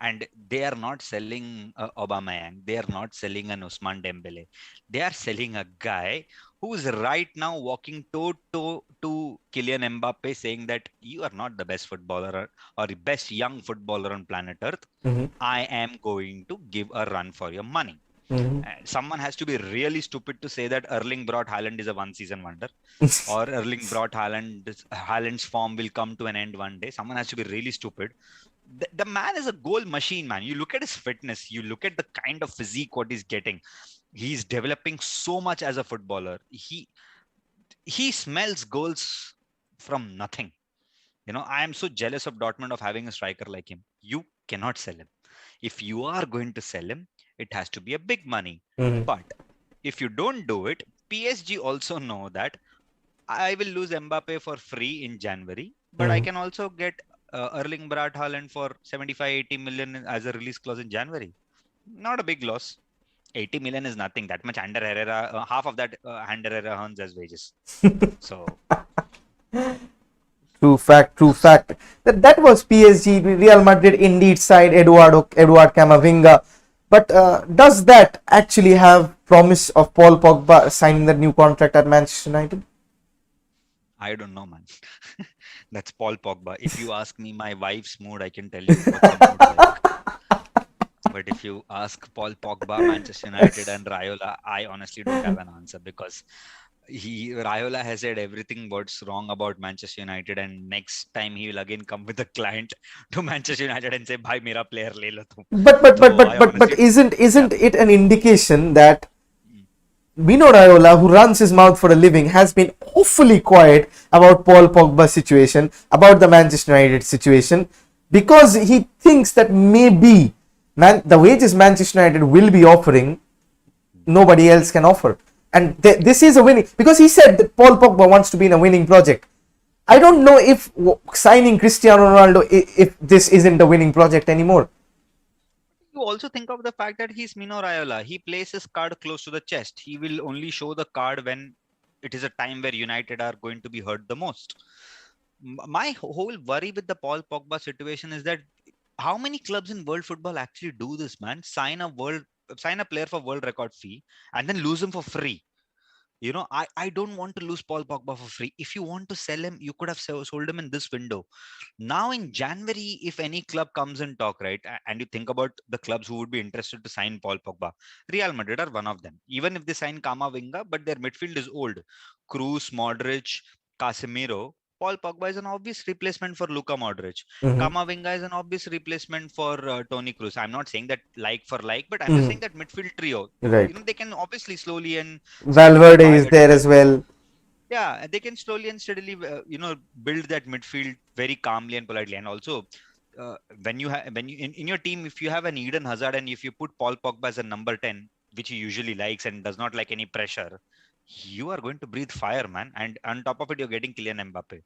And they are not selling Aubameyang. They are not selling an Ousmane Dembele. They are selling a guy who is right now walking toe to Kylian Mbappe, saying that you are not the best footballer or the best young footballer on planet Earth. Mhm. I am going to give a run for your money. Mhm. Someone has to be really stupid to say that Erling Braut Haaland is a one-season wonder, or Erling Braut Haaland's form will come to an end one day. Someone has to be really stupid. The man is a goal machine, man. You look at his fitness, you look at the kind of physique what he's getting. He's developing so much as a footballer. He smells goals from nothing. I am so jealous of Dortmund of having a striker like him. You cannot sell him. If you are going to sell him, it has to be a big money. Mhm. But if you don't do it, PSG also know that I will lose Mbappe for free in January, but I Mhm. can also get Erling Braut Haaland for 75-80 million as a release clause in January. Not a big loss. 80 million is nothing. That much Ander Herrera, half of that Ander Herrera earns as wages. So True fact, true fact. That was PSG, Real Madrid indeed side Eduard Camavinga. But does that actually have promise of Paul Pogba signing that new contract at Manchester United? I don't know, man. That's Paul Pogba. If you ask me my wife's mood, I can tell you what's her mood like. But if you ask Paul Pogba, Manchester United, and Raiola, I honestly don't have an answer, because Raiola has said everything what's wrong about Manchester United, and next time he will again come with a client to Manchester United and say, "Bhai, mera player le lo tum." So I But honestly, yeah. isn't it an indication that Mm. Mino Raiola, who runs his mouth for a living, has been awfully quiet about Paul Pogba's situation, about the Manchester United situation, because he thinks that maybe the wages Manchester United will be offering, nobody else can offer. And this is a winning, because he said that Paul Pogba wants to be in a winning project. I don't know if signing Cristiano Ronaldo, if this isn't a winning project anymore. You also think of the fact that he's Mino Raiola. He plays his card close to the chest. He will only show the card when it is a time where United are going to be hurt the most. My whole worry with the Paul Pogba situation is that how many clubs in world football actually do this, man? Sign a player for world record fee and then lose him for free. I don't want to lose Paul Pogba for free. If you want to sell him, you could have sold him in this window. Now in January, if any club comes and talk, right, and you think about the clubs who would be interested to sign Paul Pogba, Real Madrid are one of them. Even if they sign Kamavinga, but their midfield is old. Cruz, Modric, Casemiro. Paul Pogba is an obvious replacement for Luka Modric. Mhm. Kamavinga is an obvious replacement for Tony Cruz. I'm not saying that like for like, but I'm just saying Mhm. that midfield trio. Right. They can obviously slowly and steadily Valverde buy is a there team. as well. Yeah, they can slowly and steadily build that midfield very calmly and politely. And also when you in your team, if you have an Eden Hazard and if you put Paul Pogba as a number 10, which he usually likes and does not like any pressure, you are going to breathe fire, man. And on top of it, you're getting Kylian Mbappe.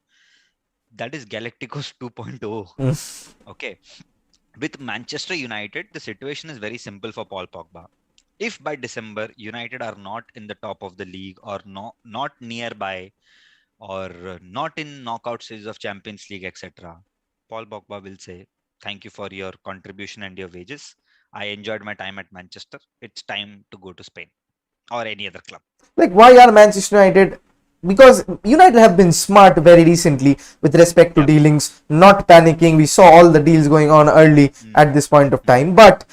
That is Galacticos 2.0. Mm. Okay, with Manchester United, the situation is very simple for Paul Pogba. If by December United are not in the top of the league or not nearby, or not in knockout stages of Champions League, etc., Paul Pogba will say, thank you for your contribution and your wages. I enjoyed my time at Manchester. It's time to go to Spain or any other club. Like, why are Manchester United? Because United have been smart very recently with respect to Yeah. dealings, not panicking. We saw all the deals going on early at this point of time. But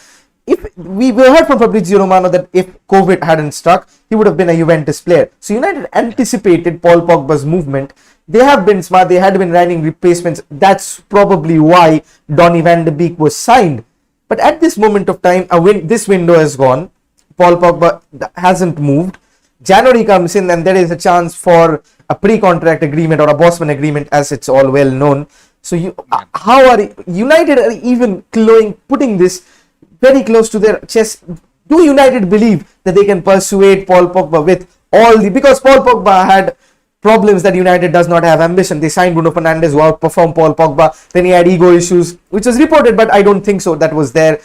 if we heard from Fabrizio Romano that if COVID hadn't struck, he would have been a Juventus player. So United anticipated Paul Pogba's movement. They have been smart. They had been running replacements. That's probably why Donny van de Beek was signed. But at this moment of time, this window has gone. Paul Pogba hasn't moved. January comes in and there is a chance for a pre-contract agreement or a Bosman agreement, as it's all well known. So how are United are even putting this very close to their chest? Do United believe that they can persuade Paul Pogba with because Paul Pogba had problems that United does not have: ambition. They signed Bruno Fernandes, who outperformed Paul Pogba. Then he had ego issues, which was reported, but I don't think so that was there.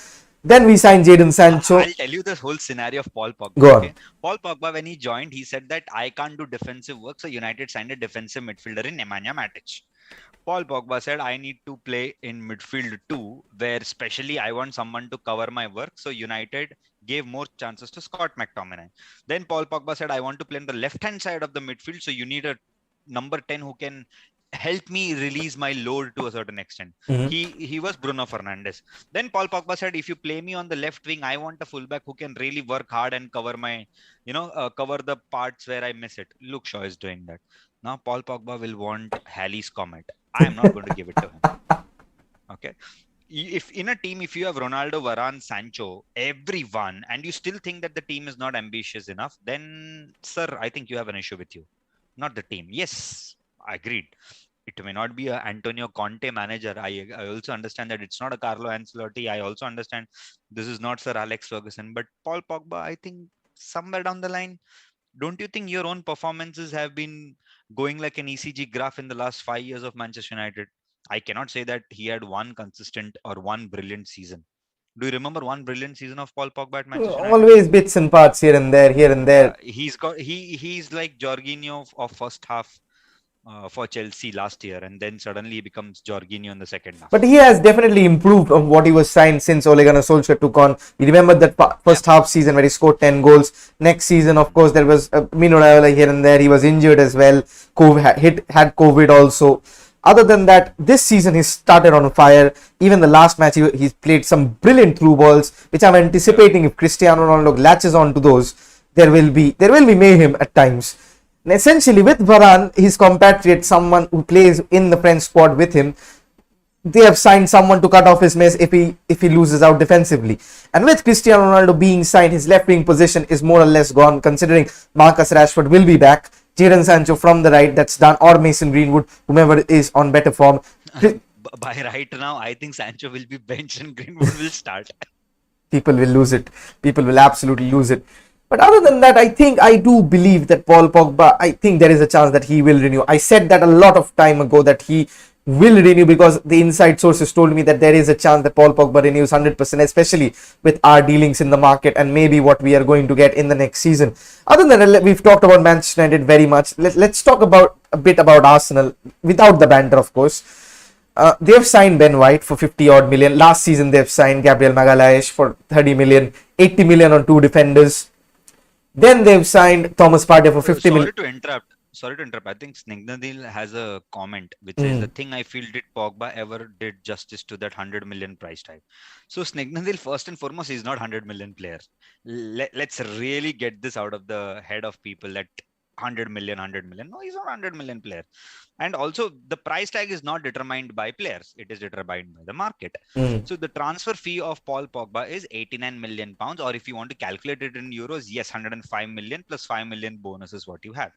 Then we signed Jadon Sancho. I'll tell you the whole scenario of Paul Pogba. Go on. Okay? Paul Pogba, when he joined, he said that I can't do defensive work, so United signed a defensive midfielder in Nemanja Matic. Paul Pogba said, I need to play in midfield too, where especially I want someone to cover my work. So United gave more chances to Scott McTominay. Then Paul Pogba said, I want to play on the left-hand side of the midfield, so you need a number 10 who can help me release my load to a certain extent. He was Bruno Fernandes. Then Paul Pogba said, if you play me on the left wing, I want a fullback who can really work hard and cover my, cover the parts where I miss it. Luke Shaw is doing that. Now Paul Pogba will want Halley's Comet. I am not going to give it to him. Okay. If in a team, if you have Ronaldo, Varane, Sancho, everyone, and you still think that the team is not ambitious enough, then, sir, I think you have an issue with you, not the team. Yes, agreed. It may not be a Antonio Conte manager. I also understand that it's not a Carlo Ancelotti. I also understand this is not Sir Alex Ferguson. But Paul Pogba, I think somewhere down the line, don't you think your own performances have been going like an ECG graph in the last 5 years of Manchester United? I cannot say that he had one consistent or one brilliant season. Do you remember one brilliant season of Paul Pogba at Manchester United? Always bits and parts here and there. He's like Jorginho of first half for Chelsea last year, and then suddenly he becomes Jorginho in the second half. But he has definitely improved on what he was signed since Ole Gunnar Solskjaer took on. You remember that first half season where he scored 10 goals. Next season, of course, there was Mino Raiola here and there. He was injured as well. Had COVID also. Other than that, this season he started on fire. Even the last match, he's played some brilliant through balls, which I'm anticipating if Cristiano Ronaldo latches on to those, there will be mayhem at times. And essentially, with Varane, his compatriot, someone who plays in the French squad with him, they have signed someone to cut off his mess if he loses out defensively. And with Cristiano Ronaldo being signed, his left wing position is more or less gone, considering Marcus Rashford will be back. Jadon Sancho from the right, that's done, or Mason Greenwood, whomever is on better form. By right now, I think Sancho will be benched and Greenwood will start. People will lose it. People will absolutely lose it. But other than that, I do believe that Paul Pogba, I think there is a chance that he will renew. I said that a lot of time ago that he will renew because the inside sources told me that there is a chance that Paul Pogba renews 100%, especially with our dealings in the market and maybe what we are going to get in the next season. Other than that, we've talked about Manchester United very much. Let's talk about a bit about Arsenal, without the banter, of course. They've signed Ben White for 50 odd million. Last season, they've signed Gabriel Magalhaes for 30 million, 80 million on two defenders. Then they've signed Thomas Partey for 50 million. Sorry to interrupt. I think Snignadil has a comment which says the thing I feel did Pogba ever did justice to that 100 million price tag. So Snignadil, first and foremost, is not 100 million player. Let's really get this out of the head of people that 100 million. No, he's not 100 million player. And also the price tag is not determined by players. It is determined by the market. So the transfer fee of Paul Pogba is 89 million pounds, or if you want to calculate it in euros, yes, 105 million plus 5 million bonus is what you have.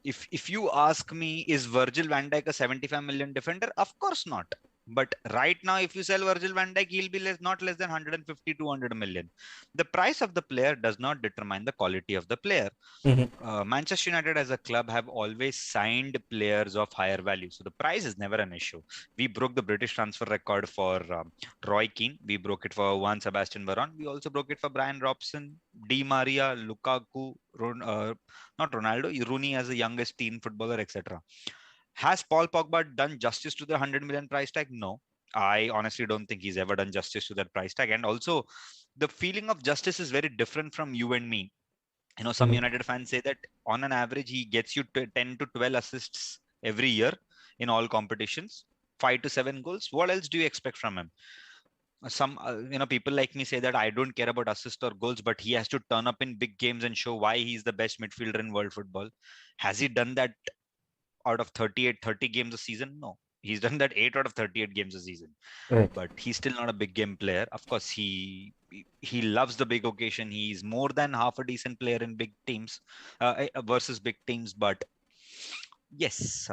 If you ask me, is Virgil van Dijk a 75 million defender? Of course not. But right now, if you sell Virgil van Dijk, he'll be not less than 150, 200 million. The price of the player does not determine the quality of the player. Mhm. Manchester United as a club have always signed players of higher value. So the price is never an issue. We broke the British transfer record for Roy Keane. We broke it for Juan Sebastian Veron. We also broke it for Brian Robson, Di Maria, Lukaku, not Ronaldo, Rooney as the youngest teen footballer, etc. Has Paul Pogba done justice to the 100 million price tag? No. I honestly don't think he's ever done justice to that price tag. And also, the feeling of justice is very different from you and me. Some Mhm. United fans say that on an average, he gets you 10 to 12 assists every year in all competitions, 5 to 7 goals. What else do you expect from him? Some, people like me say that I don't care about assists or goals, but he has to turn up in big games and show why he's the best midfielder in world football. Has he done that out of 30 games a season? No. He's done that 8 out of 38 games a season, Right. but he's still not a big game player. Of course, he loves the big occasion. He's more than half a decent player in big teams versus big teams. But yes,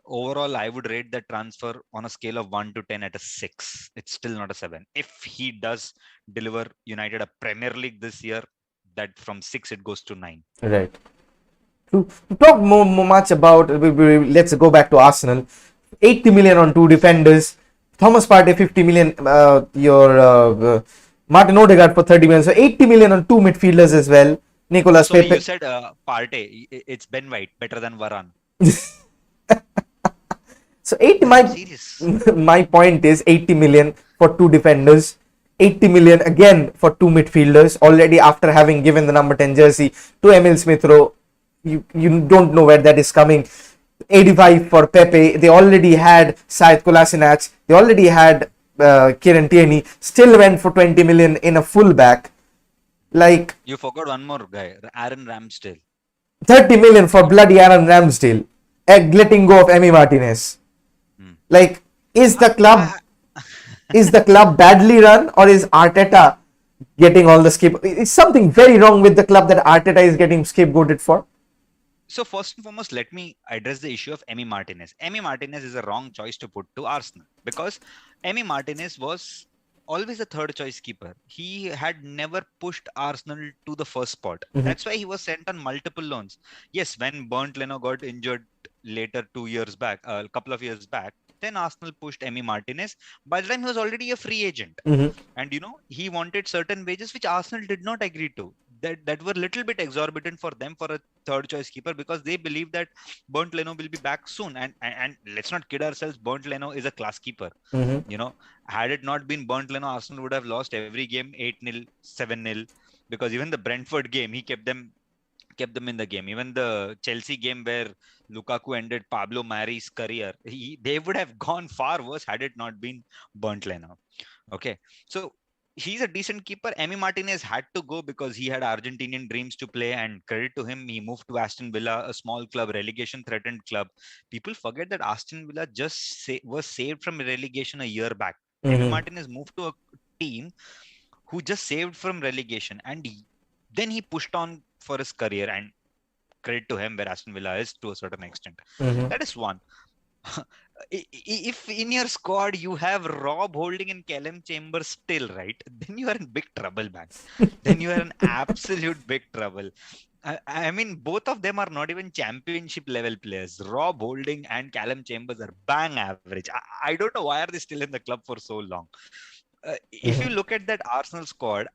overall, I would rate that transfer on a scale of 1 to 10 at a 6. It's still not a 7. If he does deliver United a Premier League this year, that from 6 it goes to 9. Right. To talk more much about, let's go back to Arsenal. 80 million on two defenders. Thomas Partey 50 million. Martin Odegaard for 30 million. So 80 million on two midfielders as well. Nicolas So you Pepe. said Partey, it's Ben White, better than Varane. So 80, I'm serious. my point is 80 million for two defenders, 80 million again for two midfielders. Already after having given the number 10 jersey to Emil Smith Rowe, you don't know where that is coming. 85 for Pepe. They already had Said Kolasinac. They already had Kieran Tierney. Still went for 20 million in a fullback. Like You forgot one more guy, Aaron Ramsdale. 30 million for bloody Aaron Ramsdale. Letting go of Emi Martinez. Hmm. Like, is the club I- is the club badly run, or is Arteta getting all the skip? Is something very wrong with the club that Arteta is getting scapegoated for? So first and foremost, let me address the issue of Emi Martinez. Emi Martinez is a wrong choice to put to Arsenal because Emi Martinez was always a third choice keeper. He had never pushed Arsenal to the first spot. Mhm. That's why he was sent on multiple loans. Yes, when Bernd Leno got injured later 2 years back, a couple of years back, then Arsenal pushed Emi Martinez. By the time he was already a free agent, Mhm. and he wanted certain wages which Arsenal did not agree to. That were little bit exorbitant for them for a third choice keeper because they believe that Bernd Leno will be back soon. And let's not kid ourselves, Bernd Leno is a class keeper. Mhm. Had it not been Bernd Leno, Arsenal would have lost every game 8-0, 7-0, because even the Brentford game, he kept them in the game. Even the Chelsea game where Lukaku ended Pablo Mari's career, they would have gone far worse had it not been Bernd Leno. Okay, so he's a decent keeper. Emi Martinez had to go because he had Argentinian dreams to play, and credit to him, he moved to Aston Villa, a small club, relegation-threatened club. People forget that Aston Villa was saved from relegation a year back. Emi Mhm. Martinez moved to a team who just saved from relegation, and then he pushed on for his career. And credit to him where Aston Villa is to a certain extent. Mhm. That is one. If in your squad you have Rob Holding and Callum Chambers still, right, then you are in big trouble, man. Then you are in absolute big trouble. I mean, both of them are not even championship level players. Rob Holding and Callum Chambers are bang average. I don't know why are they still in the club for so long. If you Mhm. look at that Arsenal squad,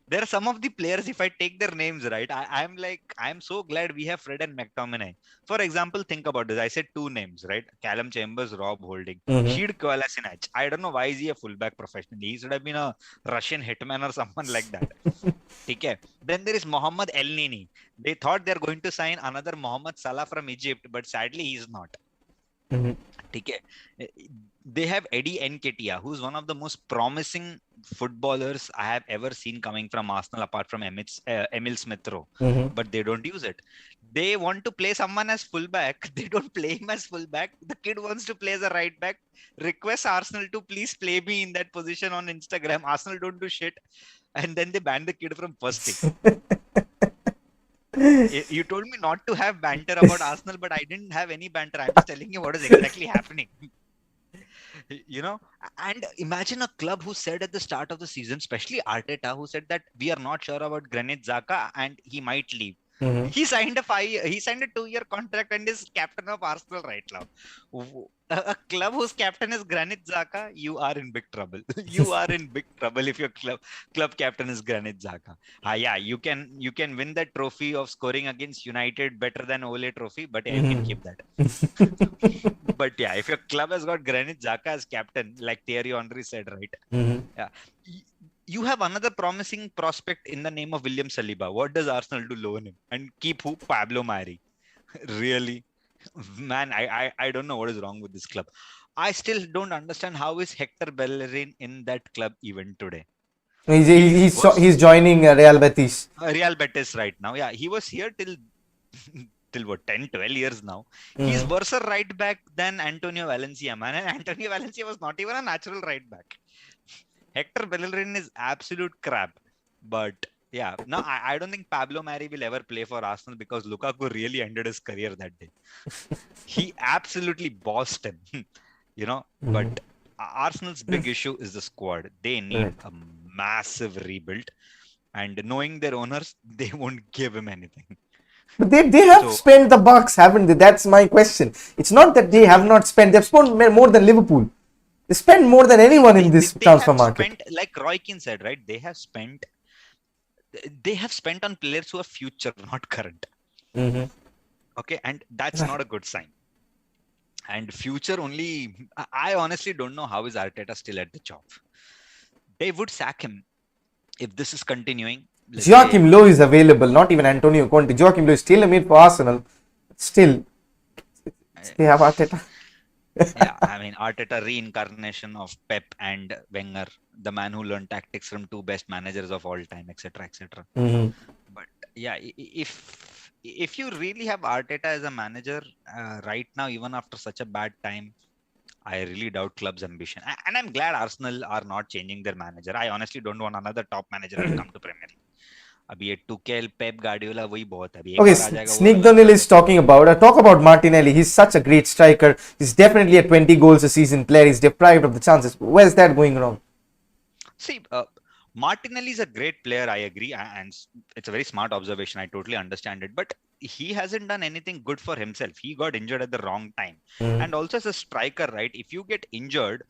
there are some of the players, if I take their names right, I'm like, I'm so glad we have Fred and McTominay. For example, think about this. I said two names, right? Callum Chambers, Rob Holding. Mhm. Sheed Kolasinac. I don't know why is he a fullback professionally. He should have been a Russian hitman or someone like that. Okay. Then there is Mohamed El Nini. They thought they're going to sign another Mohamed Salah from Egypt, but sadly he's not. Mhm. Okay. They have Eddie Nketiah, who's one of the most promising footballers I have ever seen coming from Arsenal, apart from Emil Smith Rowe. Mhm. But they don't use it. They want to play someone as fullback. They don't play him as fullback. The kid wants to play as a right back. Request Arsenal to please play me in that position on Instagram. Arsenal don't do shit. And then they ban the kid from first team. You told me not to have banter about Arsenal, but I didn't have any banter. I'm just telling you what is exactly happening. You know, and imagine a club who said at the start of the season, especially Arteta, who said that we are not sure about Granit Xhaka and he might leave. Mhm. He signed a 2-year contract and is captain of Arsenal right now. A club whose captain is Granit Xhaka, you are in big trouble. You are in big trouble if your club captain is Granit Xhaka. Yeah, you can win that trophy of scoring against United better than Ole trophy, but yeah, you can Mhm. keep that. But yeah, if your club has got Granit Xhaka as captain, like Thierry Henry said, right? Mhm. Yeah. You have another promising prospect in the name of William Saliba. What does Arsenal do? Loan him and keep who? Pablo Mari. Really? Man, I don't know what is wrong with this club. I still don't understand how is Hector Bellerin in that club even today. He He's was joining Real Betis. Real Betis right now. Yeah, he was here till till what 10, 12 years now. He's Mhm. worse a right back than Antonio Valencia, man. And Antonio Valencia was not even a natural right back. Hector Bellerin is absolute crap. But yeah, no, I don't think Pablo Mari will ever play for Arsenal because Lukaku really ended his career that day. He absolutely bossed him, you know. But Mhm. Arsenal's big issue is the squad. They need Right. a massive rebuild, and knowing their owners, they won't give him anything. But they have So spent the bucks, haven't they? That's my question. It's not that they have not spent. They've spent more than Liverpool. They spend more than see, anyone in this they transfer have market. spent, like Roy Keane said, right? They have spent on players who are future, not current. Mhm. Okay, and that's not a good sign. And future only, I honestly don't know how is Arteta still at the job. They would sack him if this is continuing. Let's say, Joachim Low is available, not even Antonio Conte. Joachim Low is still a mid for Arsenal. Still, uh, they have Arteta. yeah, I mean Arteta reincarnation of Pep and Wenger, the man who learned tactics from two best managers of all time, etc., etc. Mhm. But yeah, if you really have Arteta as a manager right now, even after such a bad time, I really doubt club's ambition. And I'm glad Arsenal are not changing their manager. I honestly don't want another top manager to come to Premier League. अभी ये टुकेल Pep Guardiola वही बहुत है, अभी एक Okay, और आ जाएगा वो Sneak अलग Donil बात is है. talking about. Talk about Martinelli. He's such a great striker. He's definitely a 20 goals a season player. He's deprived of the chances. Where's that going wrong? See, Martinelli is a great player. I agree, and it's a very smart observation. I totally understand it, but he hasn't done anything good for himself. He got injured at the wrong time, Mm. and also as a striker, right? If you get injured,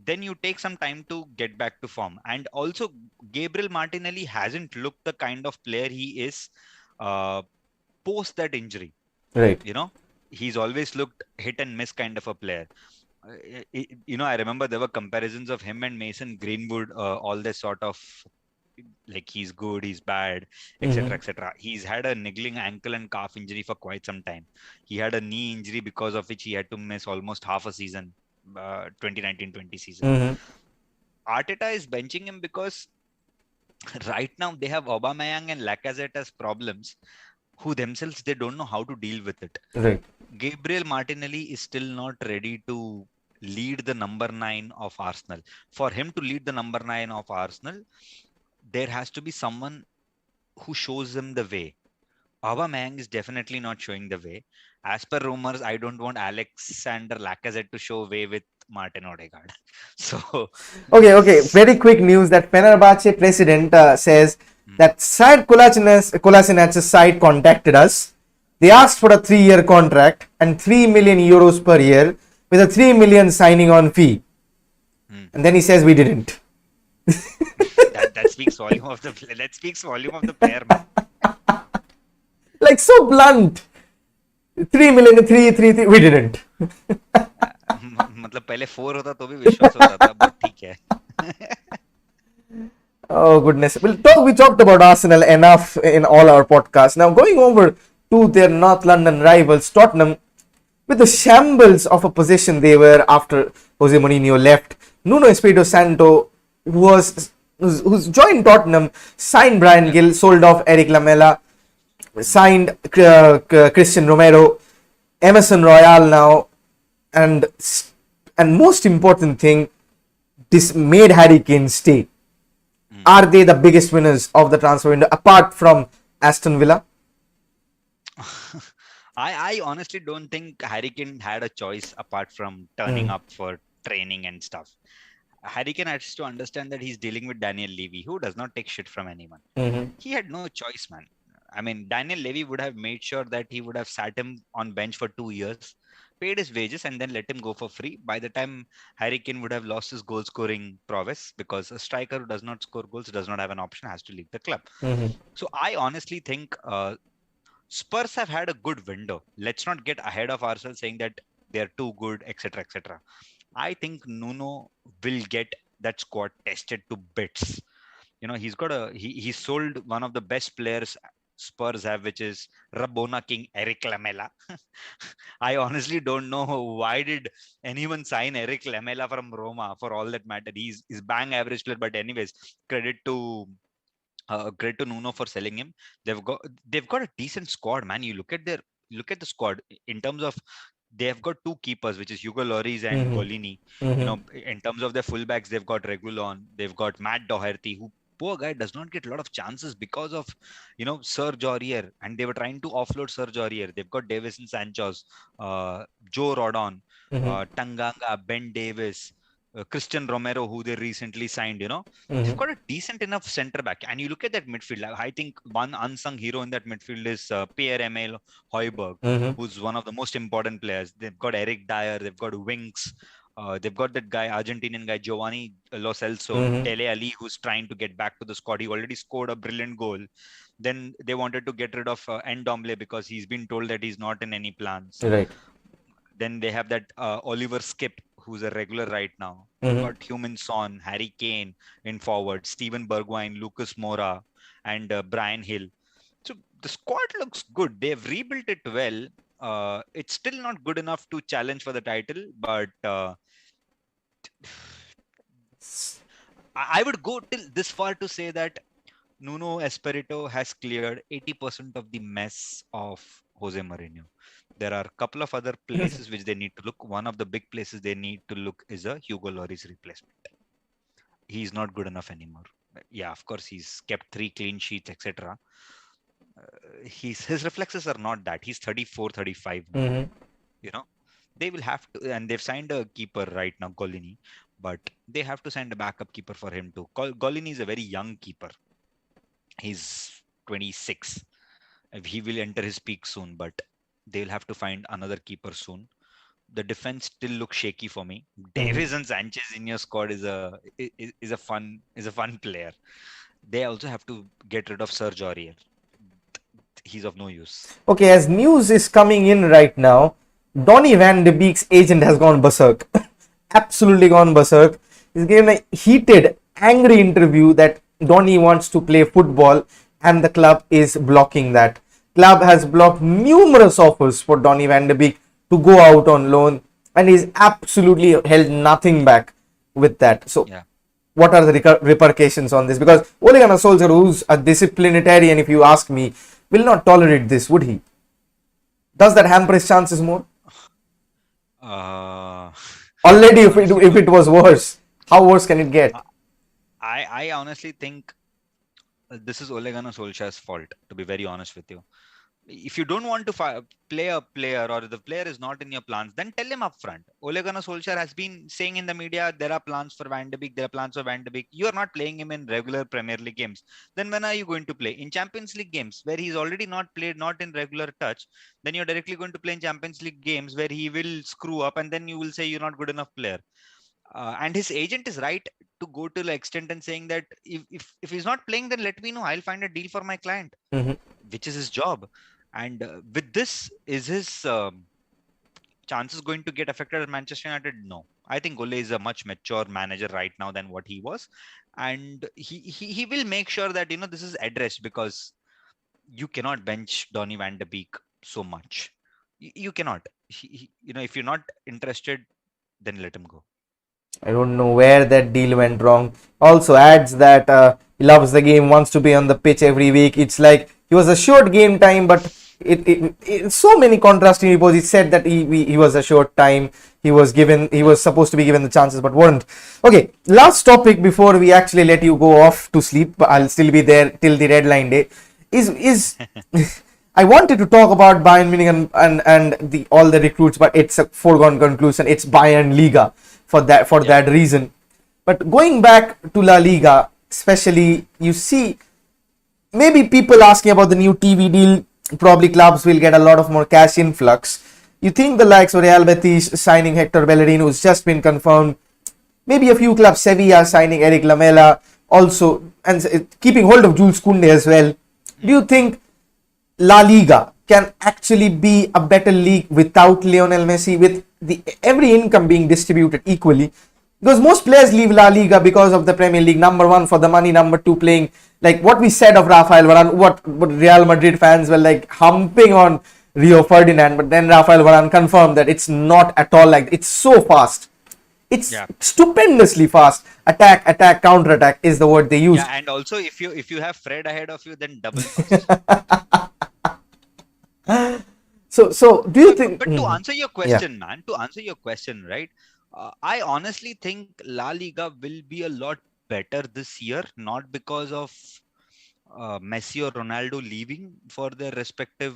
then you take some time to get back to form. And also, Gabriel Martinelli hasn't looked the kind of player he is uh, post that injury. Right. You know, he's always looked hit and miss kind of a player. I remember there were comparisons of him and Mason Greenwood, all this sort of like he's good, he's bad, etc., Mhm. etc. He's had a niggling ankle and calf injury for quite some time. He had a knee injury because of which he had to miss almost half a season, 2019-20 season. Mhm. Arteta is benching him because right now they have Aubameyang and Lacazette as problems who themselves they don't know how to deal with it. Right. Gabriel Martinelli is still not ready to lead the number 9 of Arsenal. For him to lead the number 9 of Arsenal, there has to be someone who shows him the way. Aubameyang is definitely not showing the way. As per rumors, I don't want Alexander Lacazette to show way with Martin Odegaard. So, Okay. Very quick news that Fenerbahce president says mm, that side Kolasinac's side contacted us. They asked for a 3-year contract and 3 million euros per year with a 3 million signing on fee. mm. And then he says we didn't. That speaks volume of the player, man. Like so blunt. 3 million, 3, we didn't. मतलब पहले 4 होता तो भी विश्वास होता था, but ठीक है. Oh goodness. We talked about Arsenal enough in all our podcasts. Now going over to their North London rivals, Tottenham, with the shambles of a position they were after Jose Mourinho left. Nuno Espirito Santo, who's joined Tottenham, signed Brian Gill, sold off Eric Lamela, signed Christian Romero, Emerson Royale now, and most important thing, this made Harry Kane stay. Are they the biggest winners of the transfer window apart from Aston Villa? I honestly don't think Harry Kane had a choice apart from turning up for training and stuff. Harry Kane has to understand that he's dealing with Daniel Levy, who does not take shit from anyone. He had no choice, man. I mean, Daniel Levy would have made sure that he would have sat him on bench for 2 years, paid his wages, and then let him go for free. By the time Harry Kane would have lost his goal scoring prowess, because a striker who does not score goals does not have an option, has to leave the club. So I honestly think Spurs have had a good window. Let's not get ahead of ourselves saying that they're too good, etc., etc. I think Nuno will get that squad tested to bits. You know, he sold one of the best players Spurs have, which is Rabona King Eric Lamela. I honestly don't know why did anyone sign Eric Lamela from Roma, for all that matter. He's bang average player, but anyways, credit to Nuno for selling him. They've got a decent squad, man. You look at the squad in terms of, they have got two keepers, which is Hugo Lloris and Golini. You know, in terms of their fullbacks, they've got Reguilon, they've got Matt Doherty, who, poor guy, does not get a lot of chances because of, you know, Serge Aurier, and they were trying to offload Serge Aurier. They've got Davison Sanchez, Joe Rodon, Tanganga, Ben Davis, Christian Romero, who they recently signed. You know, they've got a decent enough centre back. And you look at that midfield, I think one unsung hero in that midfield is Pierre-Emile Højbjerg, who's one of the most important players. They've got Eric Dyer, they've got Winks, they've got that guy, Argentinian guy, Giovanni Lo Celso, Dele Alli, who's trying to get back to the squad. He already scored a brilliant goal. Then they wanted to get rid of Ndombele because he's been told that he's not in any plans. Right. Then they have that Oliver Skip, who's a regular right now. They've got Heung-min Son, Harry Kane in forward, Steven Bergwijn, Lucas Moura, and Brian Hill. So the squad looks good. They've rebuilt it well. It's still not good enough to challenge for the title, but I would go till this far to say that Nuno Espirito has cleared 80% of the mess of Jose Mourinho. There are a couple of other places which they need to look. One of the big places they need to look is a Hugo Lloris replacement. He's not good enough anymore. Yeah, of course, he's kept 3 clean sheets, etc. His reflexes are not that. He's 34, 35 now. You know, they will have to, and they've signed a keeper right now, Golini, but they have to sign a backup keeper for him too. Golini is a very young keeper. He's 26. He will enter his peak soon, but they'll have to find another keeper soon. The defense still looks shaky for me. Davison Sanchez in your squad is a fun player. They also have to get rid of Serge Aurier. He's of no use. Okay, as news is coming in right now, Donny van de Beek's agent has gone berserk. Absolutely gone berserk. He's given a heated, angry interview that Donny wants to play football and the club is blocking that. Club has blocked numerous offers for Donny van de Beek to go out on loan, and he's absolutely held nothing back with that. So, what are the repercussions on this? Because Ole Gunnar Solskjaer, who's a disciplinarian, if you ask me, will not tolerate this, would he? Does that hamper his chances more? Already, if it was worse, how worse can it get? I honestly think this is Ole Gunnar Solskjaer's fault, to be very honest with you. If you don't want to play a player, or the player is not in your plans, then tell him up front. Ole Gunnar Solskjaer has been saying in the media, there are plans for Van de Beek, there are plans for Van de Beek. You are not playing him in regular Premier League games. Then when are you going to play? In Champions League games, where he's already not played, not in regular touch, then you're directly going to play in Champions League games where he will screw up, and then you will say you're not good enough player. And his agent is right to go to the extent and saying that if he's not playing, then let me know. I'll find a deal for my client, which is his job. And with this, is his chances going to get affected at Manchester United? No. I think Ole is a much mature manager right now than what he was. And he will make sure that, you know, this is addressed, because you cannot bench Donny van de Beek so much. You cannot. You know, if you're not interested, then let him go. I don't know where that deal went wrong. Also adds that he loves the game, wants to be on the pitch every week. It's like he was assured game time, but so many contrasting reports. He said that he was assured time. He was supposed to be given the chances, but weren't. Okay, last topic before we actually let you go off to sleep. I'll still be there till the deadline day. Is I wanted to talk about Bayern Munich and all the recruits, but it's a foregone conclusion. It's Bayern Liga. for that reason. But going back to La Liga, especially, you see maybe people asking about the new TV deal. Probably clubs will get a lot of more cash influx. You think the likes of Real Betis signing Hector Bellerin, who's just been confirmed, maybe a few clubs, Sevilla signing Eric Lamela, also, and keeping hold of Jules Koundé as well. Do you think La Liga can actually be a better league without Lionel Messi, with every income being distributed equally? Because most players leave La Liga because of the Premier League. Number one, for the money. Number two, playing like what we said of Rafael Varane. What Real Madrid fans were like humping on Rio Ferdinand, but then Rafael Varane confirmed that it's not at all like it's so fast. It's stupendously fast. Attack, counter attack is the word they use. Yeah, and also if you have Fred ahead of you, then double fast. So do you think? But to answer your question, man, to answer your question, right? I honestly think La Liga will be a lot better this year, not because of Messi or Ronaldo leaving for their respective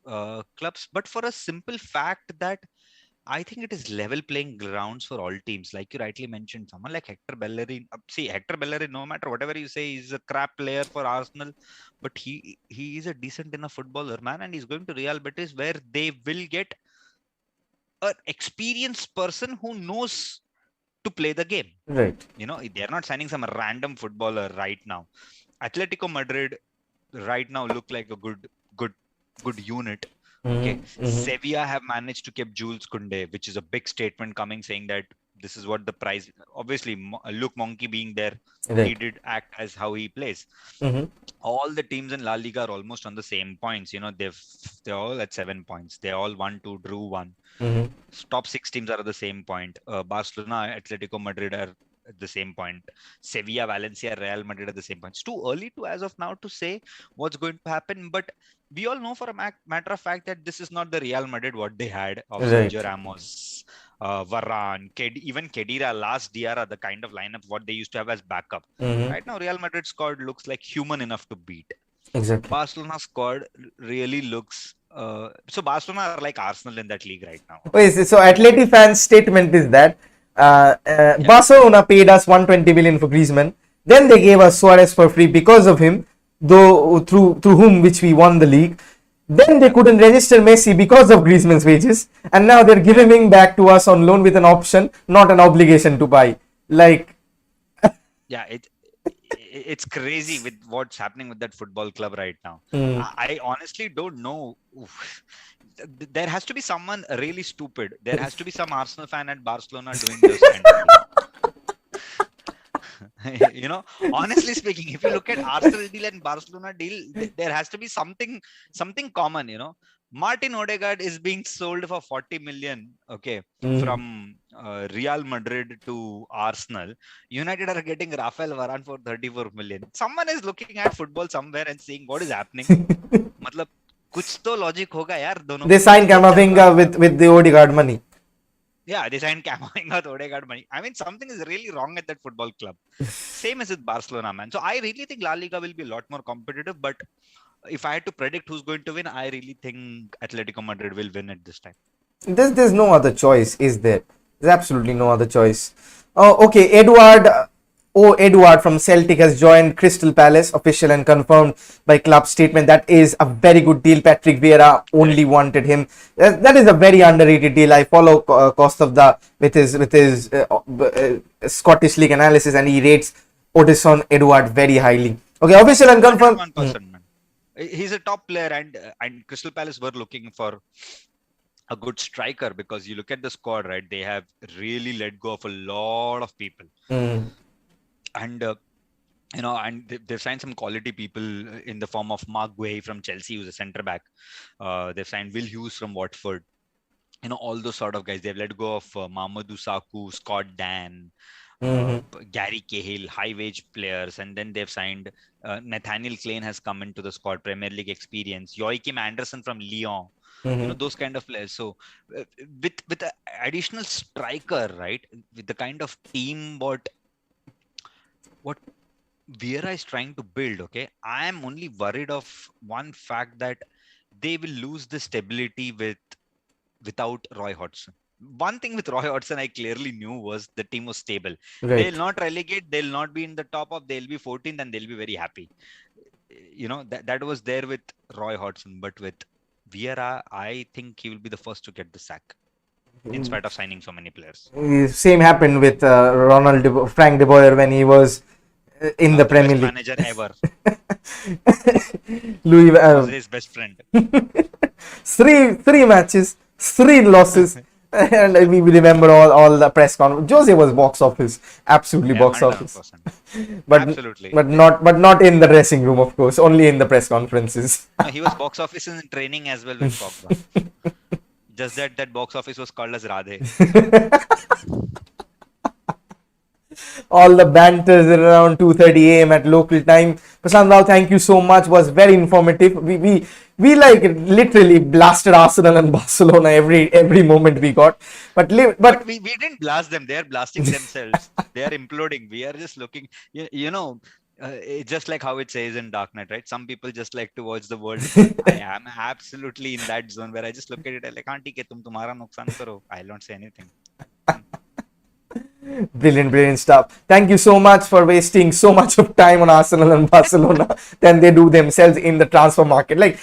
clubs, but for a simple fact that I think it is level playing grounds for all teams. Like you rightly mentioned, someone like Hector Bellerin. See, Hector Bellerin, no matter whatever you say, he's a crap player for Arsenal, but he is a decent enough footballer, man, and he's going to Real Betis where they will get an experienced person who knows to play the game. Right. You know, they're not signing some random footballer right now. Atletico Madrid right now look like a good unit. Okay. Sevilla have managed to keep Jules Koundé, which is a big statement coming, saying that this is what the price. Obviously, Luke Monkey being there, he did act as how he plays. All the teams in La Liga are almost on the same points. You know, they're all at 7 points. They all won 2, drew 1. Top 6 teams are at the same point. Barcelona, Atletico Madrid are at the same point. Sevilla, Valencia, Real Madrid at the same point. It's too early to, as of now, to say what's going to happen. But we all know for a matter of fact that this is not the Real Madrid what they had of Sergio Ramos, Varane, even Khedira, last Diarra, the kind of lineup what they used to have as backup. Right now, Real Madrid squad looks like human enough to beat. Exactly. Barcelona squad really looks. So Barcelona are like Arsenal in that league right now. So Atleti fans' statement is that Barcelona paid us 120 million for Griezmann. Then they gave us Suarez for free because of him, though through whom which we won the league. Then they couldn't register Messi because of Griezmann's wages, and now they're giving him back to us on loan with an option, not an obligation to buy. Like, yeah, it's crazy with what's happening with that football club right now. I honestly don't know. There has to be someone really stupid. There has to be some Arsenal fan at Barcelona doing this kind of you know, honestly speaking, if you look at Arsenal deal and Barcelona deal, there has to be something common, you know. Martin Odegaard is being sold for 40 million, okay, from Real Madrid to Arsenal. United are getting Rafael Varane for 34 million. Someone is looking at football somewhere and saying, what is happening? Matlab, kuch to logic hoga yaar, dono. They signed Camavinga with the Odegaard money. Yeah, they signed Camavinga with Odegaard money. I mean, something is really wrong at that football club. Same as with Barcelona, man. So I really think La Liga will be a lot more competitive, but if I had to predict who's going to win, I really think Atletico Madrid will win at this time. There's no other choice, is there? There's absolutely no other choice. Oh, okay. Edouard from Celtic has joined Crystal Palace, official and confirmed by club statement. That is a very good deal. Patrick Vieira only wanted him. That is a very underrated deal. I follow Costa with his Scottish League analysis, and he rates Odison Edouard very highly. Okay, official and confirmed. 1%, man. He's a top player, and Crystal Palace were looking for a good striker, because you look at the squad, right? They have really let go of a lot of people. And you know, and they've signed some quality people in the form of Mark Guehi from Chelsea, who's a centre back. They've signed Will Hughes from Watford. You know, all those sort of guys. They've let go of Mamadou Sakho, Scott Dan, Gary Cahill, high wage players, and then they've signed Nathaniel Klein has come into the squad, Premier League experience. Joachim Anderson from Lyon. You know, those kind of players. So with the additional striker, right? With the kind of team what Vieira is trying to build, okay, I am only worried of one fact, that they will lose the stability without Roy Hodgson. One thing with Roy Hodgson I clearly knew was the team was stable. They'll Right. not relegate, they'll not be in the top of, they'll be 14th and they'll be very happy. That was there with Roy Hodgson, but with Vieira, I think he will be the first to get the sack in spite of signing so many players. Same happened with Frank de Boer when he was in the The Premier best League. manager ever. Louis, Jose's best friend. three matches, three losses, and we remember all the press conference. Jose was box office, absolutely Yeah, box office, 100%. but Absolutely. not in the dressing room, of course, only in the press conferences. No, he was box office in training as well with POGBA. Just that box office was called as Radhe. All the banters at around 2:30 a.m. at local time. Prashant Rao, thank you so much. Was very informative. We like literally blasted Arsenal and Barcelona every moment we got. But But we didn't blast them. They are blasting themselves. They are imploding. We are just looking, it's just like how it says in Darknet, right? Some people just like to watch the world fall. I am absolutely in that zone where I just look at it like, "हाँ, ठीक है, तुम तुम्हारा नुकसान करो." I'll not say anything. Hmm. brilliant stuff. Thank you so much for wasting so much of time on Arsenal and Barcelona than they do themselves in the transfer market. Like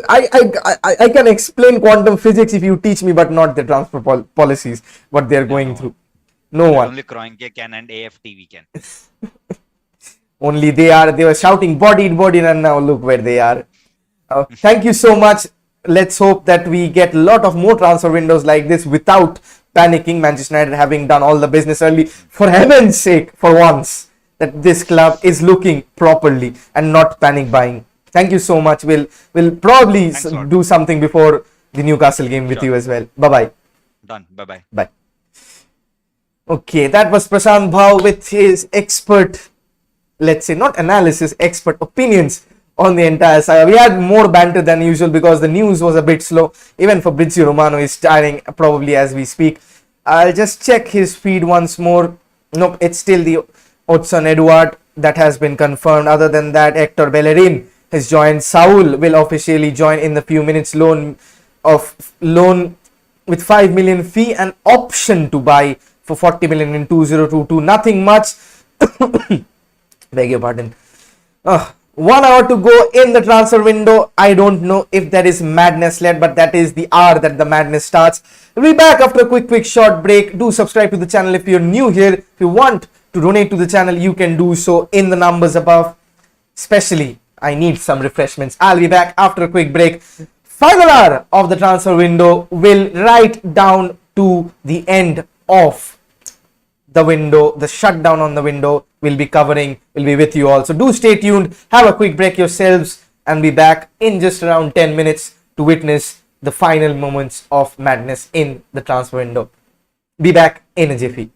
I can explain quantum physics if you teach me, but not the transfer policies what they're Yeah, going no one. through. No That one. only Kroenke can and AFTV can. Only they were shouting bodied, and now look where they are. Thank you so much. Let's hope that we get a lot of more transfer windows like this without panicking. Manchester United having done all the business early. For heaven's sake, for once, that this club is looking properly and not panic buying. Thank you so much. We'll probably Thanks a lot. do something before the Newcastle game with Sure. you as well. Bye bye. Done. Bye-bye. Bye. Okay, that was Prashant Bhav with his expert, let's say not analysis, expert opinions on the entire saga. We had more banter than usual because the news was a bit slow. Even Fabrizio Romano is starting probably as we speak. I'll just check his feed once more. Nope, it's still the Otson Eduard that has been confirmed. Other than that, Hector Bellerin has joined. Saul will officially join in the few minutes. Loan with 5 million fee and option to buy for 40 million in 2022. Nothing much. Beg your pardon. 1 hour to go in the transfer window. I don't know if that is madness led, but that is the hour that the madness starts. We'll be back after a quick short break. Do subscribe to the channel if you're new here. If you want to donate to the channel, you can do so in the numbers above. Especially, I need some refreshments. I'll be back after a quick break. Final hour of the transfer window will right down to the end of the window, the shutdown on the window will be with you all. So do stay tuned, have a quick break yourselves, and be back in just around 10 minutes to witness the final moments of madness in the transfer window. Be back in a jiffy.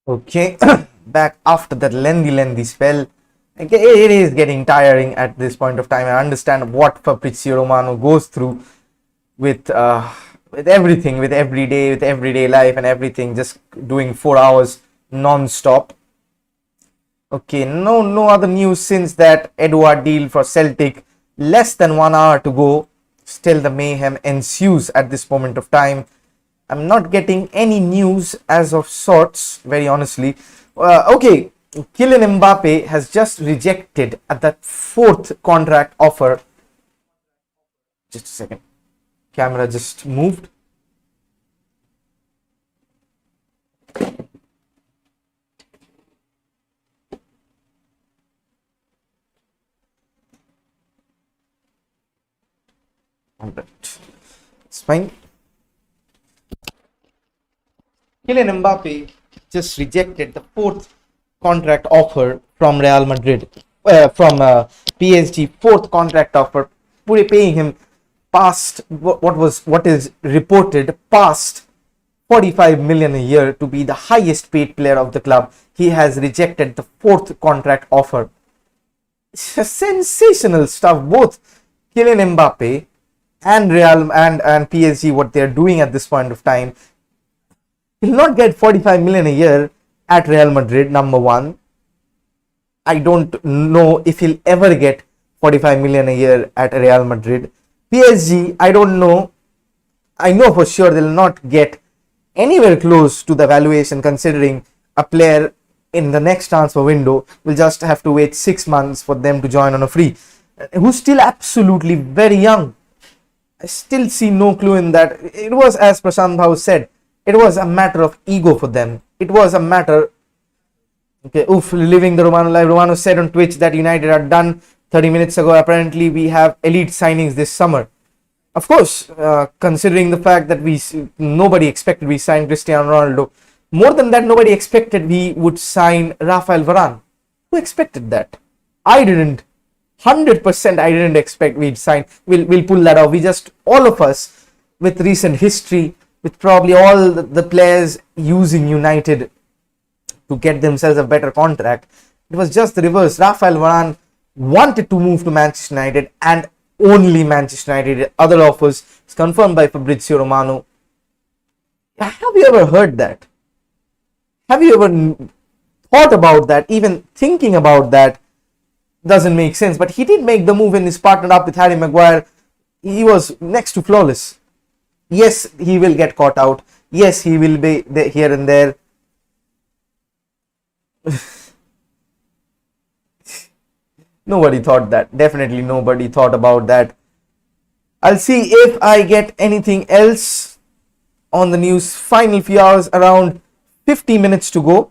Okay, back after that lengthy spell. It is getting tiring at this point of time. I understand what Fabrizio Romano goes through with everything, with everyday life and everything, just doing 4 hours non-stop. Okay, no other news since that Edward deal for Celtic. Less than 1 hour to go. Still the mayhem ensues at this moment of time. I'm not getting any news as of sorts, very honestly. Okay, Kylian Mbappe has just rejected at that fourth contract offer. Just a second. Camera just moved. Alright. It's fine. Kylian Mbappe just rejected the fourth contract offer from Real Madrid, from PSG. Fourth contract offer, paying him past what is reported past 45 million a year to be the highest paid player of the club. He has rejected the fourth contract offer. Sensational stuff. Both Kylian Mbappe and Real and PSG, what they're doing at this point of time. He'll not get 45 million a year at Real Madrid, number one. I don't know if he'll ever get 45 million a year at Real Madrid. PSG, I don't know. I know for sure they'll not get anywhere close to the valuation, considering a player in the next transfer window will just have to wait 6 months for them to join on a free, who's still absolutely very young. I still see no clue in that. It was, as Prashant Bhau said, it was a matter of ego for them. It was a matter. Okay, living the Romano life. Romano said on Twitch that United are done 30 minutes ago. Apparently, we have elite signings this summer. Of course, considering the fact that nobody expected we signed Cristiano Ronaldo. More than that, nobody expected we would sign Rafael Varane. Who expected that? I didn't. 100% I didn't expect we'd sign. We'll pull that off. We just, all of us, with recent history, with probably all the players using United to get themselves a better contract, it was just the reverse. Rafael Varane wanted to move to Manchester United, and only Manchester United. Other offers is confirmed by Fabrizio Romano. Have you ever heard that? Have you ever thought about that? Even thinking about that doesn't make sense. But he did make the move and he's partnered up with Harry Maguire. He was next to flawless. Yes, he will get caught out. Yes, he will be here and there. Nobody thought that. Definitely nobody thought about that. I'll see if I get anything else on the news. Final few hours, around 50 minutes to go.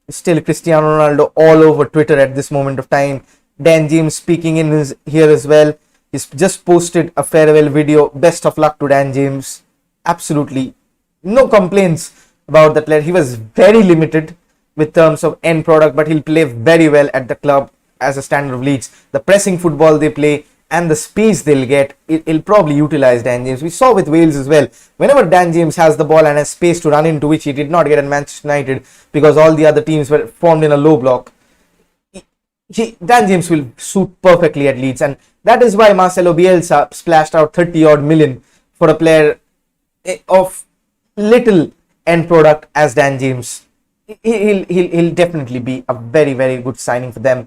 Still Cristiano Ronaldo all over Twitter at this moment of time. Dan James speaking in here as well. He's just posted a farewell video. Best of luck to Dan James. Absolutely no complaints about the player. He was very limited with terms of end product, but he'll play very well at the club as a standard of Leeds. The pressing football they play and the space they'll get, it'll probably utilize Dan James. We saw with Wales as well. Whenever Dan James has the ball and has space to run into, which he did not get in Manchester United because all the other teams were formed in a low block, Dan James will suit perfectly at Leeds, and that is why Marcelo Bielsa splashed out 30 odd million for a player of little end product as Dan James. He'll definitely be a very, very good signing for them.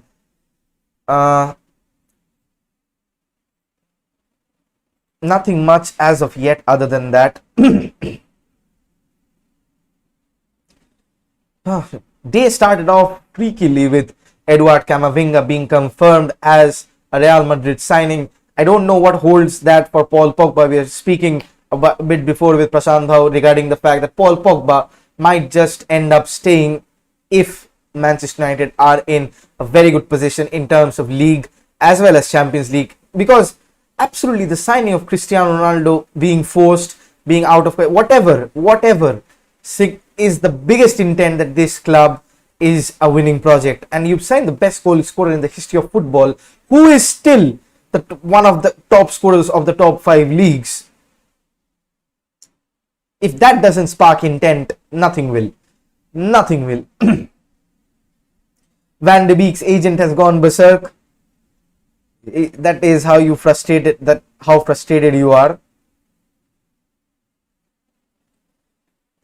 Nothing much as of yet other than that. They started off creakily with Edward Camavinga being confirmed as a Real Madrid signing. I don't know what holds that for Paul Pogba. We were speaking a bit before with Prashant Bhau regarding the fact that Paul Pogba might just end up staying if Manchester United are in a very good position in terms of league as well as Champions League, because absolutely the signing of Cristiano Ronaldo being forced, being out of whatever is the biggest intent that this club is a winning project. And you've signed the best goal scorer in the history of football, who is still one of the top scorers of the top 5 leagues. If that doesn't spark intent, nothing will. Nothing will. Van de Beek's agent has gone berserk. That is how you frustrated. How frustrated you are.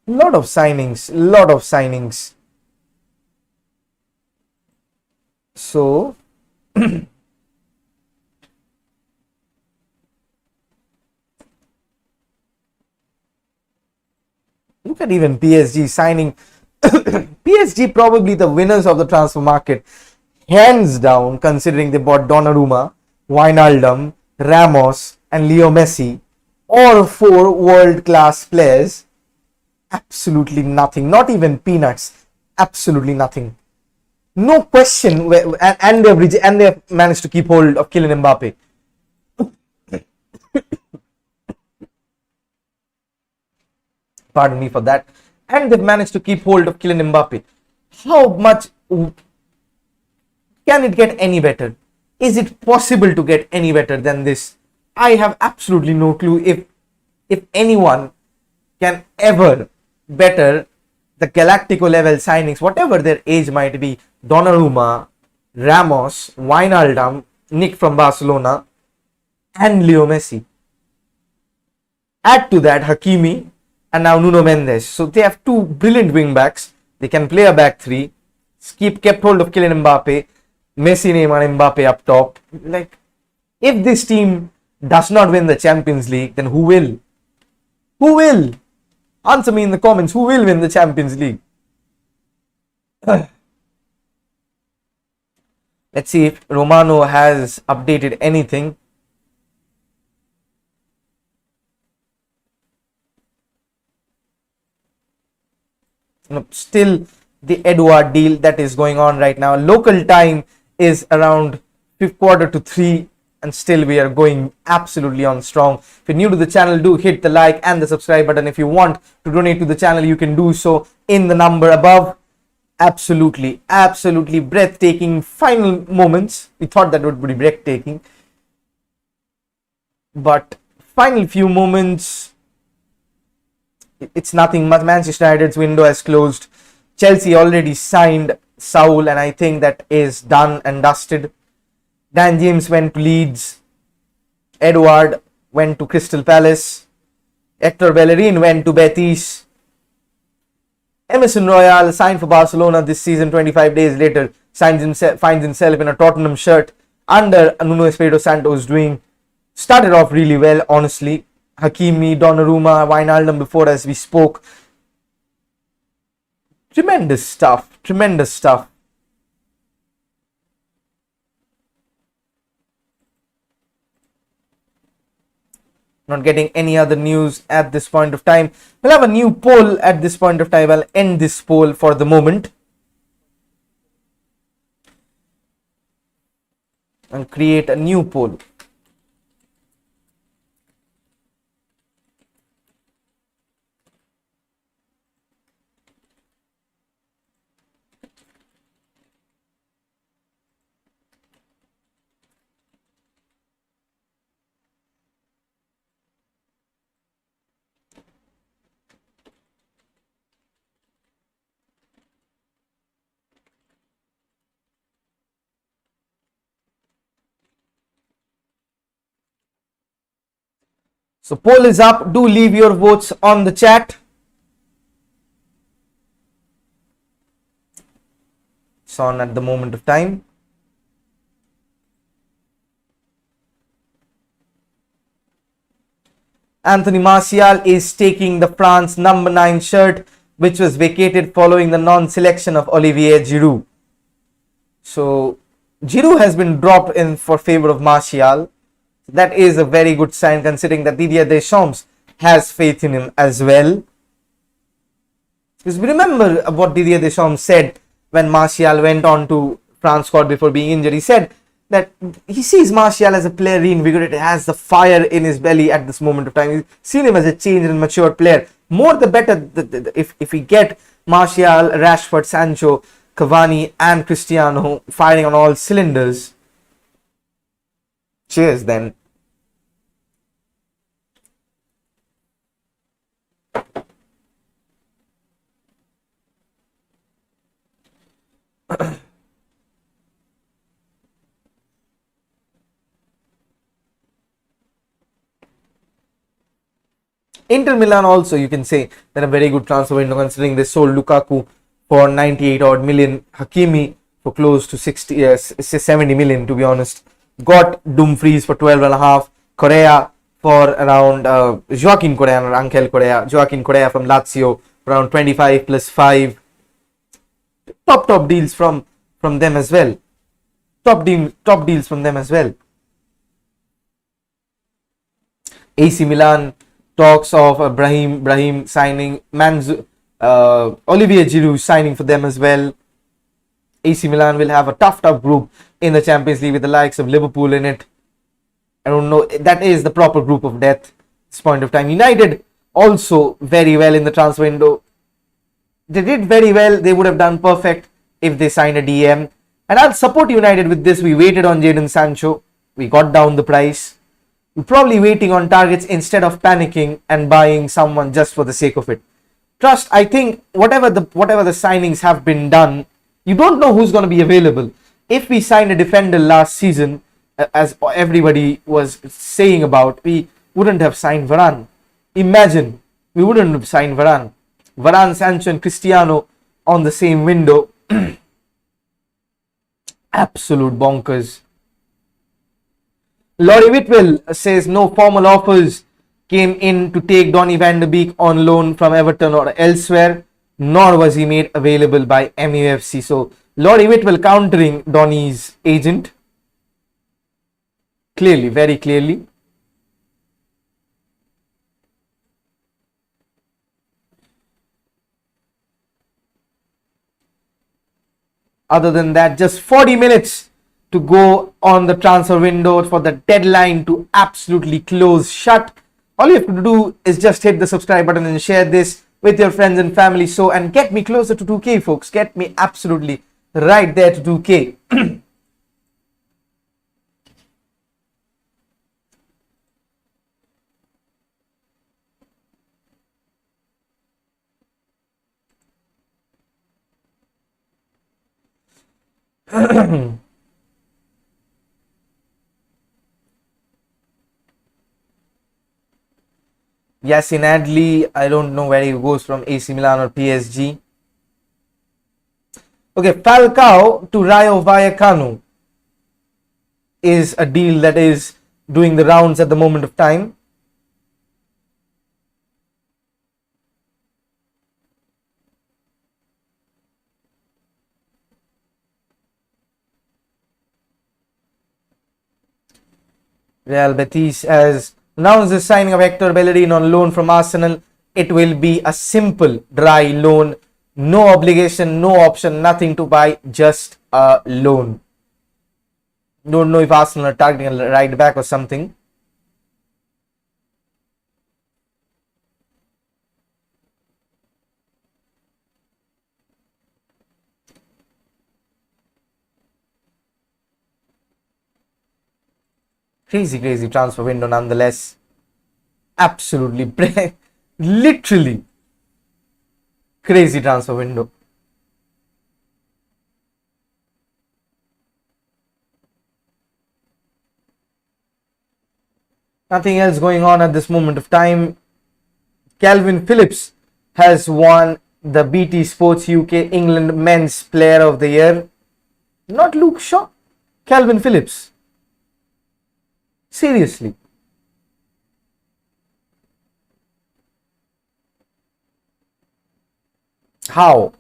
Lot of signings. So look at even PSG signing. PSG probably the winners of the transfer market, hands down, considering they bought Donnarumma, Wijnaldum, Ramos and Leo Messi, all 4 world-class players. Absolutely nothing, not even peanuts, absolutely nothing. No question, and they've managed to keep hold of Kylian Mbappe. Pardon me for that. And they've managed to keep hold of Kylian Mbappe. How much can it get any better? Is it possible to get any better than this? I have absolutely no clue if anyone can ever better the Galactico level signings, whatever their age might be. Donnarumma, Ramos, Wijnaldum, Nick from Barcelona and Leo Messi. Add to that Hakimi and now Nuno Mendes. So they have 2 brilliant wing backs. They can play a back 3. Kept hold of Kylian Mbappe, Messi, Neymar, Mbappe up top. Like, if this team does not win the Champions League, then who will? Who will? Answer me in the comments. Who will win the Champions League? Let's see if Romano has updated anything. Still the Edouard deal that is going on right now. Local time is around 2:45 and still we are going absolutely on strong. If you're new to the channel, do hit the like and the subscribe button. If you want to donate to the channel, you can do so in the number above. Absolutely breathtaking final moments. We thought that would be breathtaking, but final few moments, it's nothing much. Manchester United's window has closed. Chelsea already signed Saul, and I think that is done and dusted. Dan James went to Leeds. Edouard went to Crystal Palace. Hector Bellerin went to Betis. Emerson Royal signed for Barcelona this season. 25 days later, finds himself in a Tottenham shirt under Nuno Espirito Santo's doing. Started off really well, honestly. Hakimi, Donnarumma, Wijnaldum before, as we spoke. Tremendous stuff. Not getting any other news at this point of time. We'll have a new poll at this point of time. I'll end this poll for the moment and create a new poll. So poll is up. Do leave your votes on the chat. It's on at the moment of time. Anthony Martial is taking the France number 9 shirt, which was vacated following the non-selection of Olivier Giroud. So Giroud has been dropped in for favor of Martial. That is a very good sign, considering that Didier Deschamps has faith in him as well. Because we remember what Didier Deschamps said when Martial went on to France squad before being injured. He said that he sees Martial as a player reinvigorated, has the fire in his belly at this moment of time. He's seen him as a changed and matured player. More the better if we get Martial, Rashford, Sancho, Cavani and Cristiano firing on all cylinders. Cheers then. Inter Milan also, you can say that a very good transfer window, considering they sold Lukaku for 98 odd million, Hakimi for close to 70 million, to be honest. Got Dumfries for 12 and a half, Correa for around Joaquin Correa, not Angel Correa, Joaquin Correa from Lazio around 25 plus 5. Top deals from them as well. Top deals from them as well. AC Milan talks of Brahim signing, Olivier Giroud signing for them as well. AC Milan will have a tough group in the Champions League with the likes of Liverpool in it. I don't know, that is the proper group of death at this point of time. United also very well in the transfer window. They did very well. They would have done perfect if they signed a DM. And I'll support United with this. We waited on Jadon Sancho. We got down the price. We're probably waiting on targets instead of panicking and buying someone just for the sake of it. Trust, I think whatever the signings have been done, you don't know who's going to be available. If we signed a defender last season, as everybody was saying about, we wouldn't have signed Varane. Imagine, we wouldn't have signed Varane. Varane, Sancho and Cristiano on the same window. Absolute bonkers. Laurie Whitwell says no formal offers came in to take Donny van de Beek on loan from Everton or elsewhere, nor was he made available by MUFC. So Laurie Whitwell countering Donny's agent. Clearly, very clearly. Other than that, just 40 minutes to go on the transfer window for the deadline to absolutely close shut. All you have to do is just hit the subscribe button and share this with your friends and family. So, and get me closer to 2K, folks. Get me absolutely right there to 2K. Yasin Adli, I don't know where he goes from, AC Milan or PSG. Okay, Falcao to Rayo Vallecano is a deal that is doing the rounds at the moment of time. Real Betis has announced the signing of Hector Bellerin on loan from Arsenal. It will be a simple, dry loan. No obligation, no option, nothing to buy, just a loan. Don't know if Arsenal are targeting a right back or something. Crazy transfer window nonetheless. Absolutely, literally crazy transfer window. Nothing else going on at this moment of time. Calvin Phillips has won the BT Sports UK England Men's Player of the Year. Not Luke Shaw, Calvin Phillips. Seriously. How?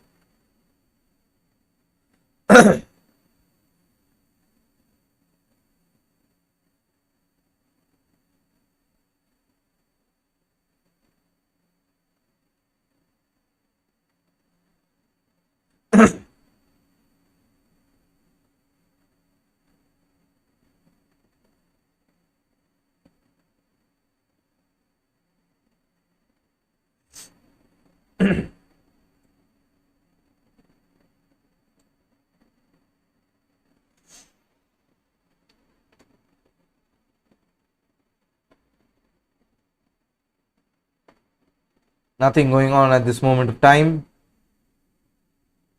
Nothing going on at this moment of time.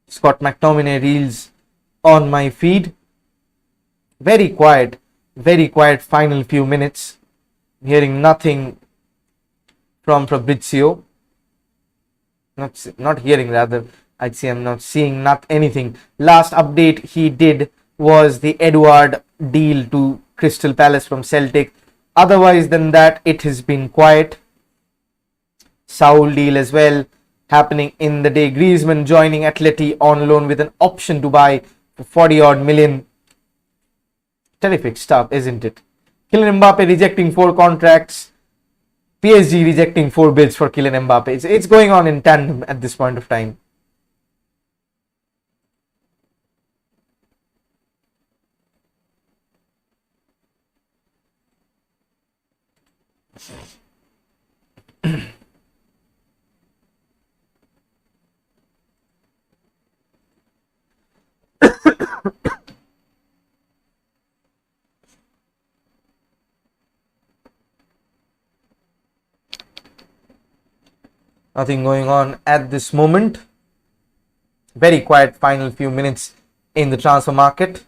Scott McTominay reels on my feed. Very quiet final few minutes. I'm hearing nothing from Fabrizio. Not hearing, rather. I'd say I'm not seeing anything. Last update he did was the Edouard deal to Crystal Palace from Celtic. Otherwise than that, it has been quiet. Saul deal as well happening in the day. Griezmann joining Atleti on loan with an option to buy for 40 odd million. Terrific stuff, isn't it? Kylian Mbappe rejecting 4 contracts. PSG rejecting 4 bids for Kylian Mbappe. It's going on in tandem at this point of time. Nothing going on at this moment. Very quiet final few minutes in the transfer market.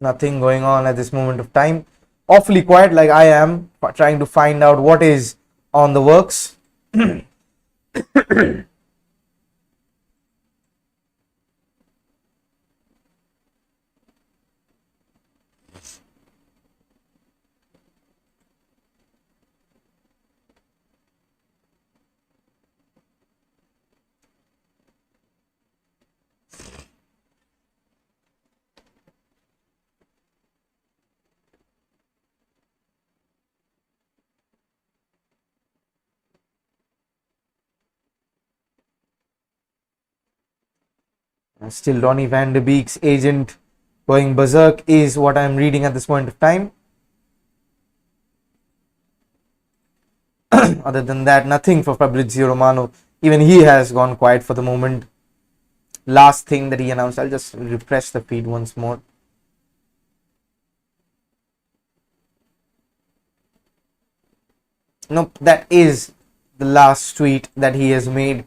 Nothing going on at this moment of time. Awfully quiet, like I am, trying to find out what is on the works. Still Donny van de Beek's agent going berserk is what I'm reading at this point of time. Other than that, nothing for Fabrizio Romano. Even he has gone quiet for the moment. Last thing that he announced, I'll just refresh the feed once more. Nope, that is the last tweet that he has made.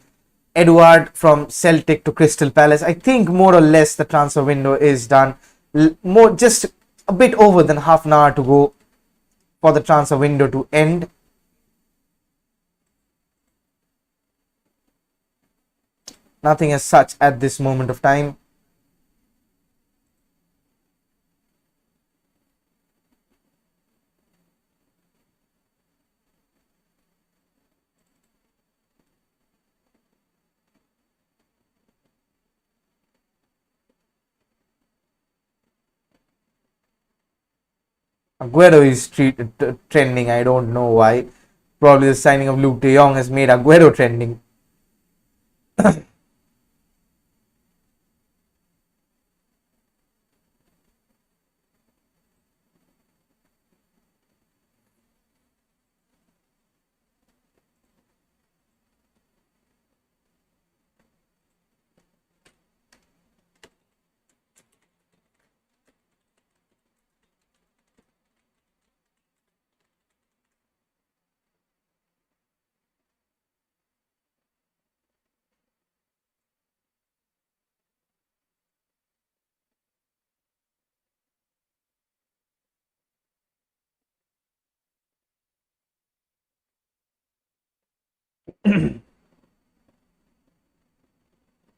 Edouard from Celtic to Crystal Palace. I think more or less the transfer window is done. Just a bit over than half an hour to go for the transfer window to end. Nothing as such at this moment of time. Aguero is trending. I don't know why. Probably the signing of Luke de Jong has made Aguero trending.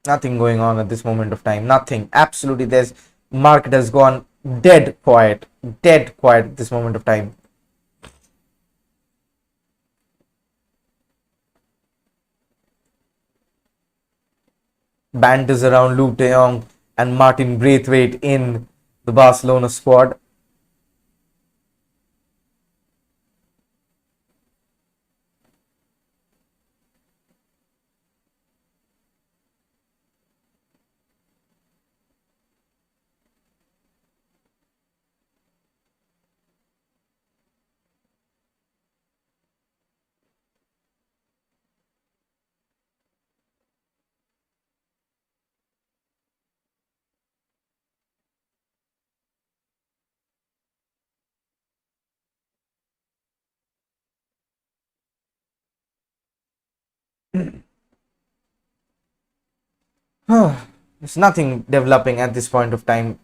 Nothing going on at this moment of time. Nothing. Absolutely. There's market has gone dead quiet. Dead quiet at this moment of time. Banters around Luke de Jong and Martin Braithwaite in the Barcelona squad. There's nothing developing at this point of time.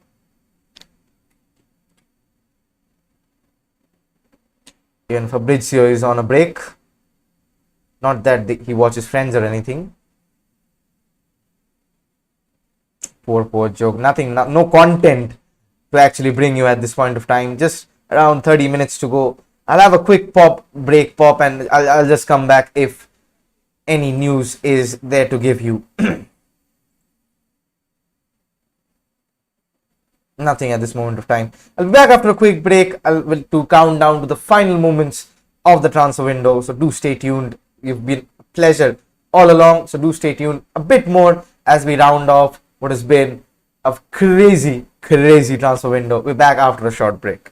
Even Fabrizio is on a break. Not that he watches Friends or anything. Poor joke. Nothing, no content to actually bring you at this point of time. Just around 30 minutes to go. I'll have a quick break, and I'll just come back if any news is there to give you. Nothing at this moment of time. I'll be back after a quick break. To count down to the final moments of the transfer window. So do stay tuned. You've been a pleasure all along. So do stay tuned a bit more as we round off what has been a crazy transfer window. We're back after a short break.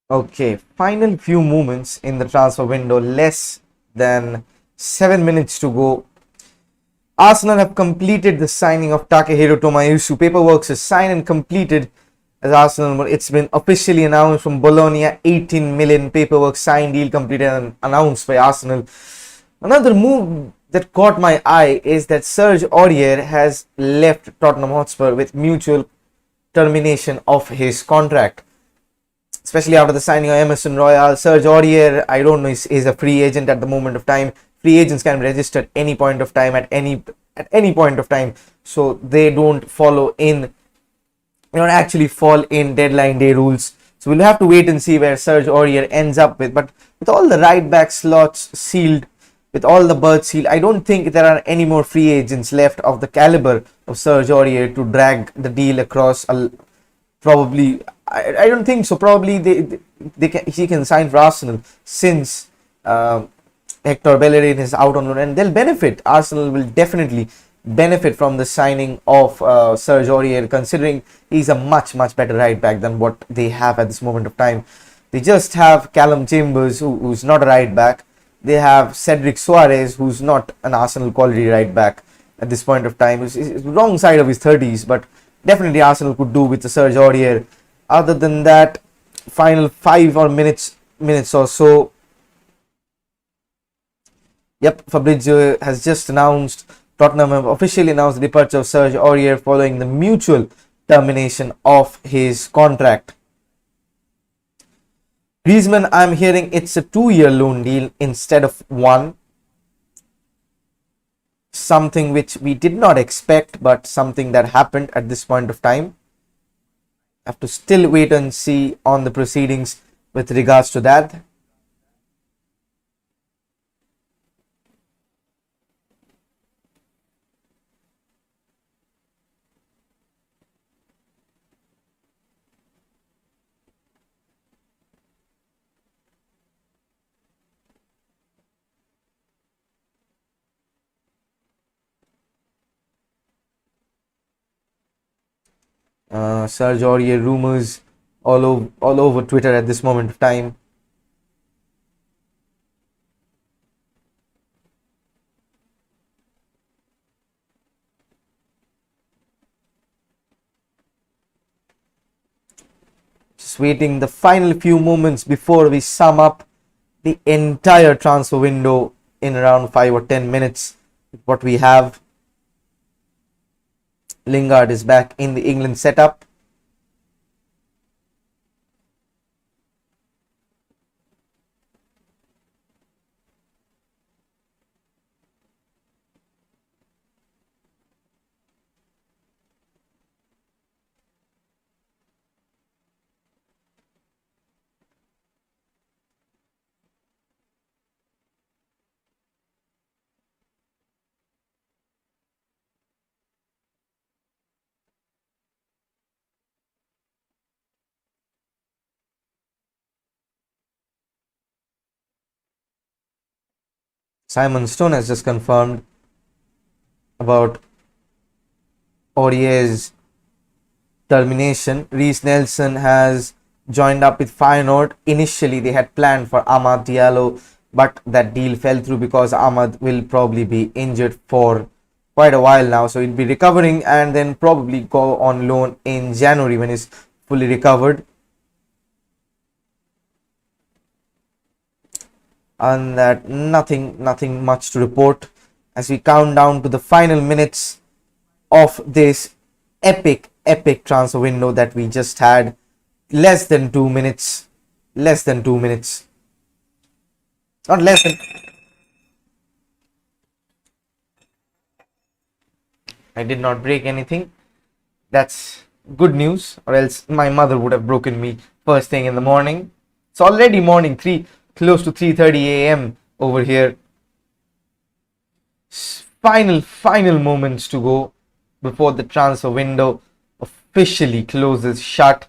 Okay, final few moments in the transfer window, less than 7 minutes to go. Arsenal have completed the signing of Takehiro Tomayusu. Paperwork is signed and completed as Arsenal. It's been officially announced from Bologna. 18 million paperwork signed, deal completed and announced by Arsenal. Another move that caught my eye is that Serge Aurier has left Tottenham Hotspur with mutual termination of his contract. Especially after the signing of Emerson Royal, Serge Aurier, I don't know, is a free agent at the moment of time. Free agents can be registered any point of time at any point of time, so they don't actually fall in deadline day rules. So we'll have to wait and see where Serge Aurier ends up with. But with all the right back slots sealed, with all the berths sealed, I don't think there are any more free agents left of the caliber of Serge Aurier to drag the deal across. Probably, I don't think so. Probably he can sign for Arsenal since Hector Bellerin is out on loan, and they'll benefit. Arsenal will definitely benefit from the signing of Serge Aurier, considering he's a much better right back than what they have at this moment of time. They just have Callum Chambers, who's not a right back. They have Cedric Suarez, who's not an Arsenal quality right back at this point of time. He's wrong side of his 30s, but definitely Arsenal could do with the Serge Aurier. Other than that, final 5 minutes or so. Yep, Fabrizio has just announced, Tottenham have officially announced the departure of Serge Aurier following the mutual termination of his contract. Griezmann, I'm hearing it's a 2-year loan deal instead of one. Something which we did not expect, but something that happened at this point of time. Have to still wait and see on the proceedings with regards to that. Serge Aurier rumors all over Twitter at this moment of time. Just waiting the final few moments before we sum up the entire transfer window in around 5 or 10 minutes. What we have. Lingard is back in the England setup. Simon Stone has just confirmed about Aurier's termination. Reece Nelson has joined up with Feyenoord. Initially, they had planned for Amad Diallo, but that deal fell through because Amad will probably be injured for quite a while now. So he'll be recovering and then probably go on loan in January when he's fully recovered. And that nothing much to report as we count down to the final minutes of this epic transfer window that we just had. Less than 2 minutes. Not less than. I did not break anything. That's good news, or else my mother would have broken me first thing in the morning. It's already morning, close to 3:30 a.m. over here. Final moments to go before the transfer window officially closes shut.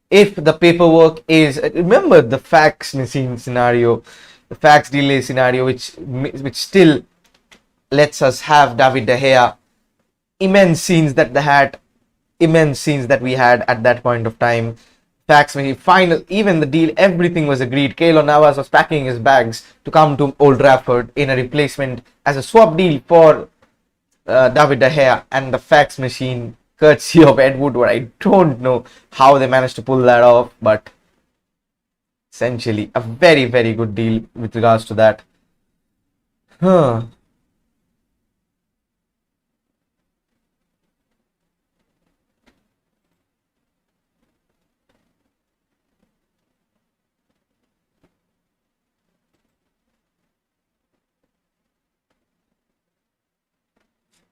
If the paperwork is, remember the fax machine scenario, the fax delay scenario, which still lets us have David De Gea. Immense scenes that we had at that point of time. Fax machine, final, even the deal, everything was agreed. Keylor Navas was packing his bags to come to Old Trafford in a replacement as a swap deal for David De Gea, and the fax machine, courtesy of Ed Woodward. I don't know how they managed to pull that off, but essentially a very, very good deal with regards to that. Huh.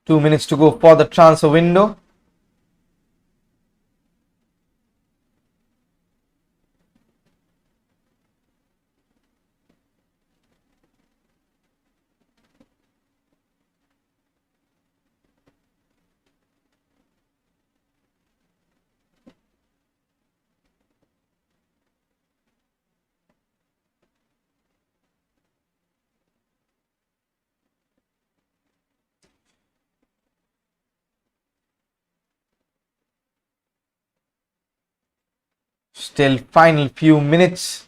Two minutes to go for the transfer window. Still final few minutes.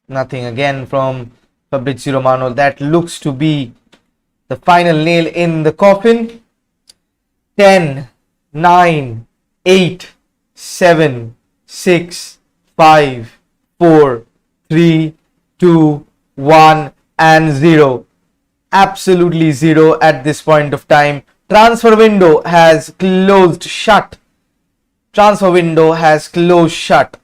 Nothing again from Fabrizio Romano. That looks to be the final nail in the coffin. 10, 9, 8, 7, 6, 5, 4, 3, 2, 1 and 0. Absolutely 0 at this point of time. Transfer window has closed shut. Transfer window has closed shut.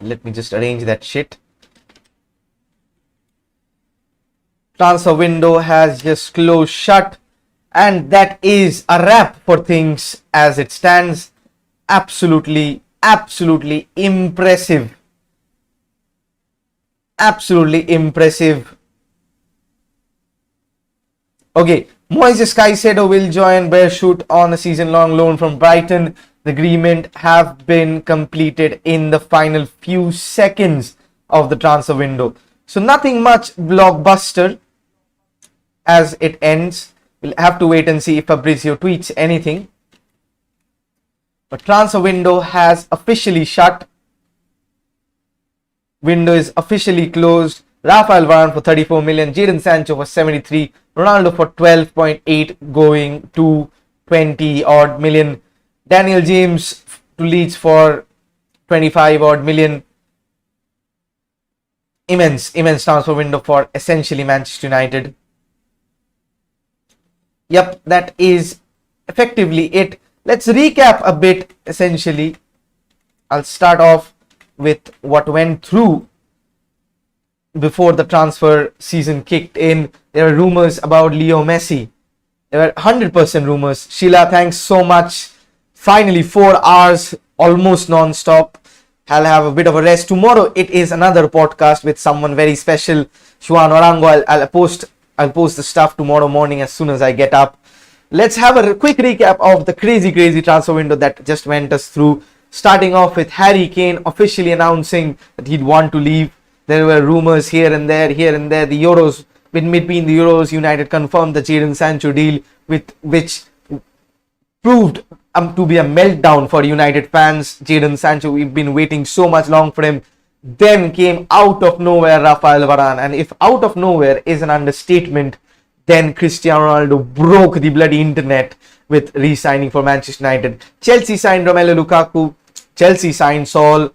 Let me just arrange that shit. Transfer window has just closed shut, and that is a wrap for things as it stands. Absolutely impressive. Absolutely impressive. Okay, Moises Caicedo will join Beerschot on a season-long loan from Brighton. The agreement have been completed in the final few seconds of the transfer window. So nothing much blockbuster as it ends. We'll have to wait and see if Fabrizio tweets anything. But transfer window has officially shut. Window is officially closed. Rafael Varane for 34 million, Jadon Sancho for 73, Ronaldo for 12.8 going to 20 odd million. Daniel James to Leeds for 25 odd million. Immense transfer window for essentially Manchester United. Yep, that is effectively it. Let's recap a bit essentially. I'll start off with what went through before the transfer season kicked in. There were rumors about Leo Messi. There were 100% rumors. Sheila, thanks so much. Finally, 4 hours, almost non-stop. I'll have a bit of a rest. Tomorrow, it is another podcast with someone very special, Juan Orango. I'll post the stuff tomorrow morning as soon as I get up. Let's have a quick recap of the crazy transfer window that just went us through. Starting off with Harry Kane officially announcing that he'd want to leave. There were rumors here and there. The Euros, between the Euros, United confirmed the Jadon Sancho deal, with which proved to be a meltdown for United fans. Jadon Sancho, we've been waiting so much long for him. Then came out of nowhere Rafael Varane, and if out of nowhere is an understatement, then Cristiano Ronaldo broke the bloody internet with re-signing for Manchester United. Chelsea signed Romelu Lukaku. Chelsea signed Saul.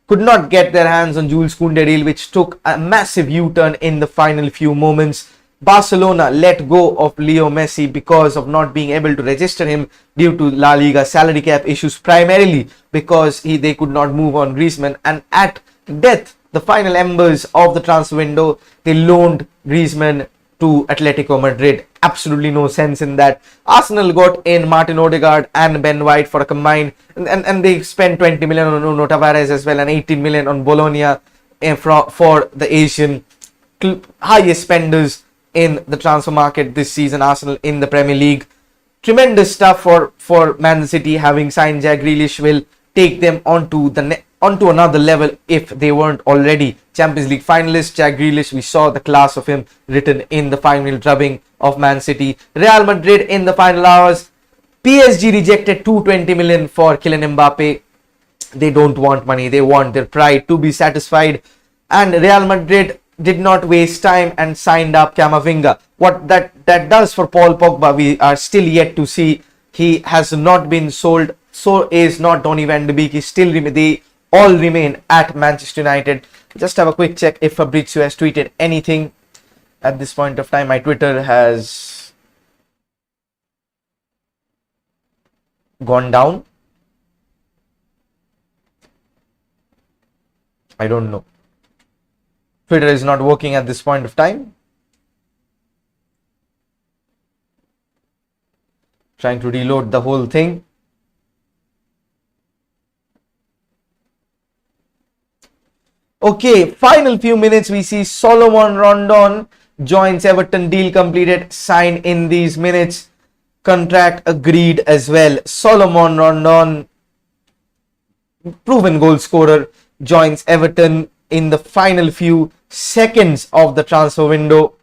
Could not get their hands on Jules Koundé deal, which took a massive U-turn in the final few moments. Barcelona let go of Leo Messi because of not being able to register him due to La Liga salary cap issues, primarily because they could not move on Griezmann. And at death, the final embers of the transfer window, they loaned Griezmann to Atletico Madrid. Absolutely no sense in that. Arsenal got in Martin Odegaard and Ben White for a combined, and they spent 20 million on Nuno Tavares as well, and 18 million on Bologna for the Asian highest spenders in the transfer market this season. Arsenal in the Premier League. Tremendous stuff for Man City. Having signed Jack Grealish will take them onto another level if they weren't already. Champions League finalist Jack Grealish, we saw the class of him written in the final drubbing of Man City. Real Madrid in the final hours. PSG rejected 220 million for Kylian Mbappe. They don't want money, they want their pride to be satisfied, and Real Madrid did not waste time and signed up Camavinga. What that does for Paul Pogba, we are still yet to see. He has not been sold, so is not Donny van de Beek. They all remain at Manchester United. Just have a quick check if Fabrizio has tweeted anything at this point of time. My Twitter has gone down. I don't know. Twitter is not working at this point of time. Trying to reload the whole thing. Okay, final few minutes, we see Solomon Rondon joins Everton, deal completed, signed in these minutes, contract agreed as well. Solomon Rondon, proven goal scorer, joins Everton in the final few seconds of the transfer window.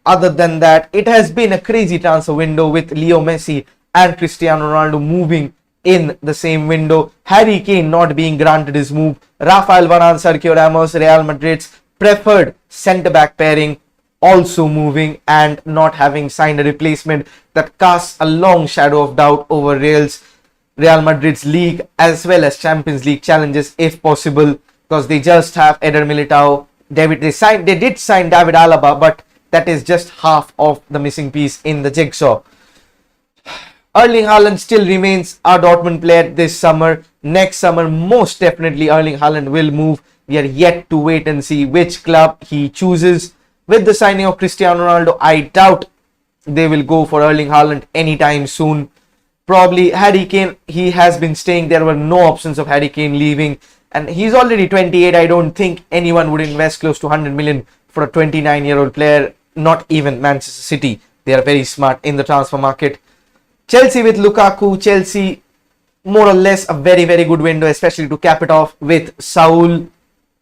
Other than that, it has been a crazy transfer window with Leo Messi and Cristiano Ronaldo moving in the same window. Harry Kane not being granted his move. Rafael Varane, Sergio Ramos, Real Madrid's preferred centre-back pairing, also moving and not having signed a replacement. That casts a long shadow of doubt over Real Madrid's league as well as Champions League challenges if possible, because they just have Eder Militao. They did sign David Alaba, but that is just half of the missing piece in the jigsaw. Erling Haaland still remains our Dortmund player this summer. Next summer, most definitely Erling Haaland will move. We are yet to wait and see which club he chooses. With the signing of Cristiano Ronaldo, I doubt they will go for Erling Haaland anytime soon. Probably Harry Kane, he has been staying. There were no options of Harry Kane leaving, and he's already 28. I don't think anyone would invest close to 100 million for a 29-year-old player. Not even Manchester City. They are very smart in the transfer market. Chelsea with Lukaku. Chelsea, more or less a very, very good window, especially to cap it off with Saul.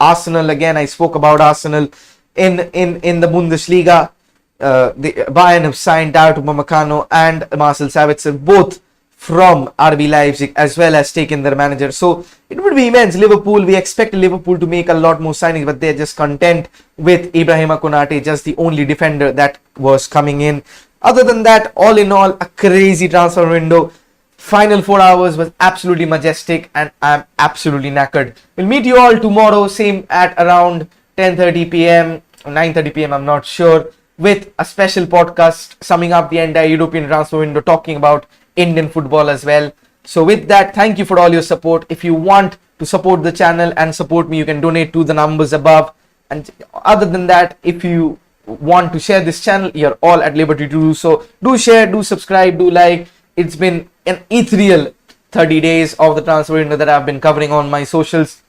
Arsenal, again, I spoke about Arsenal in the Bundesliga. The Bayern have signed Dayot Upamecano and Marcel Sabitzer, both from RB Leipzig, as well as taken their manager. So it would be immense. Liverpool, we expect Liverpool to make a lot more signings, but they're just content with Ibrahima Konate, just the only defender that was coming in. Other than that, all in all, a crazy transfer window. Final 4 hours was absolutely majestic, and I'm absolutely knackered. We'll meet you all tomorrow, same at around 10:30 p.m. or 9:30 p.m. I'm not sure, with a special podcast summing up the entire European transfer window, talking about Indian football as well. So with that, thank you for all your support. If you want to support the channel and support me, you can donate to the numbers above. And other than that, if you want to share this channel, you're all at liberty to do so. Do share, do subscribe, do like. It's been an ethereal 30 days of the transfer window that I've been covering on my socials,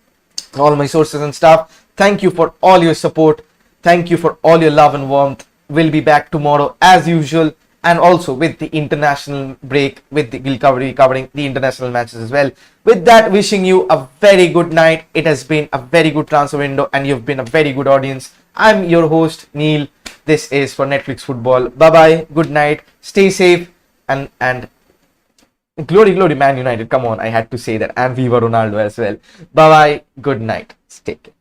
all my sources and stuff. Thank you for all your support. Thank you for all your love and warmth. We'll be back tomorrow as usual, and also with the international break, we'll be covering the international matches as well. With that, wishing you a very good night. It has been a very good transfer window, and you've been a very good audience. I'm your host, Neil. This is for Netflix Football. Bye bye. Good night. Stay safe, and glory, glory, Man United. Come on, I had to say that. And Viva Ronaldo as well. Bye bye. Good night. Stay care.